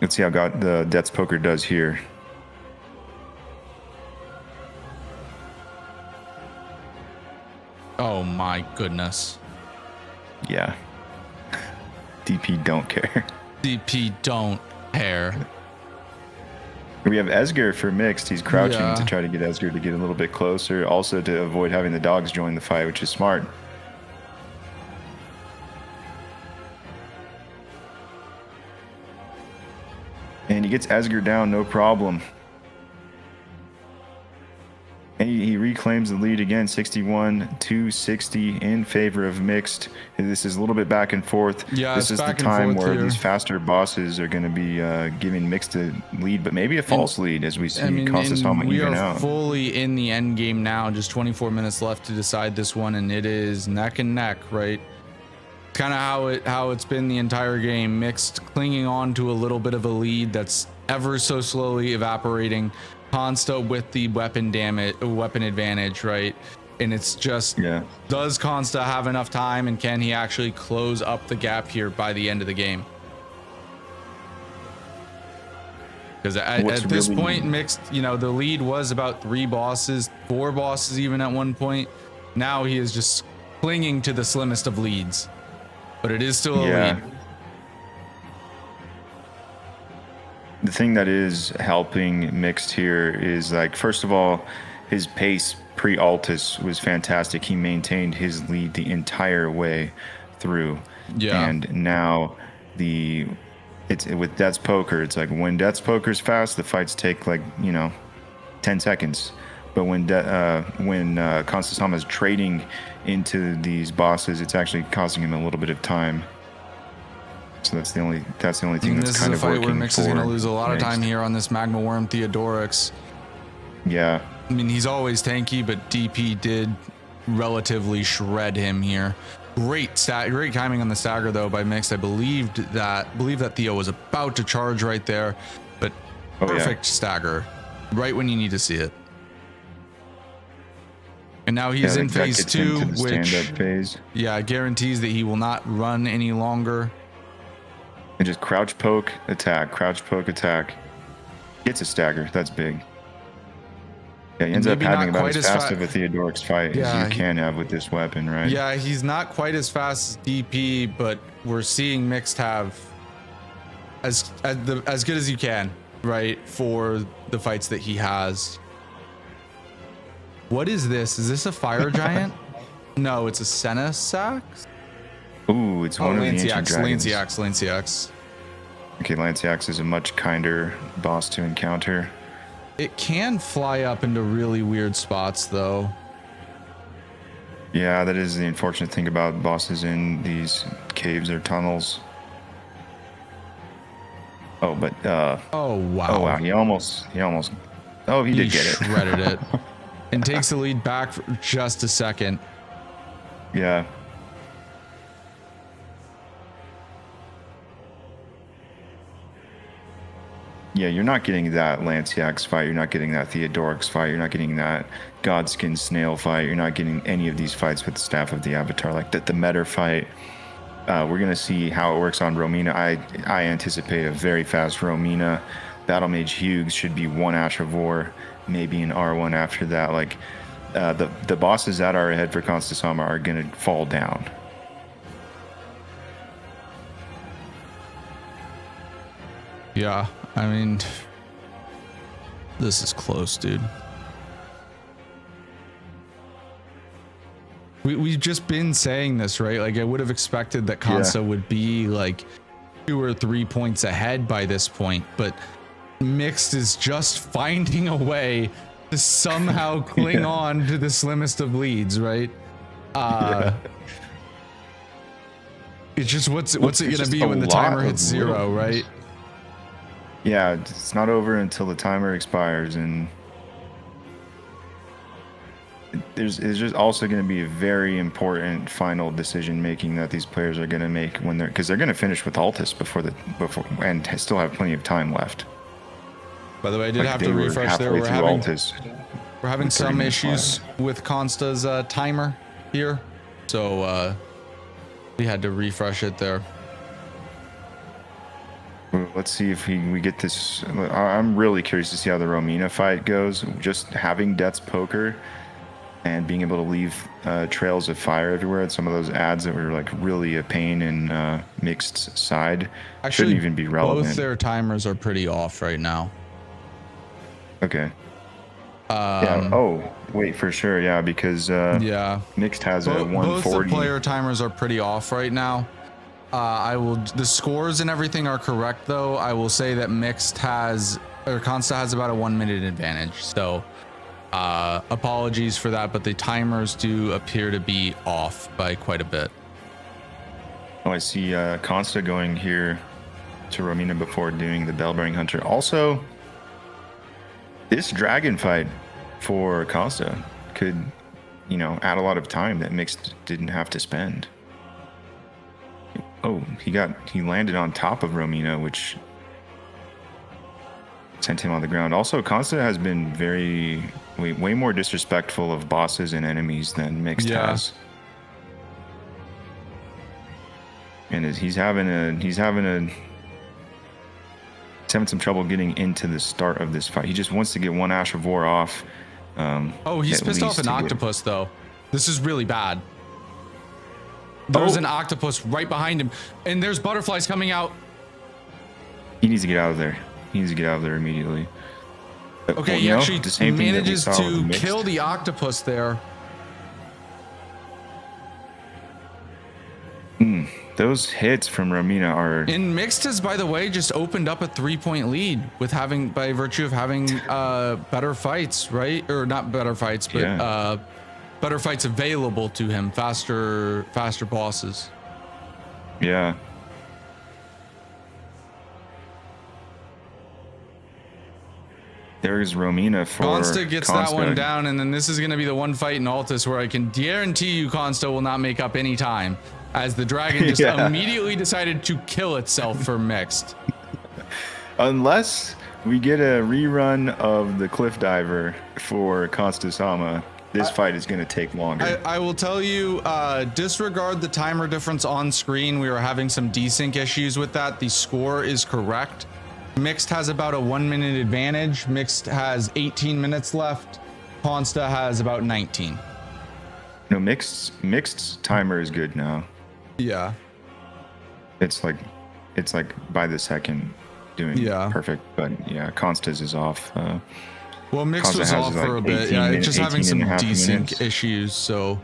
Let's see how the Death's Poker does here. Oh my goodness. Yeah. DP don't care. DP don't care. We have Esger for Mixed. He's crouching Yeah. to try to get Esger to get a little bit closer, also to avoid having the dogs join the fight, which is smart. And he gets Esger down, no problem. And he reclaims the lead again, 61-60 in favor of Mixed. And this is a little bit back and forth. Yeah, this is the time where these faster bosses are going to be giving Mixed a lead, but maybe a false lead as we see Consta Sama even out. We are fully in the end game now. Just 24 minutes left to decide this one, and it is neck and neck, right? Kind of how it's been the entire game. Mixed clinging on to a little bit of a lead that's ever so slowly evaporating. Consta with the weapon advantage, right? And it's just, does Consta have enough time, and can he actually close up the gap here by the end of the game? Because at this point, Mixed, you know, the lead was about 4 bosses even at one point. Now he is just clinging to the slimmest of leads, but it is still a lead. The thing that is helping Mixed here is, like, first of all, his pace pre-Altus was fantastic. He maintained his lead the entire way through. Yeah. And now it's with Death's Poker, it's like when Death's Poker's fast, the fights take 10 seconds. But when Consta Sama is trading into these bosses, it's actually costing him a little bit of time. So that's the only thing that's kind of working. This is a fight where Mix is going to lose a lot of time here on this Magma Worm Theodorix. Yeah. I mean, he's always tanky, but DP did relatively shred him here. Great timing on the stagger though by Mix. I believe that Theo was about to charge right there, but perfect stagger right when you need to see it. And now he's in phase 2, which guarantees that he will not run any longer. And just crouch poke attack. Gets a stagger. That's big. Yeah, he ends up having about as fast of a Theodorix fight as you can have with this weapon, right? Yeah, he's not quite as fast as DP, but we're seeing Mixed have as good as you can, right, for the fights that he has. What is this? Is this a fire giant? No, it's a Senesax. Ooh, it's one of the ancient dragons. Lanciax. Okay, Lanciax is a much kinder boss to encounter. It can fly up into really weird spots, though. Yeah, that is the unfortunate thing about bosses in these caves or tunnels. Oh, but oh wow! Oh wow! He almost. Oh, he did get it. Shredded it, and takes the lead back for just a second. Yeah. Yeah, you're not getting that Lanciax fight. You're not getting that Theodorix fight. You're not getting that Godskin Snail fight. You're not getting any of these fights with the Staff of the Avatar. Like the Metter fight. We're going to see how it works on Romina. I anticipate a very fast Romina. Battle Mage Hughes should be 1 Ash of War, maybe an R1 after that. Like the bosses that are ahead for Consta Sama are gonna fall down. Yeah, I mean, this is close, dude. We've just been saying this, right? Like, I would have expected that Consta would be like 2 or 3 points ahead by this point, but Mixed is just finding a way to somehow cling on to the slimmest of leads, right? It's just what's it gonna be when the timer hits 0, right? Yeah, it's not over until the timer expires, and there's just also going to be a very important final decision making that these players are going to make when because they're going to finish with Altus before and still have plenty of time left. By the way, I did have to refresh there. We're having some issues with Consta's timer here, so we had to refresh it there. Let's see if we get this. I'm really curious to see how the Romina fight goes. Just having Death's Poker and being able to leave trails of fire everywhere. Some of those ads that were like really a pain in Mixed side shouldn't even be relevant. Both their timers are pretty off right now. Okay. Yeah. Oh, wait, for sure. Yeah, because Mixed has a 140. Both the player timers are pretty off right now. The scores and everything are correct though. I will say that Consta has about a 1 minute advantage. So apologies for that, but the timers do appear to be off by quite a bit. Oh, I see Consta going here to Romina before doing the Bellbearing Hunter. Also, this dragon fight for Consta could, add a lot of time that Mixed didn't have to spend. Oh, he landed on top of Romina, which sent him on the ground. Also, Consta has been way more disrespectful of bosses and enemies than Mixed has. And he's having some trouble getting into the start of this fight. He just wants to get 1 Ash of War off. He's pissed off an octopus though. This is really bad. There's an octopus right behind him, and there's butterflies coming out. He needs to get out of there. He needs to get out of there immediately. Okay, he actually manages to kill the octopus there. Those hits from Romina are... And Mixed has, by the way, just opened up a 3-point lead by virtue of having better fights, right? Or not better fights, but better fights available to him, faster bosses. Yeah. There's Romina for Consta gets that one down, and then this is going to be the one fight in Altus where I can guarantee you Consta will not make up any time, as the dragon just immediately decided to kill itself for Mixed. Unless we get a rerun of the Cliff Diver for Consta Sama, this fight is going to take longer. I will tell you, disregard the timer difference on screen. We were having some desync issues with that. The score is correct. Mixed has about a 1 minute advantage. Mixed has 18 minutes left. Consta has about 19. No, Mixed's timer is good now. Yeah. It's like by the second doing perfect, but Consta's is off. Well, Mixed was off for a bit. Yeah, it's just having some desync issues, so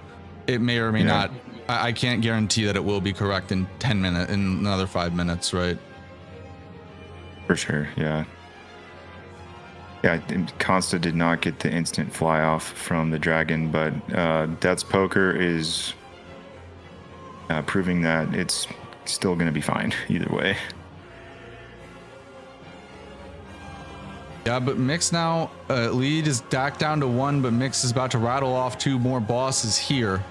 it may or may not. I can't guarantee that it will be correct in 10 minutes, in another 5 minutes, right? For sure, yeah. Yeah, Consta did not get the instant fly off from the dragon, but Death's Poker is proving that it's still going to be fine either way. Yeah, but Mix now, lead is back down to 1, but Mix is about to rattle off 2 more bosses here.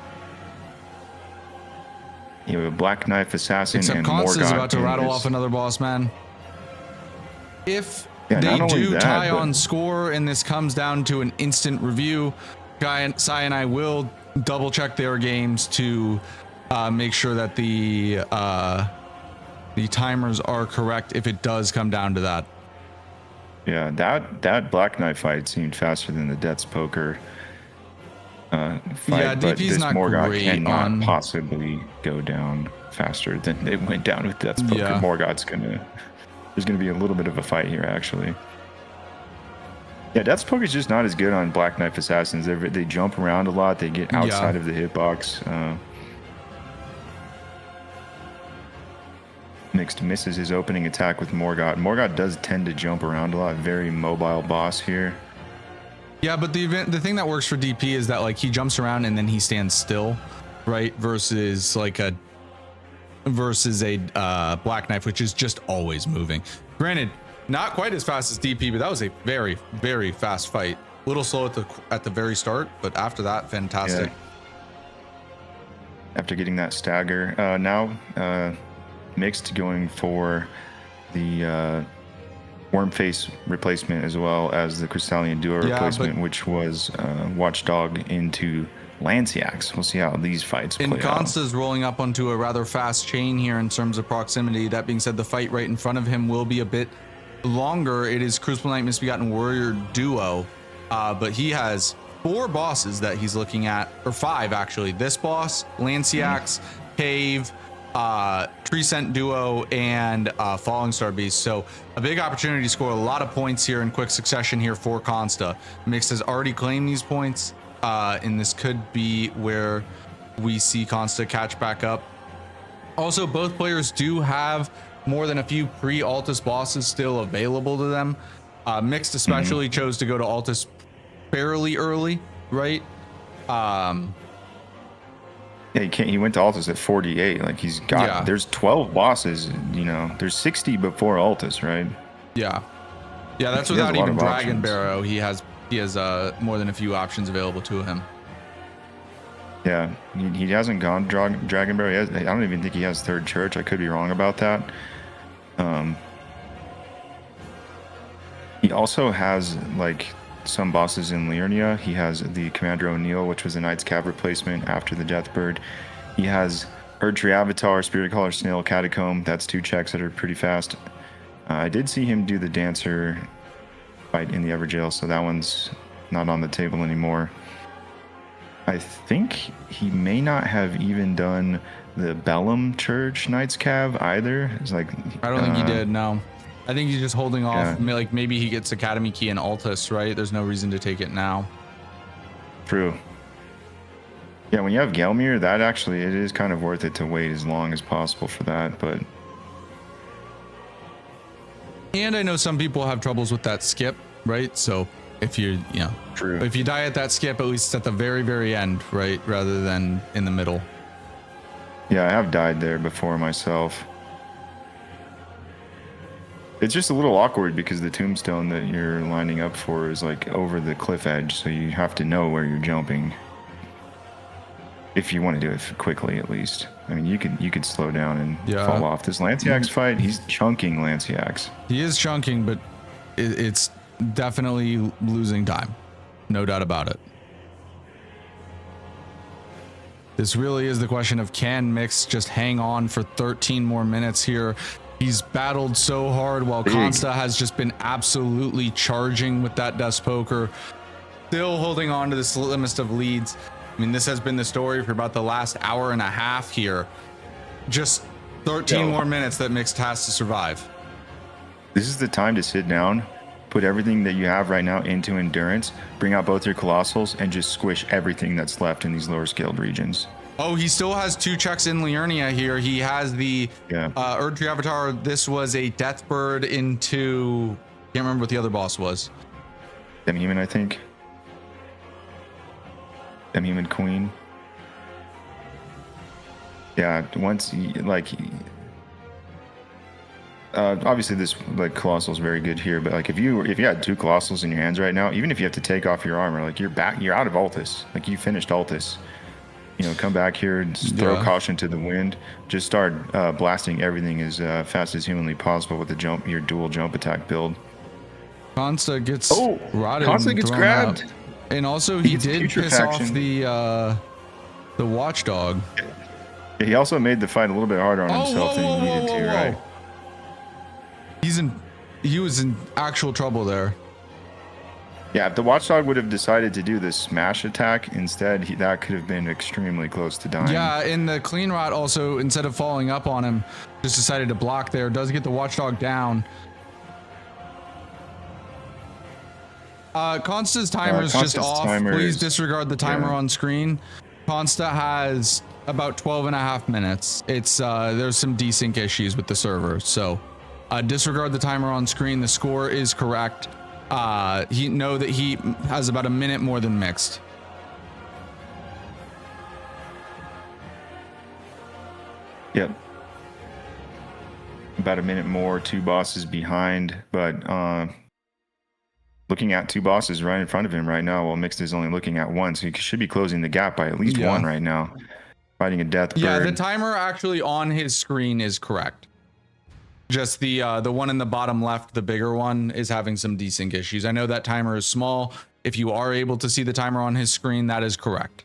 You have a Black Knife Assassin and Consta is about to rattle off another boss, man. If they do tie on score and this comes down to an instant review, Sai and I will double check their games to make sure that the timers are correct if it does come down to that. Yeah, that Black Knight fight seemed faster than the Death's Poker fight, Yeah, but DP's this not Morgott great cannot on. possibly go down faster than it went down with Death's Poker. Yeah. There's gonna be a little bit of a fight here, actually. Yeah, Death's Poker is just not as good on Black Knife Assassins. They jump around a lot. They get outside of the hitbox. Mixed misses his opening attack with Morgott. Morgott does tend to jump around a lot. Very mobile boss here. Yeah, but the thing that works for DP is that like he jumps around and then he stands still, right? Versus a Black Knife, which is just always moving. Granted, not quite as fast as DP, but that was a very, very fast fight. A little slow at the very start, but after that, fantastic. Yeah. After getting that stagger, now Mixed going for the Wormface replacement as well as the Crystallian Duo replacement, which was Watchdog into Lanciax. We'll see how these fights play out. And Consta's rolling up onto a rather fast chain here in terms of proximity. That being said, the fight right in front of him will be a bit longer. It is Crucible Knight Misbegotten Warrior duo, but he has 4 bosses that he's looking at, or 5 actually. This boss, Lanciax, Cave, Tree-Scent Duo, and Falling Star Beast. So a big opportunity to score a lot of points here in quick succession here for Consta. Mix has already claimed these points, and this could be where we see Consta catch back up. Also, both players do have more than a few pre-Altus bosses still available to them. Mixed especially chose to go to Altus fairly early, right? Yeah, he went to Altus at 48. Like he's got, there's 12 bosses, you know, there's 60 before Altus, right? Yeah. Yeah, that's without even Dragon Barrow. He has more than a few options available to him. Yeah, he hasn't gone Dragon Barrow. I don't even think he has Third Church. I could be wrong about that. He also has like some bosses in Liurnia. He has the Commander O'Neill, which was a Knight's Cav replacement after the Deathbird. He has Erdtree Avatar, Spirit Caller, Snail, Catacomb. That's 2 checks that are pretty fast. I did see him do the Dancer fight in the Everjail, so that one's not on the table anymore. I think he may not have even done the Bellum Church Knight's Cav either. It's like I don't think he did. No, I think he's just holding off. Yeah. Like maybe he gets Academy Key and Altus, right? There's no reason to take it now. True. Yeah, when you have Gelmir, that actually it is kind of worth it to wait as long as possible for that. But and I know some people have troubles with that skip, right? So if you True. If you die at that skip, at least at the very, very end, right, rather than in the middle. Yeah, I have died there before myself. It's just a little awkward because the tombstone that you're lining up for is like over the cliff edge, so you have to know where you're jumping. If you want to do it quickly, at least. I mean, you could slow down and fall off. This Lanciax fight, he's chunking Lanciax. He is chunking, but it's definitely losing time. No doubt about it. This really is the question of can Mix just hang on for 13 more minutes here. He's battled so hard while Consta has just been absolutely charging with that Death's Poker. Still holding on to the slimmest of leads. I mean, this has been the story for about the last hour and a half here. Just 13 more minutes that Mixed has to survive. This is the time to sit down, put everything that you have right now into endurance, bring out both your Colossals, and just squish everything that's left in these lower scaled regions. Oh, he still has 2 checks in Liurnia here. He has the Erdtree Avatar. This was a Deathbird into... Can't remember what the other boss was. Demhuman, I think. Demhuman Queen. Yeah, once obviously this like Colossal is very good here, but like if you had 2 Colossals in your hands right now, even if you have to take off your armor, like you're out of Altus, like you finished Altus. You know, come back here and throw caution to the wind. Just start blasting everything as fast as humanly possible with your dual jump attack build. Consta gets rotted. Consta gets grabbed. Out. And also he did piss off the Watchdog. Yeah, he also made the fight a little bit harder on himself than he needed to, right? he was in actual trouble there. Yeah, if the Watchdog would have decided to do the smash attack instead, that could have been extremely close to dying. Yeah, and the clean rot also, instead of falling up on him, just decided to block there. Does get the Watchdog down. Consta's timer is just off. Please disregard the timer on screen. Consta has about 12.5 minutes. It's there's some desync issues with the server, so disregard the timer on screen. The score is correct. Know that he has about a minute more than Mixed. Yep. About a minute more, 2 bosses behind, but looking at 2 bosses right in front of him right now, while Mixed is only looking at 1, so he should be closing the gap by at least 1 right now. Fighting a death bird. Yeah, the timer actually on his screen is correct. Just the one in the bottom left, the bigger one, is having some desync issues. I know that timer is small. If you are able to see the timer on his screen, that is correct.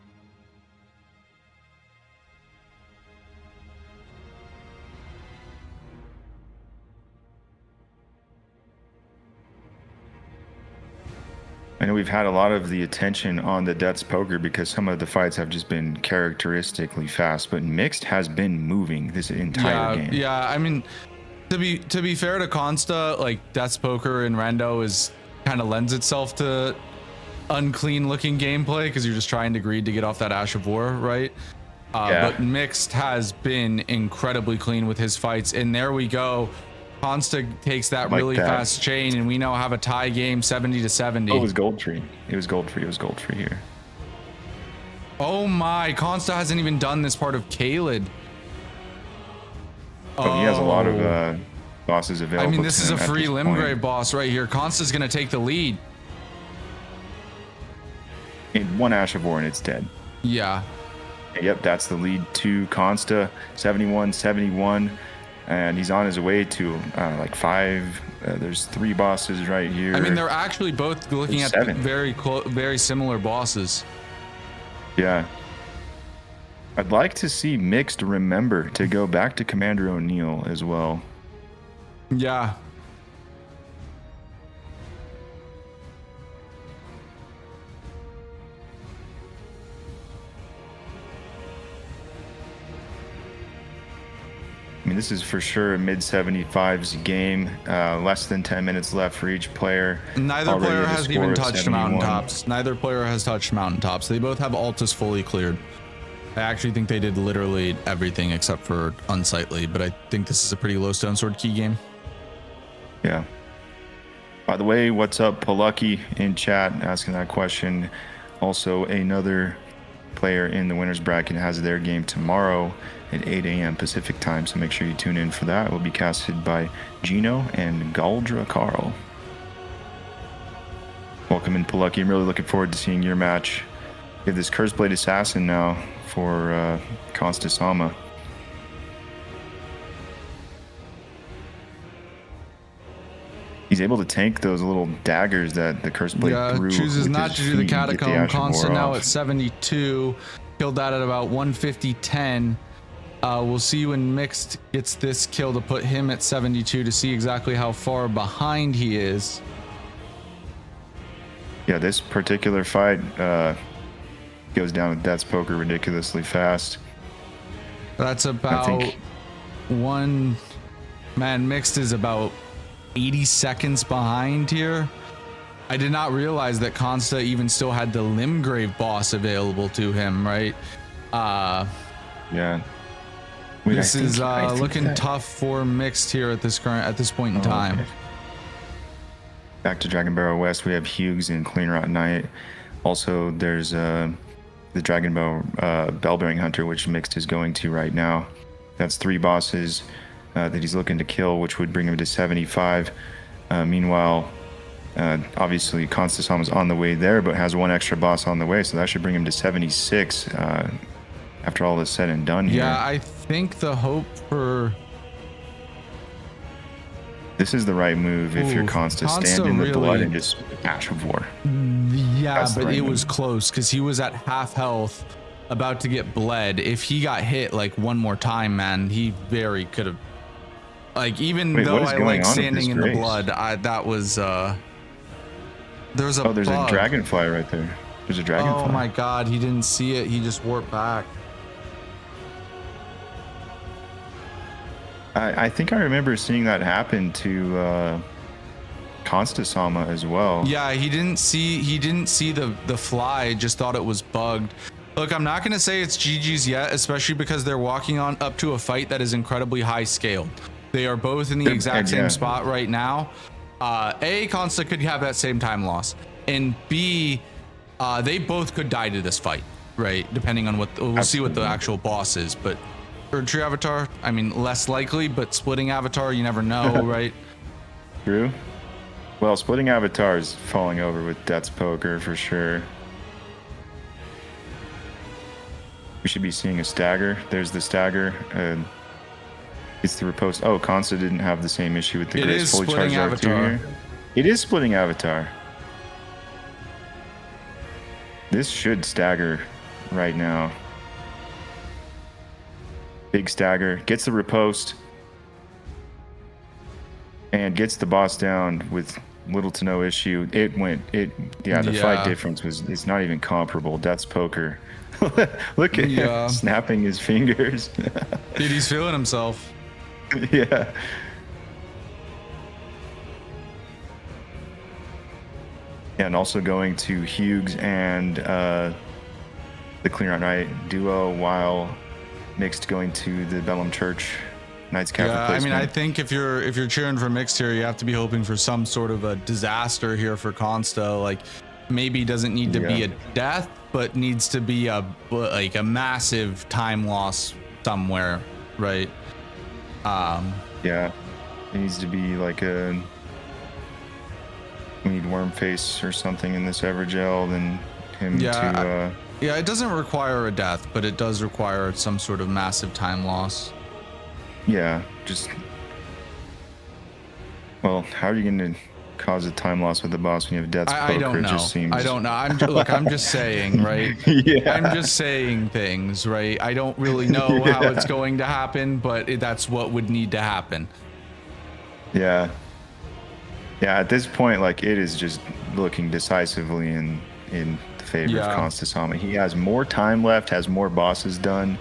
I know we've had a lot of the attention on the Death's Poker because some of the fights have just been characteristically fast, but Mixed has been moving this entire game. Yeah, I mean, to be fair to Consta, like Death's Poker and Rando is kind of lends itself to unclean looking gameplay because you're just trying to greed to get off that Ash of War, right? But Mixed has been incredibly clean with his fights, and there we go. Consta takes that really fast chain, and we now have a tie game, 70-70. Oh, it was gold free. It was gold free. It was gold free here. Oh my! Consta hasn't even done this part of Kaled. Oh, he has a lot of bosses available. I mean, this is a free Limgrave boss right here. Consta's gonna take the lead. In 1 Ash of War and it's dead. Yeah. Yep, that's the lead to Consta, 71-71. And he's on his way to like 5. There's 3 bosses right here. I mean, they're actually both looking at very similar bosses. Yeah. I'd like to see Mixed remember to go back to Commander O'Neill as well. Yeah. I mean, this is for sure a mid-75s game. Less than 10 minutes left for each player. Neither player has even touched mountaintops. Neither player has touched mountaintops. They both have Altus fully cleared. I actually think they did literally everything except for Unsightly, but I think this is a pretty low Stone Sword key game. Yeah. By the way, what's up, Palucky in chat asking that question. Also, another player in the winner's bracket has their game tomorrow at 8 a.m. Pacific time, so make sure you tune in for that. It will be casted by Gino and Galdra Carl. Welcome in, Palucky. I'm really looking forward to seeing your match. We have this Curseblade Assassin now for Consta Sama. He's able to tank those little daggers that the Curseblade threw. Chooses not to do the Catacomb. Consta now at 72. Killed that at about 150-10. We'll see when Mixed gets this kill to put him at 72 to see exactly how far behind he is. Yeah, this particular fight goes down with Death's Poker ridiculously fast. That's about one. Man, Mixed is about 80 seconds behind here. I did not realize that Consta even still had the Limgrave boss available to him, right? Yeah. This is looking tough for Mixed here at this point in time. Okay. Back to Dragon Barrow West, we have Hughes and Clean Rot Knight. Also, there's the Dragon Barrow Bellbearing Hunter, which Mixed is going to right now. That's 3 bosses that he's looking to kill, which would bring him to 75. Meanwhile, obviously, Consta Sama's on the way there, but has 1 extra boss on the way, so that should bring him to 76 after all is said and done here. Yeah, I think the hope for... This is the right move if you're Consta. Stand in the blood and just Ash of War. Yeah, but it was close because he was at half health, about to get bled. If he got hit like one more time, man, he very could have Like, even Wait, though what is I going like on with standing this in the race? blood, that was there's a there's bug. a dragonfly right there. There's a dragonfly. Oh my god, he didn't see it. He just warped back. I think I remember seeing that happen to Constasama as well. Yeah, he didn't see the fly, just thought it was bugged. Look, I'm not gonna say it's GG's yet, especially because they're walking on up to a fight that is incredibly high scaled. They are both in the exact same spot right now. A, Consta could have that same time loss, and B, they both could die to this fight, right? Depending on what we'll see what the actual boss is. But third tree avatar, I mean, less likely, but splitting avatar, you never know, right? True. Well, splitting avatar is falling over with Death's Poker for sure. We should be seeing a stagger. There's the stagger. It's the riposte. Oh, Consta didn't have the same issue with the Grace fully charged avatar. Here. It is splitting avatar. This should stagger right now. Big stagger. Gets the riposte. And gets the boss down with little to no issue. The fight difference it's not even comparable. Death's Poker. Look at him snapping his fingers. Dude, he's feeling himself. Yeah. And also going to Hughes and the Clear on Right duo, while Mixed going to the Bellum Church Knights Cap replacement. I mean, I think if you're cheering for Mixed here, you have to be hoping for some sort of a disaster here for Consta. Like, maybe doesn't need to be a death, but needs to be a massive time loss somewhere, right? Yeah, it needs to be like we need Wormface or something in this Evergel, then him to yeah, it doesn't require a death, but it does require some sort of massive time loss. Yeah, well, how are you going to cause a time loss with the boss when you have Death's Poker? I don't know. It just seems... I don't know. I'm just saying, right? Yeah. I'm just saying things, right? I don't really know how it's going to happen, but that's what would need to happen. Yeah. Yeah, at this point, like, it is just looking decisively in the favor of Constasama. He has more time left, has more bosses done,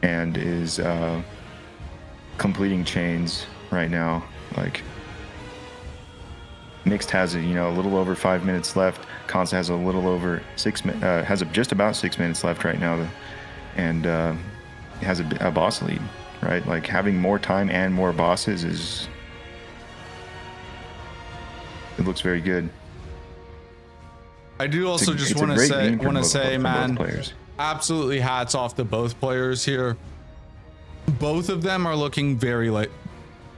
and is completing chains right now. Like, Mixed has a little over 5 minutes left. Consta has a little over just about 6 minutes left right now, and has a boss lead, right? Like, having more time and more bosses it looks very good. I do also just want to say, man, absolutely hats off to both players here. Both of them are looking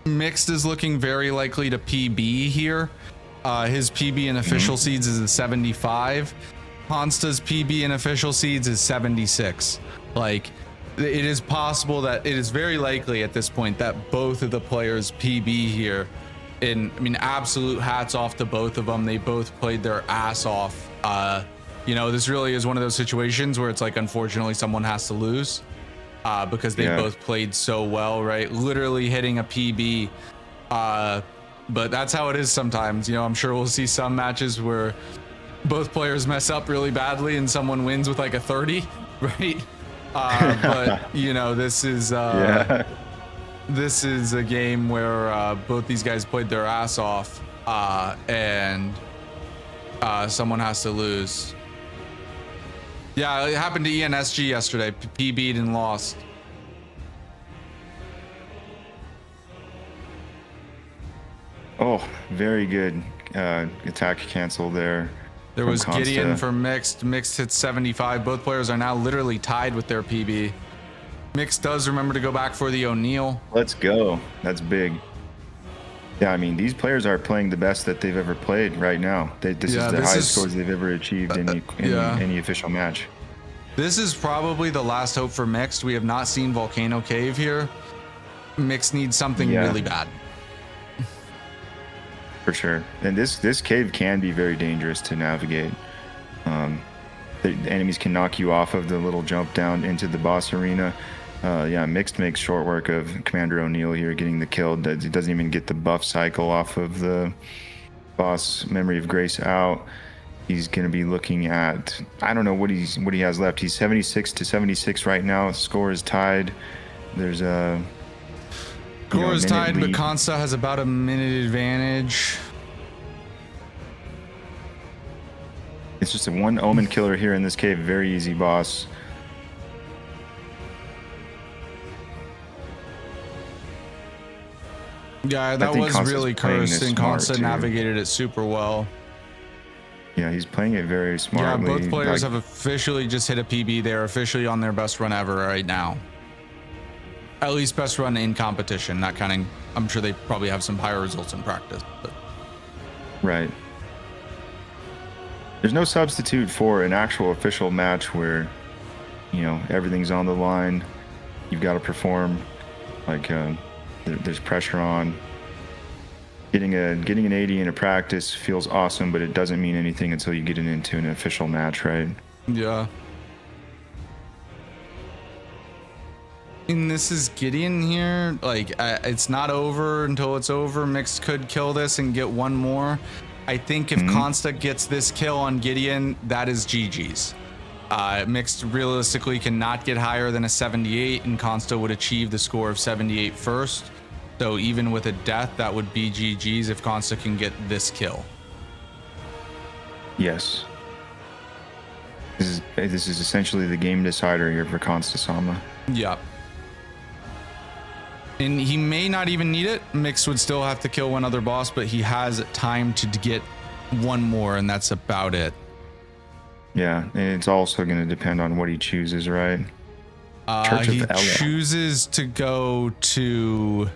Mixed is looking very likely to PB here. His PB in official seeds is a 75. Consta's PB in official seeds is 76. Like, it is possible that it is very likely at this point that both of the players PB here. And I mean, absolute hats off to both of them. They both played their ass off. This really is one of those situations where it's like, unfortunately, someone has to lose. Because they both played so well, right? Literally hitting a PB. But that's how it is sometimes. I'm sure we'll see some matches where both players mess up really badly and someone wins with like a 30, right? But this is a game where both these guys played their ass off, and someone has to lose. Yeah, it happened to ENSG yesterday. PB'd and lost. Oh, very good attack cancel there. There was Consta. Gideon for Mixed. Mixed hit 75. Both players are now literally tied with their PB. Mixed does remember to go back for the O'Neal. Let's go. That's big. Yeah, I mean, these players are playing the best that they've ever played right now. This is the highest scores they've ever achieved in any official match. This is probably the last hope for Mixed. We have not seen Volcano Cave here. Mixed needs something really bad. For sure. And this cave can be very dangerous to navigate. The enemies can knock you off of the little jump down into the boss arena. Yeah, Mixed makes short work of Commander O'Neill here getting the kill. He doesn't even get the buff cycle off of the boss. Memory of Grace out. He's going to be looking at, I don't know what he has left. He's 76 to 76 right now. Score is tied. There's a score is tied, lead. but Consta has about a minute advantage. It's just a one Omen killer here in this cave. Very easy boss. Yeah, that was Consta's really cursed, and Consta navigated it super well. Yeah, he's playing it very smartly. Yeah, both players have officially just hit a PB. They're officially on their best run ever right now. At least best run in competition, not counting. I'm sure they probably have some higher results in practice. But. Right. There's no substitute for an actual official match where, you know, everything's on the line. You've got to perform. Like, there's pressure on. Getting an 80 in a practice feels awesome, but it doesn't mean anything until you get it into an official match, right? Yeah. And this is Gideon here. Like, it's not over until it's over. Mixed could kill this and get one more. I think if Consta gets this kill on Gideon, that is GG's. Mixed realistically cannot get higher than a 78, and Consta would achieve the score of 78 first. So even with a death, that would be GG's if Consta can get this kill. Yes. This is essentially the game decider here for Consta Sama. Yep. And he may not even need it. Mixed would still have to kill one other boss, but he has time to get one more, and that's about it. Yeah, and it's also going to depend on what he chooses, right? He chooses to go to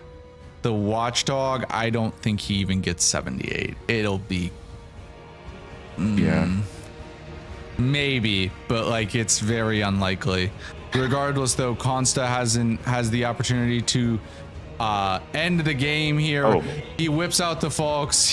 the Watchdog. I don't think he even gets 78. It'll be maybe, but like it's very unlikely. Regardless, though, Consta has the opportunity to end the game here. Oh. He whips out the Falks.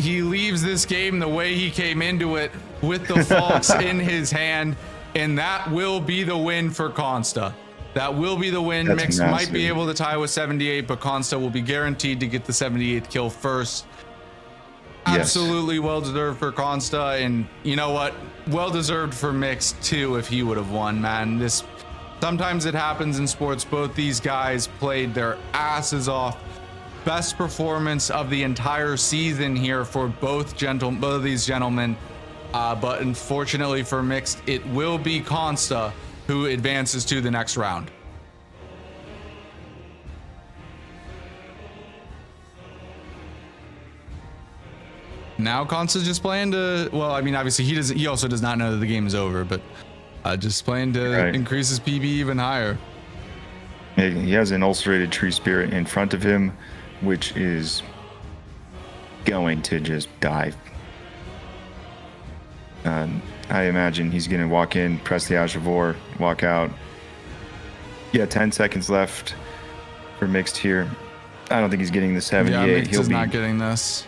He leaves this game the way he came into it, with the Falks in his hand, and that will be the win for Consta. That will be the win. Mix might be able to tie with 78, but Consta will be guaranteed to get the 78th kill first. Absolutely well deserved for Consta, and you know what? Well deserved for Mix too if he would have won, man. Sometimes it happens in sports. Both these guys played their asses off. Best performance of the entire season here for both of these gentlemen. But unfortunately for Mixed, it will be Consta who advances to the next round. Now Consta's just playing to, well, I mean, obviously he also does not know that the game is over, but just playing to increase his PB even higher. He has an ulcerated tree spirit in front of him, which is going to just die. I imagine he's going to walk in, press the Ash of War, walk out. Yeah, 10 seconds left for Mixed here. I don't think he's getting the 78. Yeah, Mixed is not getting this.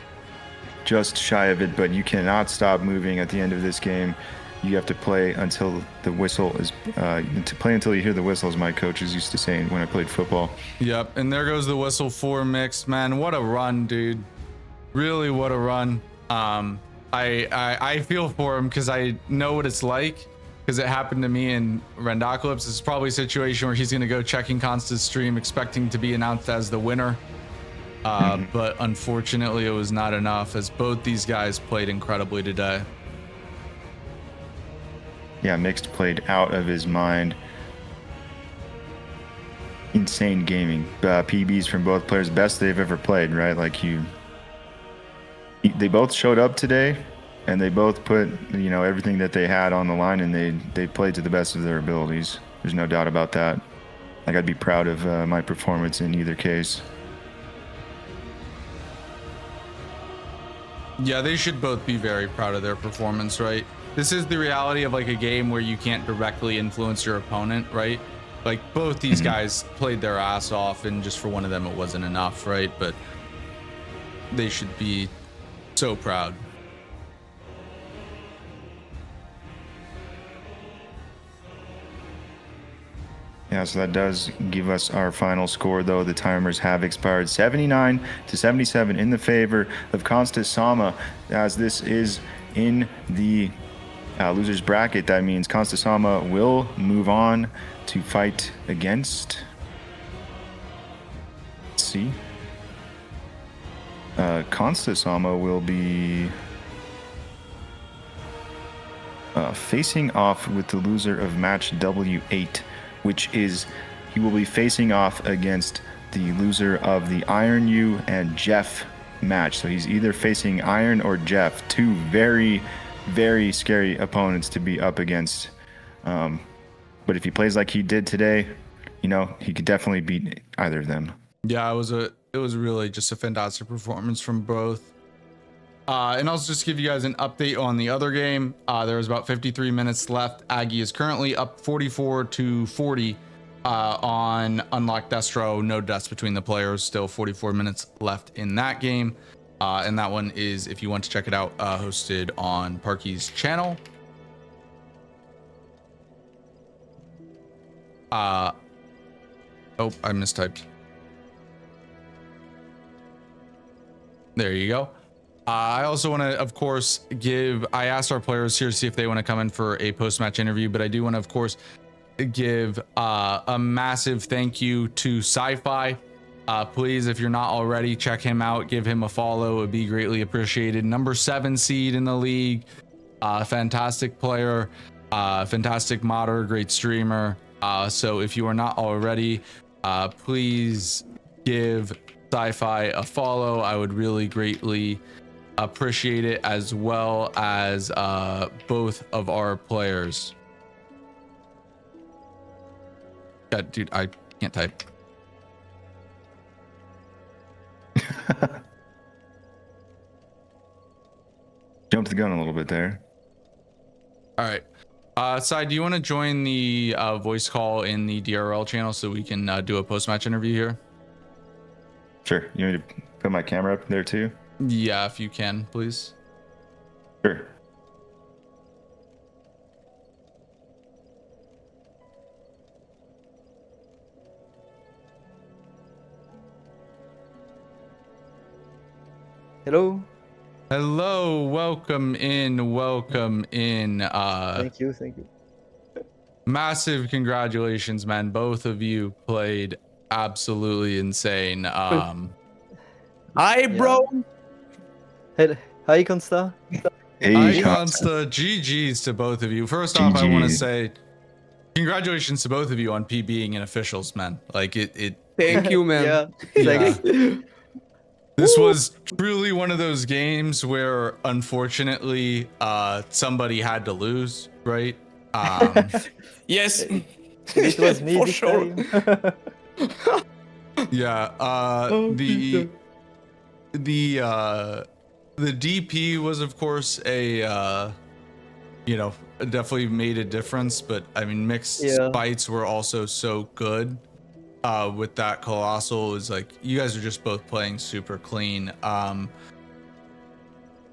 Just shy of it, but you cannot stop moving at the end of this game. You have to play until the whistle is to play until you hear the whistle, as my coaches used to say when I played football. Yep, and there goes the whistle for Mixed. Man, what a run, dude. Really, what a run. I feel for him because I know what it's like, because it happened to me in Randocalypse. It's probably a situation where he's going to go checking Consta's stream expecting to be announced as the winner. But unfortunately, it was not enough, as both these guys played incredibly today. Yeah, Mixed played out of his mind. Insane gaming. PBs from both players, best they've ever played, right? Like they both showed up today, and they both put, you know, everything that they had on the line, and they played to the best of their abilities. There's no doubt about that. Like, I'd be proud of my performance in either case. Yeah, they should both be very proud of their performance, right? This is the reality of like a game where you can't directly influence your opponent, right? Like both these guys played their ass off, and just for one of them it wasn't enough, right? But they should be so proud. Yeah, so that does give us our final score, though. The timers have expired 79 to 77 in the favor of Consta Sama. As this is in the losers bracket, that means Consta Sama will move on to fight against. Let's see. Consta Sama will be facing off with the loser of match W8, which is he will be facing off against the loser of the Iron U and Jeff match. So he's either facing Iron or Jeff, two very, very scary opponents to be up against. But if he plays like he did today, you know, he could definitely beat either of them. Yeah, it was really just a fantastic performance from both. And I'll just give you guys an update on the other game. There was about 53 minutes left. Aggie is currently up 44 to 40 on Unlocked Destro. No deaths between the players. Still 44 minutes left in that game. And that one is, if you want to check it out, hosted on Parky's channel. Oh, I mistyped. There you go. I also want to, of course, I asked our players here to see if they want to come in for a post-match interview, but I do want to, of course, give a massive thank you to Sci-Fi. Please, if you're not already, check him out, give him a follow. It would be greatly appreciated. Number 7 seed in the league, fantastic player, fantastic modder, great streamer. So if you are not already, please give Sci-Fi a follow. I would really greatly appreciate it, as well as both of our players. God, dude, I can't type. Jumped the gun a little bit there. All right. Sai, do you want to join the voice call in the DRL channel so we can do a post-match interview here? Sure. You want me to put my camera up there too? Yeah, if you can, please. Sure. Hello. Hello, welcome in. Thank you. Massive congratulations, man. Both of you played absolutely insane. Hi, bro. Hey, hi, Consta. Hey, Hi, Consta. GG's to both of you. First off, I want to say congratulations to both of you on PBing in officials, man. Like it Thank you, man. Yeah, Yeah. thanks. This was truly one of those games where, unfortunately, somebody had to lose, right? Yes, It was me for this sure. time. Yeah. The DP was, of course, definitely made a difference. But I mean, mixed fights were also so good. With that Colossal, it was like you guys are just both playing super clean.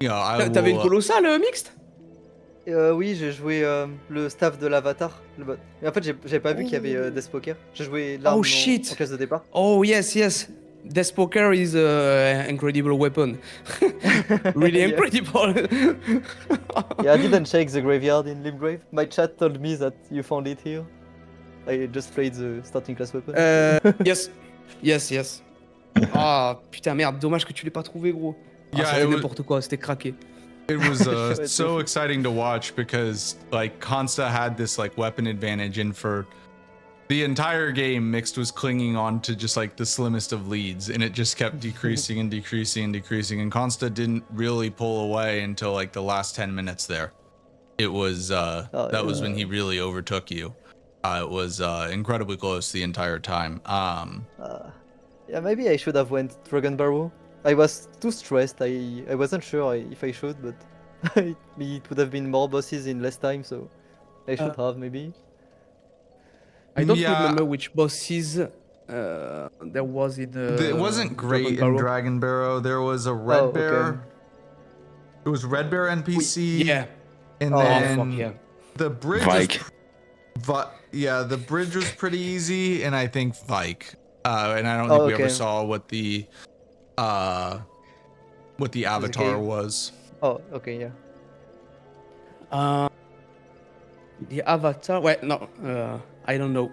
T'avais une colossale mixte? Oui, j'ai joué le staff de l'avatar, le bot. Mais en fait, j'ai pas vu qu'il y avait Death Poker. J'ai joué l'arme en classe de départ. Oh yes. Death Poker is an incredible weapon. Really incredible. Yeah, I didn't check the graveyard in Limgrave. My chat told me that you found it here. I just played the starting class weapon. Yes. Ah putain merde, dommage que tu l'aies pas trouvé, gros. Yeah, c'était n'importe quoi, c'était craqué. It was so exciting to watch because like Consta had this like weapon advantage, and for the entire game, Mixed was clinging on to just like the slimmest of leads, and it just kept decreasing and decreasing and decreasing. And Consta didn't really pull away until like the last 10 minutes there. It was was when he really overtook you. It was incredibly close the entire time. Yeah, maybe I should have went Dragon Barrow. I was too stressed. I wasn't sure if I should, but it would have been more bosses in less time, so I should have maybe. I don't remember which bosses there was in it wasn't great in Dragon Barrow. There was a Red Bear. Okay. It was Red Bear NPC. Yeah. And Oh, then fuck yeah. the bridge. Yeah, the bridge was pretty easy, and I think Vike. And I don't think we ever saw what the avatar was. Oh, okay, yeah. The avatar. Wait, no. I don't know.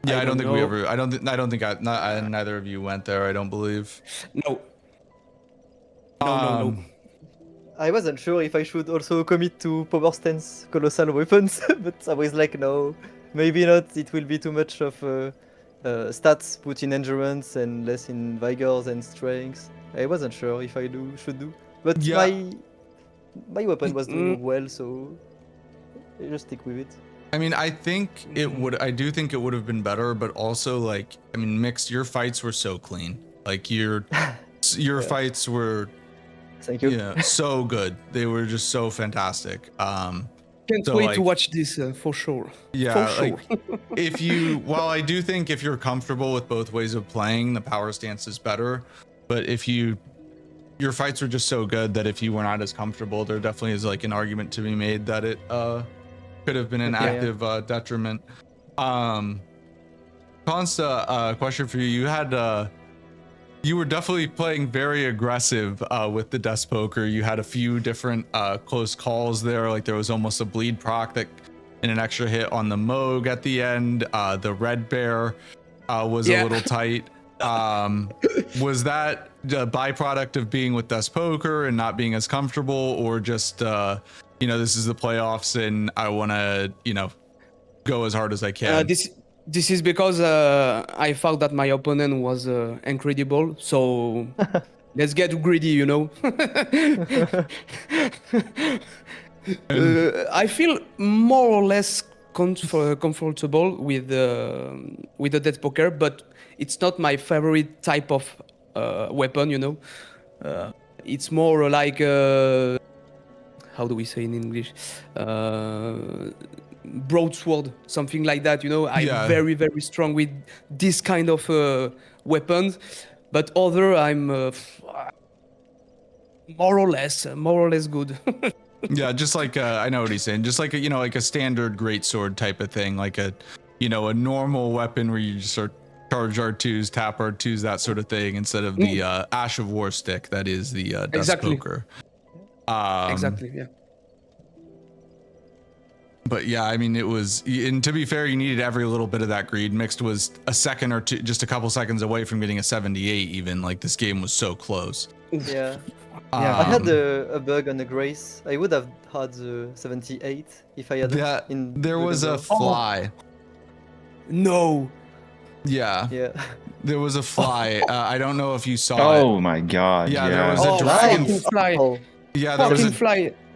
Yeah, I don't think we ever. I don't think. Neither of you went there. I don't believe. No. No. I wasn't sure if I should also commit to power stance colossal weapons, but I was like, no, maybe not. It will be too much of stats put in endurance and less in vigors and strength. I wasn't sure if I should do, but my weapon was doing well, so I just stick with it. I mean, I think it would. I do think it would have been better, but also like, I mean, mixed. Your fights were so clean. Like your fights were. Thank you. Yeah, so good. They were just so fantastic. Can't wait to watch this for sure. Yeah, for sure. Like while I do think if you're comfortable with both ways of playing, the power stance is better. But if your fights were just so good that if you were not as comfortable, there definitely is like an argument to be made that it could have been an active detriment. Consta, question for you. You were definitely playing very aggressive with the desk poker. You had a few different close calls there. Like there was almost a bleed proc that and an extra hit on the Moog at the end. The red bear was a little tight. Was that the byproduct of being with desk poker and not being as comfortable, or just this is the playoffs and I want to go as hard as I can? This is because I thought that my opponent was incredible, so let's get greedy, I feel more or less comfortable with the death poker, but it's not my favorite type of weapon, it's more like how do we say in English? Broadsword, something like that. I'm very, very strong with this kind of weapons, but I'm more or less good. Yeah, just like I know what he's saying. Just like like a standard greatsword type of thing, like a normal weapon where you just sort of charge R2s, tap R2s, that sort of thing, instead of the Ash of War stick that is the desk poker. Exactly. Yeah. But yeah, I mean, it was, and to be fair, you needed every little bit of that greed. Mixed was a second or two, just a couple seconds away from getting a 78 even. Like this game was so close. Yeah. I had a bug on the Grace. I would have had the 78 if I had there was a fly. No. Yeah. There was a fly. I don't know if you saw it. Oh my god. Yeah, there was a dragonfly. Yeah,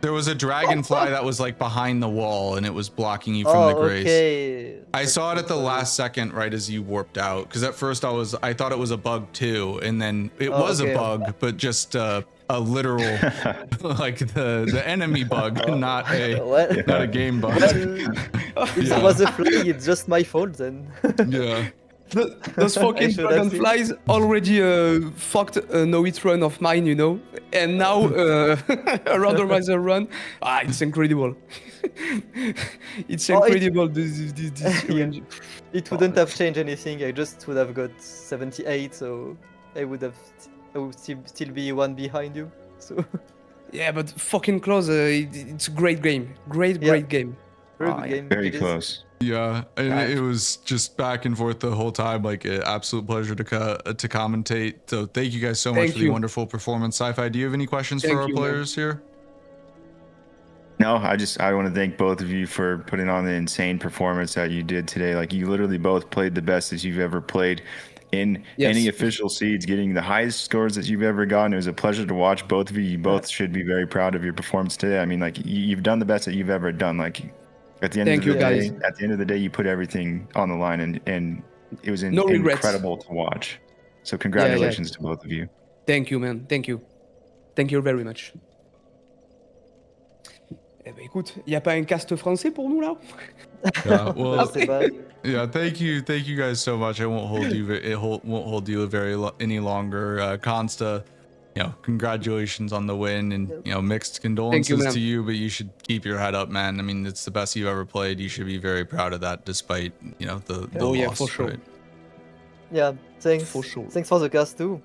there was a dragonfly that was like behind the wall and it was blocking you from the Grace. Okay. I saw it at the last second right as you warped out, because at first I thought it was a bug too, and then it was a bug, but just a literal like the enemy bug, not a game bug. If it was a fly, it's just my fault then. Yeah. Those fucking dragonflies already fucked a no-hit run of mine, and now a randomizer run. It's incredible. It's incredible. This It wouldn't have changed anything. I just would have got 78, so I would still be one behind you. So yeah, but fucking close. It's a great game. Great game. Very good game. Very close. Yeah, and it was just back and forth the whole time. Like an absolute pleasure to commentate. So thank you guys so much for the wonderful performance. Sci-Fi, do you have any questions for our players here? No, I want to thank both of you for putting on the insane performance that you did today. Like you literally both played the best that you've ever played in any official seeds, getting the highest scores that you've ever gotten. It was a pleasure to watch both of you. You both should be very proud of your performance today. I mean, like you've done the best that you've ever done. Like at the end of the day, you put everything on the line, and it was incredible to watch. So congratulations to both of you. Thank you, man. Thank you very much. Eh ben écoute, il n'y a pas un cast français pour nous là? Yeah, well, yeah, thank you guys so much. I won't hold you. It won't hold you any longer. Consta, congratulations on the win, and mixed condolences man. to you, but you should keep your head up, man. I mean, it's the best you've ever played. You should be very proud of that, despite the Oh loss. yeah, for sure. Right? Yeah, thanks. For sure. Thanks for the cast too.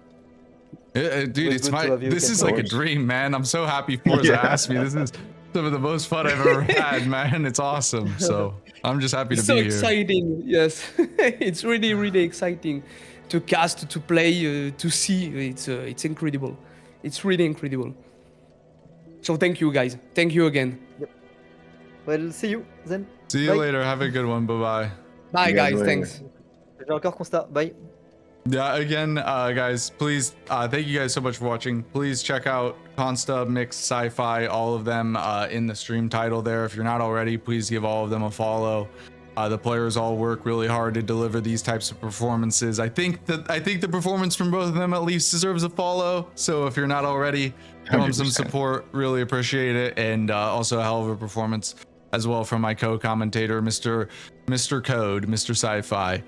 Dude, was it's good to have you, this Ken. is Of like a course. dream, man. I'm so happy Forza asked me. This is some of the most fun I've ever had, man. It's awesome. So I'm just happy to It's so be here. exciting. Yes, it's really, really exciting to cast, to play, to see. It's incredible. It's really incredible. So thank you, guys. Thank you again. Well, see you then. See you Bye. later. Have a good one. Bye-bye. Bye, You guys guys. later. Thanks. J'ai encore constat. Bye. Yeah, again, guys, please, thank you guys so much for watching. Please check out Consta, Mixed, Sci-Fi, all of them in the stream title there. If you're not already, please give all of them a follow. The players all work really hard to deliver these types of performances. I think the performance from both of them at least deserves a follow. So if you're not already, show them some 100%. support. Really appreciate it. And also a hell of a performance as well from my co-commentator, Mr. Code, Mr. Sci-Fi.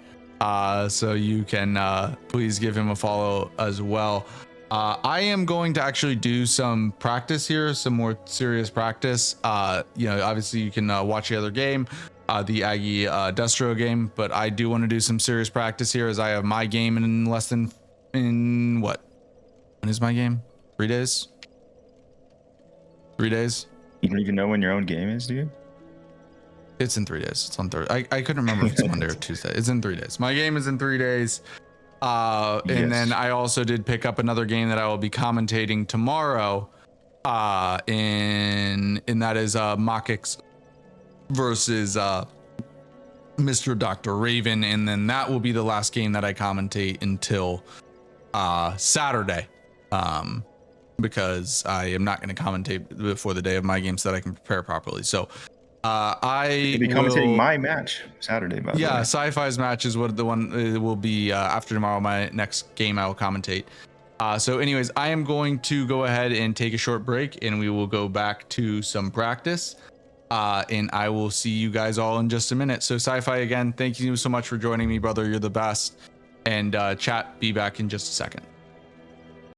So you can please give him a follow as well. I am going to actually do some practice here, some more serious practice. Obviously you can watch the other game, the Aggie Destro game, but I do want to do some serious practice here as I have my game in what? When is my game? 3 days? 3 days? You don't even know when your own game is, dude? It's in 3 days. It's on Thursday. I couldn't remember if it's Monday or Tuesday. It's in 3 days. My game is in 3 days. And Yes. then I also did pick up another game that I will be commentating tomorrow. And that is Makix versus Mr. Dr. Raven. And then that will be the last game that I commentate until Saturday. Because I am not going to commentate before the day of my game so that I can prepare properly. So You'll be commentating my match Saturday, by the way. Sci-Fi's match is what the one will be after tomorrow. My next game I will commentate. So anyways, I am going to go ahead and take a short break and we will go back to some practice. And I will see you guys all in just a minute. So Sci-Fi, again, thank you so much for joining me, brother. You're the best. And chat, be back in just a second.